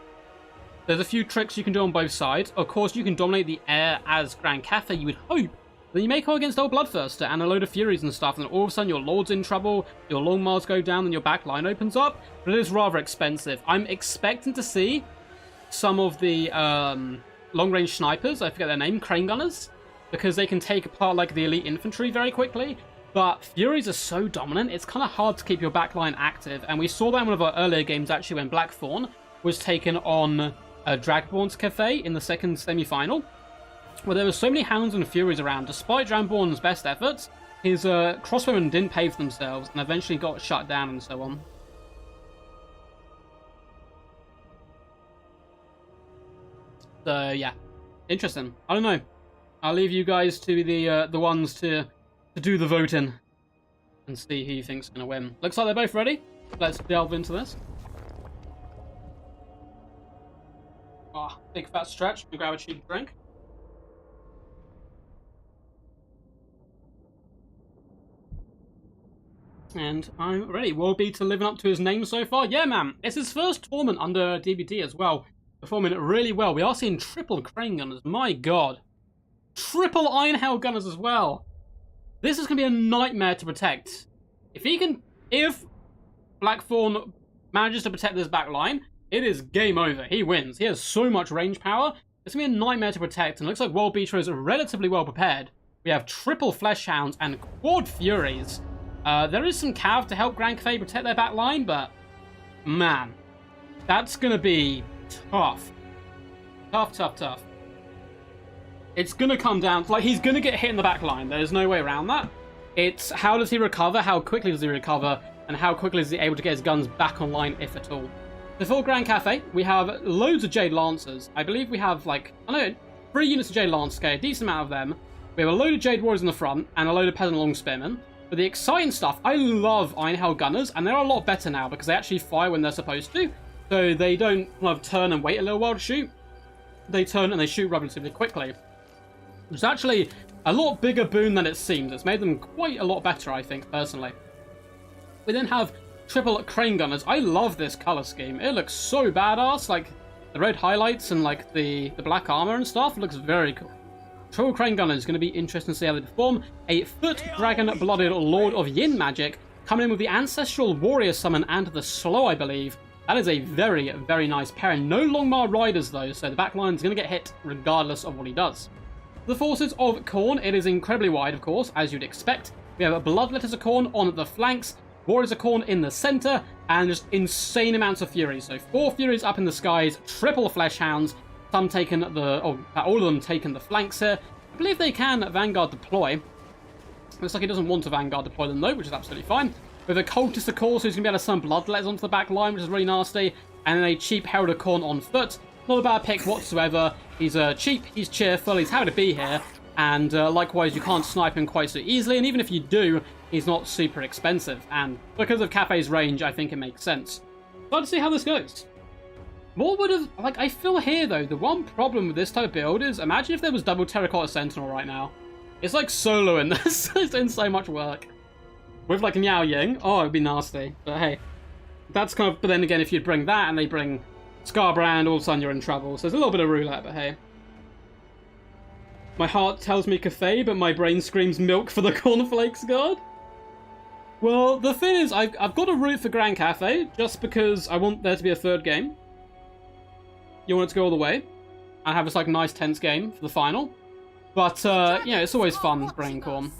There's a few tricks you can do on both sides. Of course, you can dominate the air as Grand Cafe, you would hope. Then you may go against old Bloodthirster and a load of Furies and stuff, and all of a sudden your Lord's in trouble, your Long Mars go down, and your back line opens up. But it is rather expensive. I'm expecting to see some of the long-range snipers, I forget their name, Crane Gunners, because they can take apart like the elite infantry very quickly. But Furies are so dominant, it's kind of hard to keep your backline active. And we saw that in one of our earlier games, actually, when Blackthorn was taken on Dragonborn's Cafe in the second semi-final, where there were so many Hounds and Furies around. Despite Dragonborn's best efforts, his crossbowmen didn't pay for themselves and eventually got shut down and so on. So, yeah. Interesting. I don't know. I'll leave you guys to the ones to do the voting and see who you think's going to win. Looks like they're both ready. Let's delve into this. Oh, big fat stretch. Grab a cheap drink. And I'm ready. World Beater living up to his name so far. Yeah, man. It's his first tournament under DBD as well. Performing really well. We are seeing triple Crane Gunners. My god. Triple Iron Hail Gunners as well. This is going to be a nightmare to protect. If Blackthorn manages to protect this back line, it is game over. He wins. He has so much range power. It's going to be a nightmare to protect. And it looks like World Beater is relatively well prepared. We have triple Flesh Hounds and quad Furies. There is some Cav to help Grand Cafe protect their back line, but man, that's going to be tough. Tough. It's going to come down to, like, he's going to get hit in the back line. There's no way around that. It's how does he recover, how quickly does he recover, and how quickly is he able to get his guns back online, if at all. So for Grand Cafe, we have loads of Jade Lancers. I believe we have, like, 3 units of Jade Lancers, okay, a decent amount of them. We have a load of Jade Warriors in the front, and a load of Peasant Long Spearmen. But the exciting stuff, I love Iron Hail Gunners, and they're a lot better now because they actually fire when they're supposed to. So they don't kind of turn and wait a little while to shoot. They turn and they shoot relatively quickly. It's actually a lot bigger boon than it seems. It's made them quite a lot better, I think, personally. We then have triple Crane Gunners. I love this color scheme. It looks so badass. Like, the red highlights and, like, the black armor and stuff looks very cool. Triple Crane Gunner is going to be interesting to see how they perform. A foot dragon-blooded Lord of Yin magic coming in with the Ancestral Warrior Summon and the Slow, I believe. That is a very, very nice pairing. No Longmar Riders, though, so the backline is going to get hit regardless of what he does. The forces of Khorne, it is incredibly wide, of course, as you'd expect. We have Bloodletters of Khorne on the flanks, Warriors of Khorne in the center, and just insane amounts of Furies. So 4 Furies up in the skies, triple Flesh Hounds, some taking all of them taking the flanks here. I believe they can Vanguard deploy. Looks like he doesn't want to Vanguard deploy them though, which is absolutely fine. With a Cultist of course, who's going to be able to summon Bloodletters onto the back line, which is really nasty. And then a cheap Herald of Khorne on foot. Not a bad pick whatsoever. He's cheap, he's cheerful, he's happy to be here. And likewise, you can't snipe him quite so easily. And even if you do, he's not super expensive. And because of Cafe's range, I think it makes sense. So to see how this goes. What would have... Like, I feel here, though, the one problem with this type of build is, imagine if there was double Terracotta Sentinel right now. It's like solo in this. It's doing so much work. With, like, Miao Ying. Oh, it would be nasty. But hey, that's kind of... But then again, if you bring that and they bring Scarbrand, all of a sudden you're in trouble. So there's a little bit of roulette, but hey. My heart tells me Cafe, but my brain screams milk for the Cornflakes God. Well, the thing is, I've got to root for Grand Cafe, just because I want there to be a third game. You want it to go all the way and have this like nice tense game for the final. But, you know, it's always fun, bringing Khorne.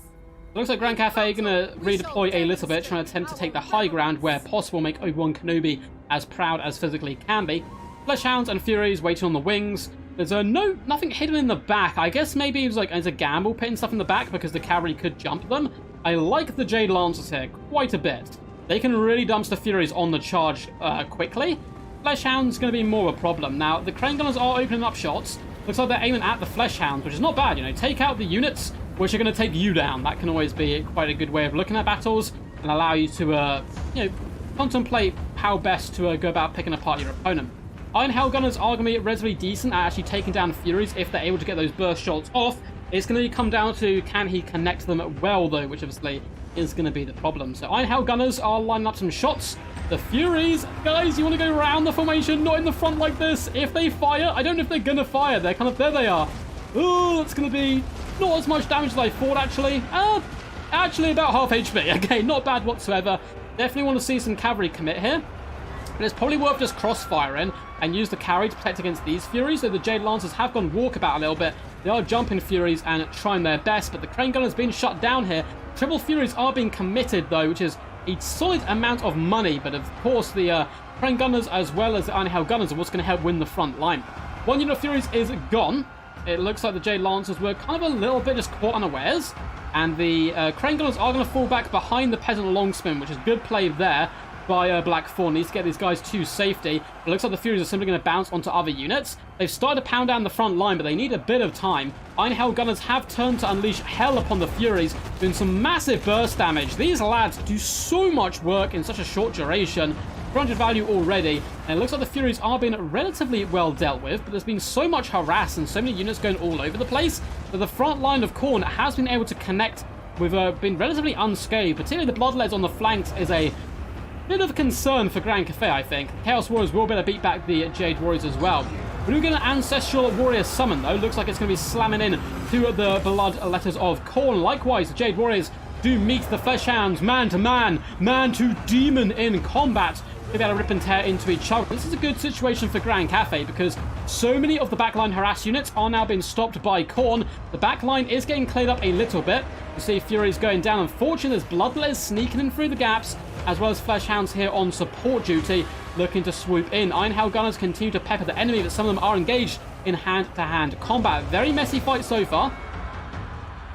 Looks like Grand Cafe going to redeploy a little bit, trying to attempt to take the high ground where possible, make Obi-Wan Kenobi as proud as physically can be. Fleshhounds and Furies waiting on the wings. There's nothing hidden in the back. I guess maybe it was like as a gamble putting stuff in the back because the cavalry could jump them. I like the Jade Lancers here quite a bit. They can really dumpster Furies on the charge quickly. Fleshhound's going to be more of a problem. Now, the Crane Gunners are opening up shots. Looks like they're aiming at the Fleshhounds, which is not bad, you know. Take out the units which are going to take you down. That can always be quite a good way of looking at battles and allow you to, you know, contemplate how best to go about picking apart your opponent. Iron Hell Gunners are going to be relatively decent at actually taking down Furies if they're able to get those burst shots off. It's going to come down to can he connect them well, though, which obviously is going to be the problem. So Iron Hell Gunners are lining up some shots. The Furies, guys, you want to go around the formation, not in the front like this. If they fire, I don't know if they're going to fire. They're kind of, there they are. Oh, it's going to be not as much damage as I thought, actually. Actually, about half HP. Okay, not bad whatsoever. Definitely want to see some cavalry commit here. But it's probably worth just crossfiring and use the carry to protect against these Furies. So the Jade Lancers have gone walkabout a little bit. They are jumping Furies and trying their best, but the Crane Gunner's been shut down here. Triple Furies are being committed, though, which is a solid amount of money. But, of course, the Crane Gunners as well as the Iron Hell Gunners are what's going to help win the front line. One unit of Furies is gone. It looks like the Jade Lancers were kind of a little bit just caught unawares. And the Crane Gunners are going to fall back behind the Peasant Longspin, which is good play there by Black Thorn. Needs to get these guys to safety. It looks like the Furies are simply going to bounce onto other units. They've started to pound down the front line, but they need a bit of time. Iron Hell Gunners have turned to unleash hell upon the Furies, doing some massive burst damage. These lads do so much work in such a short duration. 400 value already, and it looks like the Furies are being relatively well dealt with, but there's been so much harass and so many units going all over the place that the front line of Khorne has been able to connect with been relatively unscathed. Particularly the Bloodleads on the flanks is a bit of a concern for Grand Cafe, I think. Chaos Warriors will be able to beat back the Jade Warriors as well. We're going to get an Ancestral Warrior summon, though. Looks like it's going to be slamming in to the Blood Letters of Khorne. Likewise, the Jade Warriors do meet the Fleshhounds man to man, man to demon in combat. They've got to rip and tear into each other. This is a good situation for Grand Cafe because so many of the backline harass units are now being stopped by Khorne. The backline is getting cleared up a little bit. You see Furies going down. Unfortunately, there's Bloodletters sneaking in through the gaps, as well as Fleshhounds here on support duty, looking to swoop in. Iron Hell Gunners continue to pepper the enemy, but some of them are engaged in hand-to-hand combat. Very messy fight so far.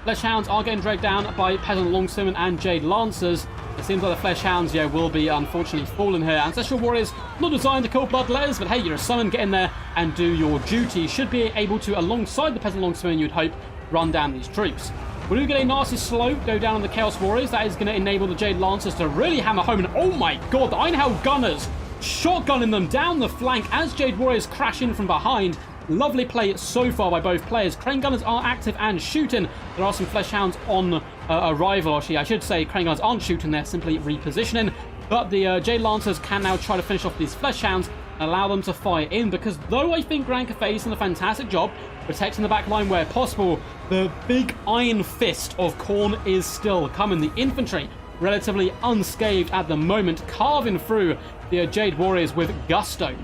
Fleshhounds are getting dragged down by Peasant Longswordmen and Jade Lancers. It seems like the Fleshhounds, yeah, will be unfortunately fallen here. Ancestral Warriors, not designed to kill Bloodletters, but hey, you're a summon, get in there and do your duty. Should be able to, alongside the Peasant Longswordmen, you'd hope, run down these troops. We do get a nasty slow go down on the Chaos Warriors. That is going to enable the Jade Lancers to really hammer home. And oh my god, the Iron Hell Gunners shotgunning them down the flank as Jade Warriors crash in from behind. Lovely play so far by both players. Crane Gunners are active and shooting. There are some Fleshhounds on arrival. Actually, I should say Crane Gunners aren't shooting. They're simply repositioning. But the Jade Lancers can now try to finish off these Fleshhounds and allow them to fire in. Because though I think Grand Cafe is doing a fantastic job protecting the back line where possible, the big iron fist of Khorne is still coming. The infantry relatively unscathed at the moment, carving through the Jade Warriors with gusto.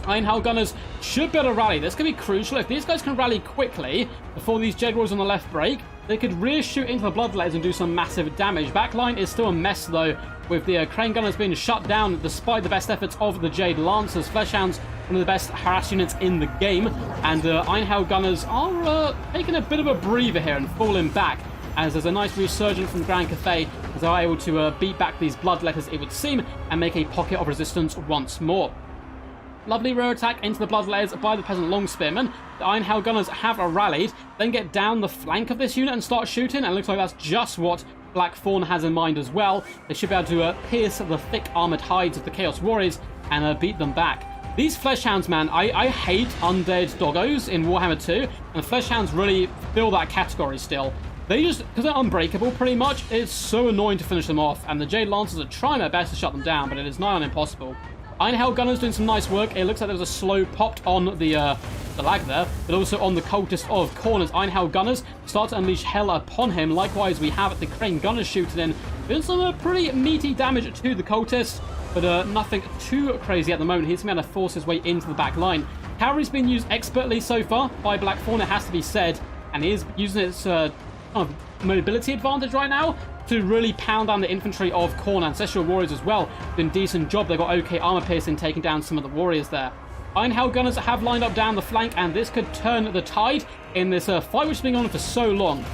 Iron Hell Gunners should be able to rally. This could be crucial. If these guys can rally quickly before these Jade Warriors on the left break, they could really shoot into the Bloodletters and do some massive damage. Backline is still a mess, though, with the Crane Gunners being shut down despite the best efforts of the Jade Lancers. Fleshhounds, one of the best harass units in the game, and Iron Hell Gunners are taking a bit of a breather here and falling back, as there's a nice resurgence from Grand Cafe as they are able to beat back these Bloodletters, it would seem, and make a pocket of resistance once more. Lovely rear attack into the Bloodletters by the Peasant Longspearmen. The Iron Hell Gunners have rallied, then get down the flank of this unit and start shooting, and it looks like that's just what Black Thorn has in mind as well. They should be able to pierce the thick armored hides of the Chaos Warriors and beat them back. These Fleshhounds, man, I hate undead doggos in Warhammer 2, and the Fleshhounds really fill that category still. They just, because they're unbreakable pretty much, it's so annoying to finish them off, and the Jade Lancers are trying their best to shut them down, but it is nigh on impossible. Iron Hell Gunners doing some nice work. It looks like there was a slow popped on the lag there, but also on the Cultist of Khorne as Iron Hell Gunners start to unleash hell upon him. Likewise, we have the Crane Gunners shooting in, doing some pretty meaty damage to the Cultist, but nothing too crazy at the moment. He's going to force his way into the back line. Cavalry's been used expertly so far by Black Thorn, it has to be said. and he is using its kind of mobility advantage right now to really pound down the infantry of Khorne. Ancestral Warriors as well. Doing a decent job. They've got okay armor piercing, taking down some of the warriors there. Ironhell Gunners have lined up down the flank, and this could turn the tide in this fight which has been on for so long.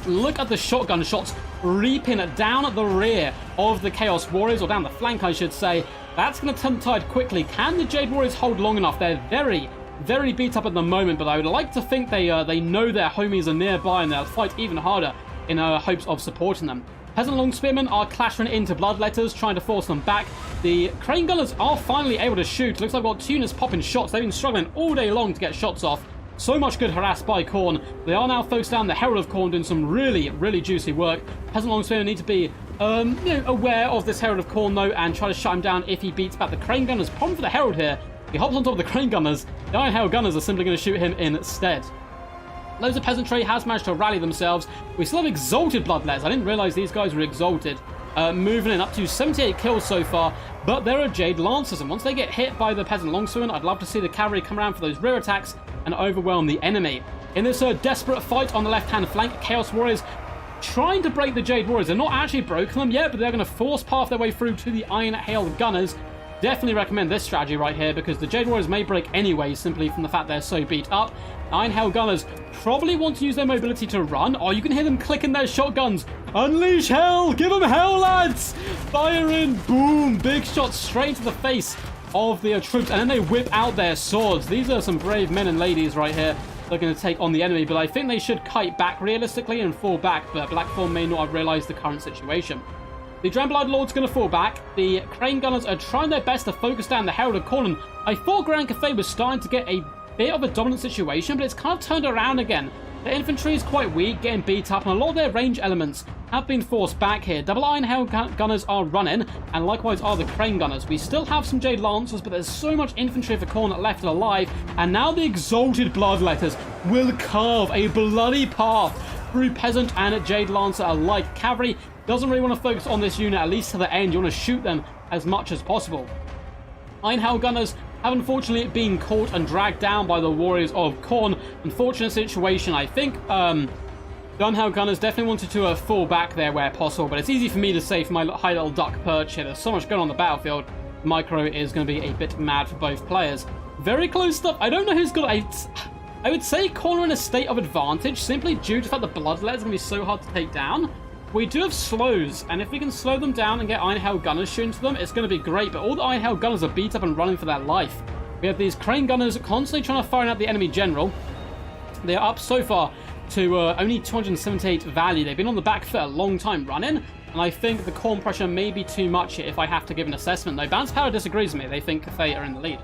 Look at the shotgun shots reaping down the rear of the Chaos Warriors, or down the flank, I should say. That's going to turn the tide quickly. Can the Jade Warriors hold long enough? They're very, very beat up at the moment, but I would like to think they know their homies are nearby, and they'll fight even harder in hopes of supporting them. Peasant Long Spearmen are clattering into Bloodletters, trying to force them back. The Crane Gunners are finally able to shoot. Looks like we've got Tunas popping shots. They've been struggling all day long to get shots off. So much good harassed by Khorne. They are now focused down the Herald of Khorne, doing some really, really juicy work. Peasant Long Spearmen need to be aware of this Herald of Khorne, though, and try to shut him down if he beats back the Crane Gunners. Problem for the Herald here, he hops on top of the Crane Gunners. The Ironhell Gunners are simply going to shoot him instead. Loads of Peasantry has managed to rally themselves. We still have Exalted Bloodletters. I didn't realize these guys were Exalted. Moving in up to 78 kills so far, but there are Jade Lancers, and once they get hit by the Peasant Longsword, I'd love to see the cavalry come around for those rear attacks and overwhelm the enemy. In this desperate fight on the left-hand flank, Chaos Warriors trying to break the Jade Warriors. They're not actually broken them yet, but they're going to force path their way through to the Ironhell Gunners. Definitely recommend this strategy right here, because the Jade Warriors may break anyway, simply from the fact they're so beat up. Ironhell Gunners probably want to use their mobility to run. Oh, you can hear them clicking their shotguns. Unleash hell! Give them hell, lads! Fire in! Boom! Big shots straight into the face of the troops, and then they whip out their swords. These are some brave men and ladies right here looking to take on the enemy, but I think they should kite back realistically and fall back, but Blackthorn may not have realized the current situation. The Dreadblood Lord's going to fall back. The Crane Gunners are trying their best to focus down the Herald of Khorne. I thought Grand Cathay was starting to get a bit of a dominant situation, but it's kind of turned around again. The infantry is quite weak, getting beat up, and a lot of their range elements have been forced back here. Double Ironhell Gunners are running, and likewise are the Crane Gunners. We still have some Jade Lancers, but there's so much infantry for Khorne left alive, and now the Exalted Bloodletters will carve a bloody path through Peasant and Jade Lancer alike. Cavalry doesn't really want to focus on this unit, at least to the end. You want to shoot them as much as possible. Ironhell Gunners have unfortunately been caught and dragged down by the Warriors of Khorne. Unfortunate situation. I think the Ironhell Gunners definitely wanted to fall back there where possible, but it's easy for me to say from my high little duck perch here. There's so much going on the battlefield. Micro is going to be a bit mad for both players. Very close stuff. I don't know who's got I would say Khorne are in a state of advantage, simply due to the fact the Bloodletters are going to be so hard to take down. We do have slows, and if we can slow them down and get Ironhell Gunners shooting to them, it's going to be great, but all the Ironhell Gunners are beat up and running for their life. We have these Crane Gunners constantly trying to fire out the enemy general. They are up so far to only 278 value. They've been on the back foot a long time running, and I think the Khorne pressure may be too much if I have to give an assessment. Though Balance Power disagrees with me. They think Cathay are in the lead.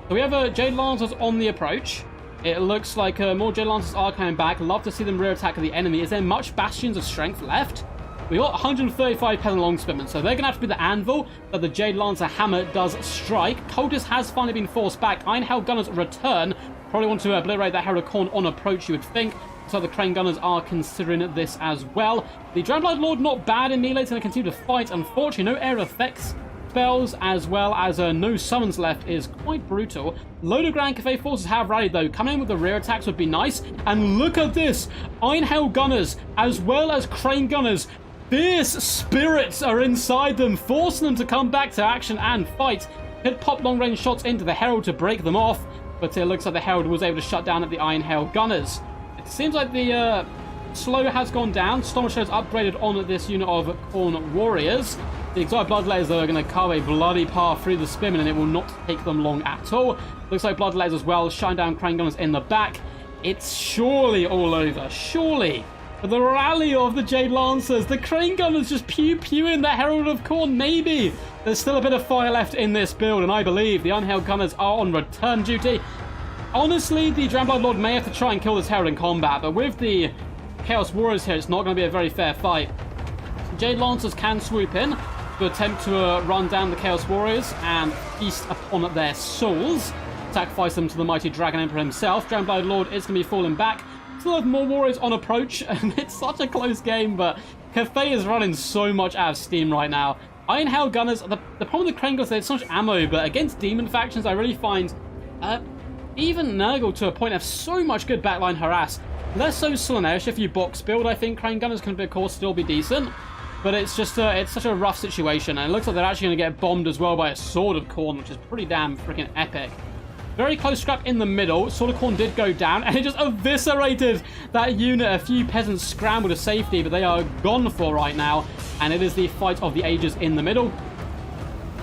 So we have Jade Lancers on the approach. It looks like more Jade Lancers are coming back. Love to see them rear attack the enemy. Is there much Bastions of Strength left? We got 135 Peasant Long Spearmen, so they're going to have to be the anvil that the Jade Lancer hammer does strike. Cultist has finally been forced back. Ironhell Gunners return. Probably want to obliterate that Herald of Khorne on approach, you would think. So the Crane Gunners are considering this as well. The Dreadblood Lord not bad in melee, is going to continue to fight. Unfortunately, no air effects spells, as well as no summons left, is quite brutal. Load of Grand Cathay forces have rallied, though. Coming in with the rear attacks would be nice. And look at this. Ironhell Gunners, as well as Crane Gunners, fierce spirits are inside them, forcing them to come back to action and fight. Could pop long-range shots into the Herald to break them off, but it looks like the Herald was able to shut down at the Ironhell Gunners. It seems like the slow has gone down. Storm Shadow's upgraded on this unit of Khorne Warriors. The Exotic Bloodletters are going to carve a bloody path through the Spearmen, and it will not take them long at all. Looks like Bloodletters as well, shutting down Crane Gunners in the back. It's surely all over. Surely. For the rally of the Jade Lancers, the Crane Gunners just pew-pewing the Herald of Khorne, maybe. There's still a bit of fire left in this build, and I believe the Ironhell Gunners are on return duty. Honestly, the Dreadblood Lord may have to try and kill this Herald in combat, but with the Chaos Warriors here, it's not going to be a very fair fight. Jade Lancers can swoop in to attempt to run down the Chaos Warriors and feast upon their souls, sacrifice them to the mighty Dragon Emperor himself. Dreadblood Lord is going to be falling back. Still have more Warriors on approach, and it's such a close game, but Cathay is running so much out of steam right now. Ironhell Gunners, the problem with the Crane Gunners, they have so much ammo, but against demon factions, I really find even Nurgle to a point have so much good backline harass. Less so Slanesh. If you box build, I think Crane Gunners can, of course, still be decent. But it's just it's such a rough situation. And it looks like they're actually going to get bombed as well by a Sword of Khorne, which is pretty damn freaking epic. Very close scrap in the middle. Sword of Khorne did go down, and it just eviscerated that unit. A few peasants scrambled to safety, but they are gone for right now. And it is the fight of the ages in the middle.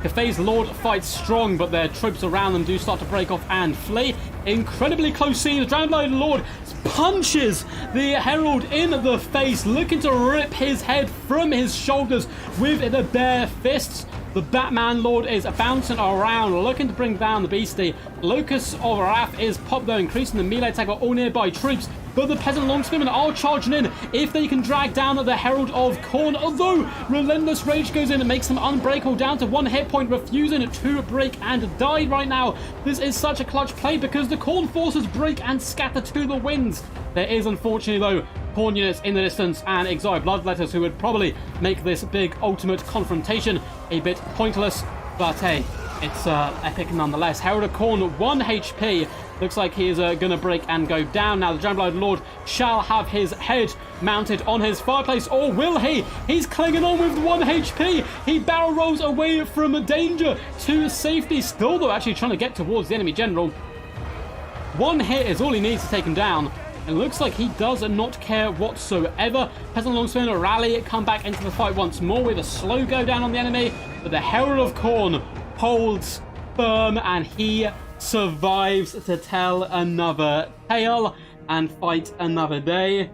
Cathay's Lord fights strong, but their troops around them do start to break off and flee. Incredibly close scenes. Drowned Lord punches the Herald in the face, looking to rip his head from his shoulders with the bare fists. The Batman Lord is bouncing around, looking to bring down the beastie. Locust of Wrath is popped though, increasing the melee attack of all nearby troops. But the Peasant Longspearmen are charging in if they can drag down the Herald of Khorne. Although Relentless Rage goes in and makes them unbreakable down to 1 hit point, refusing to break and die right now. This is such a clutch play because the Khorne forces break and scatter to the winds. There is unfortunately though Khorne units in the distance and Exile Bloodletters who would probably make this big ultimate confrontation a bit pointless. But hey, it's epic nonetheless. Herald of Khorne, 1 HP. Looks like he is going to break and go down. Now the Drowned Lord shall have his head mounted on his fireplace, or will he? He's clinging on with 1 HP. He barrel rolls away from danger to safety. Still though actually trying to get towards the enemy general. 1 hit is all he needs to take him down. It looks like he does not care whatsoever. Peasant Longspearmen rally, come back into the fight once more with a slow go down on the enemy. But the Herald of Khorne holds firm and he survives to tell another tale and fight another day.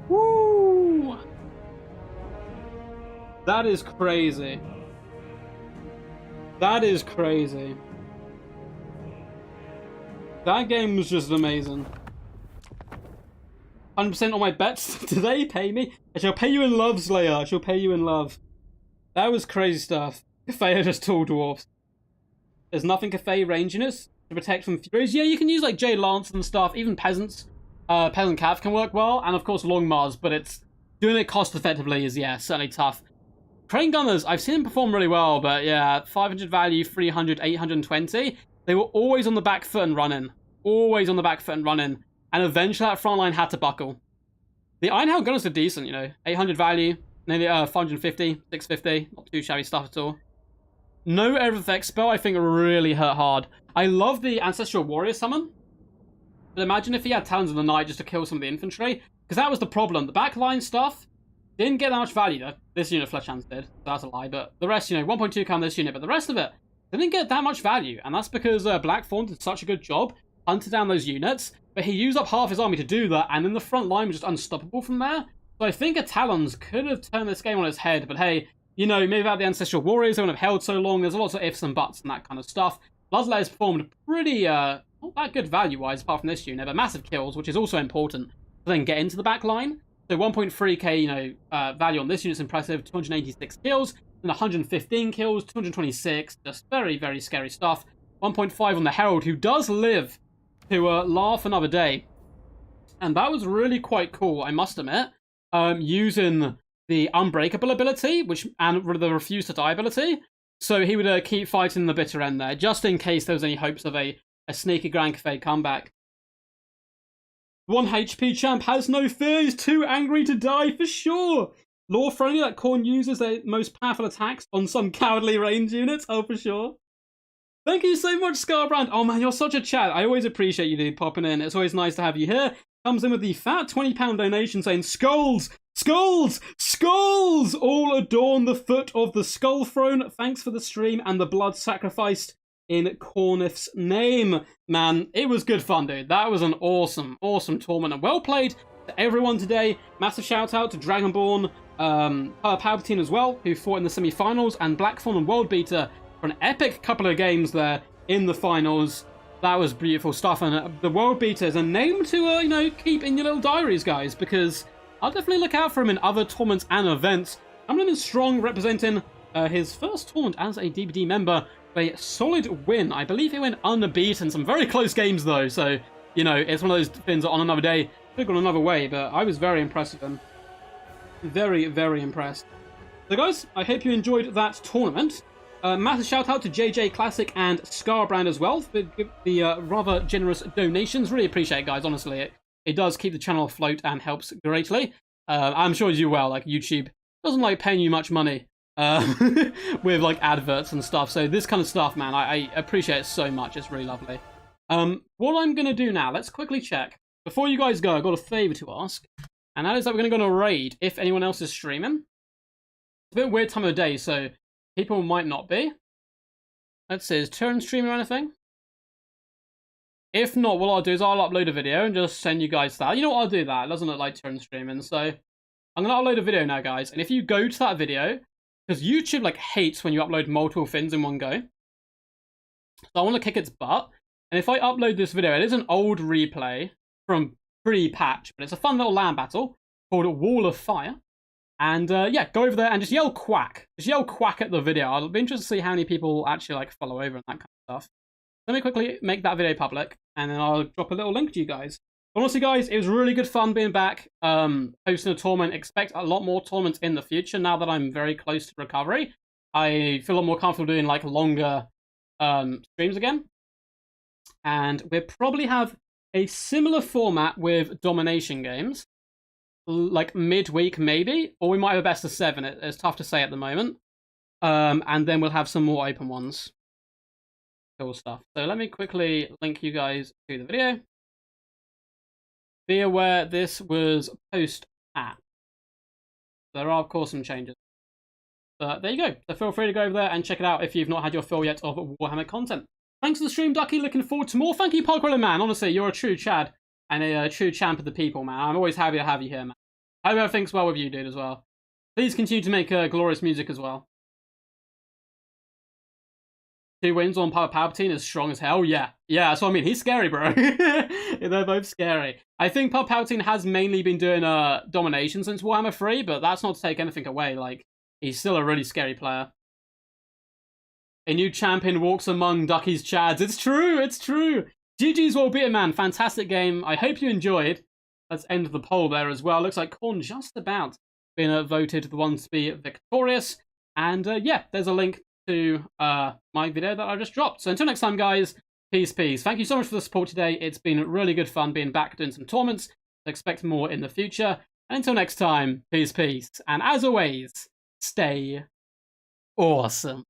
Woo! That is crazy. That is crazy. That game was just amazing. 100% on my bets. Do they pay me? I shall pay you in love, Slayer. I shall pay you in love. That was crazy stuff. Cathay are just tall dwarfs. There's nothing Cathay range units to protect from Furies. Yeah, you can use like Jade Lance and stuff. Even Peasants. Peasant Cav can work well. And of course Long Mars. But it's doing it cost effectively is, yeah, certainly tough. Crane Gunners, I've seen them perform really well. But yeah, 500 value, 300, 820. They were always on the back foot and running. Always on the back foot and running. And eventually that front line had to buckle. The Ironhound Gunners are decent, you know. 800 value, nearly 550, 650. Not too shabby stuff at all. No Air Effect spell, I think, really hurt hard. I love the Ancestral Warrior summon. But imagine if he had Talons of the Night just to kill some of the infantry. Because that was the problem. The backline stuff didn't get that much value, though. This unit, Fletchhands did. So that's a lie. But the rest, you know, 1.2 count this unit. But the rest of it didn't get that much value. And that's because Blackthorn did such a good job hunting down those units. But he used up half his army to do that. And then the front line was just unstoppable from there. So I think a Talons could have turned this game on its head. But hey, you know, maybe without the Ancestral Warriors, they wouldn't have held so long. There's lots of ifs and buts and that kind of stuff. Bloodletter's performed pretty, not that good value-wise, apart from this unit, but massive kills, which is also important to then get into the back line. So 1.3k, you know, value on this unit's impressive. 286 kills, and 115 kills, 226. Just very, very scary stuff. 1.5 on the Herald, who does live to laugh another day. And that was really quite cool, I must admit. Using the Unbreakable ability, and the Refuse to Die ability. So he would keep fighting the bitter end there, just in case there was any hopes of a sneaky Grand Cathay comeback. 1 HP champ has no fear, he's too angry to die for sure. Lore friendly that Khorne uses their most powerful attacks on some cowardly range units, oh for sure. Thank you so much, Scarbrand. Oh man, you're such a chat. I always appreciate you, dude, popping in. It's always nice to have you here. Comes in with the fat £20 donation saying, Skulls! Skulls! Skulls! All adorn the foot of the Skull Throne. Thanks for the stream and the blood sacrificed in Cornith's name. Man, it was good fun, dude. That was an awesome, awesome tournament. And well played to everyone today. Massive shout out to Dragonborn, Palpatine as well, who fought in the semi-finals, and Blackthorn and Worldbeater for an epic couple of games there in the finals. That was beautiful stuff, and the Worldbeater is a name to, you know, keep in your little diaries, guys, because I'll definitely look out for him in other tournaments and events. Coming in strong, representing his first tournament as a DBD member, a solid win. I believe he went unbeaten. Some very close games, though, so, you know, it's one of those things that on another day could have gone another way, but I was very impressed with him. Very, very impressed. So, guys, I hope you enjoyed that tournament. Massive shout out to JJ Classic and Scarbrand as well for the rather generous donations. Really appreciate it, guys, honestly. It does keep the channel afloat and helps greatly. I'm sure as you well, like YouTube doesn't like paying you much money with like adverts and stuff. So this kind of stuff, man, I appreciate it so much. It's really lovely. What I'm gonna do now, let's quickly check. Before you guys go, I've got a favor to ask, and that is that we're gonna go on a raid if anyone else is streaming. It's a bit weird time of day, so people might not be. Let's see, is Turin streaming or anything? If not, what I'll do is I'll upload a video and just send you guys that. You know what, I'll do that. It doesn't look like Turin streaming, so I'm gonna upload a video now, guys. And if you go to that video, because YouTube like hates when you upload multiple things in one go, so I want to kick its butt. And if I upload this video, it is an old replay from pre-patch, but it's a fun little land battle called Wall of Fire. And yeah, go over there and just yell quack. Just yell quack at the video. I'll be interested to see how many people actually like follow over and that kind of stuff. Let me quickly make that video public, and then I'll drop a little link to you guys. Honestly, guys, it was really good fun being back, hosting a tournament. Expect a lot more tournaments in the future now that I'm very close to recovery. I feel a lot more comfortable doing like longer streams again. And we'll probably have a similar format with Domination games, like midweek maybe, or we might have a best of 7. It's tough to say at the moment. And then we'll have some more open ones. Cool stuff. So let me quickly link you guys to the video. Be aware this was post-patch. There are, of course, some changes. But there you go. So feel free to go over there and check it out if you've not had your fill yet of Warhammer content. Thanks for the stream, Ducky. Looking forward to more. Thank you, Parkrilla Man. Honestly, you're a true Chad and a true champ of the people, man. I'm always happy to have you here, man. I hope everything's well with you, dude, as well. Please continue to make glorious music as well. 2 wins on Palpatine is strong as hell. Yeah, that's what I mean. He's scary, bro. They're both scary. I think Palpatine has mainly been doing Domination since Warhammer 3, but that's not to take anything away. Like, he's still a really scary player. A new champion walks among Ducky's Chads. It's true, it's true. GG's Well Beaten, man. Fantastic game. I hope you enjoyed. Let's end the poll there as well. Looks like Korn just about been voted the one to be victorious. And yeah, there's a link to my video that I just dropped. So until next time, guys, peace, peace. Thank you so much for the support today. It's been really good fun being back doing some tournaments. Expect more in the future. And until next time, peace, peace. And as always, stay awesome.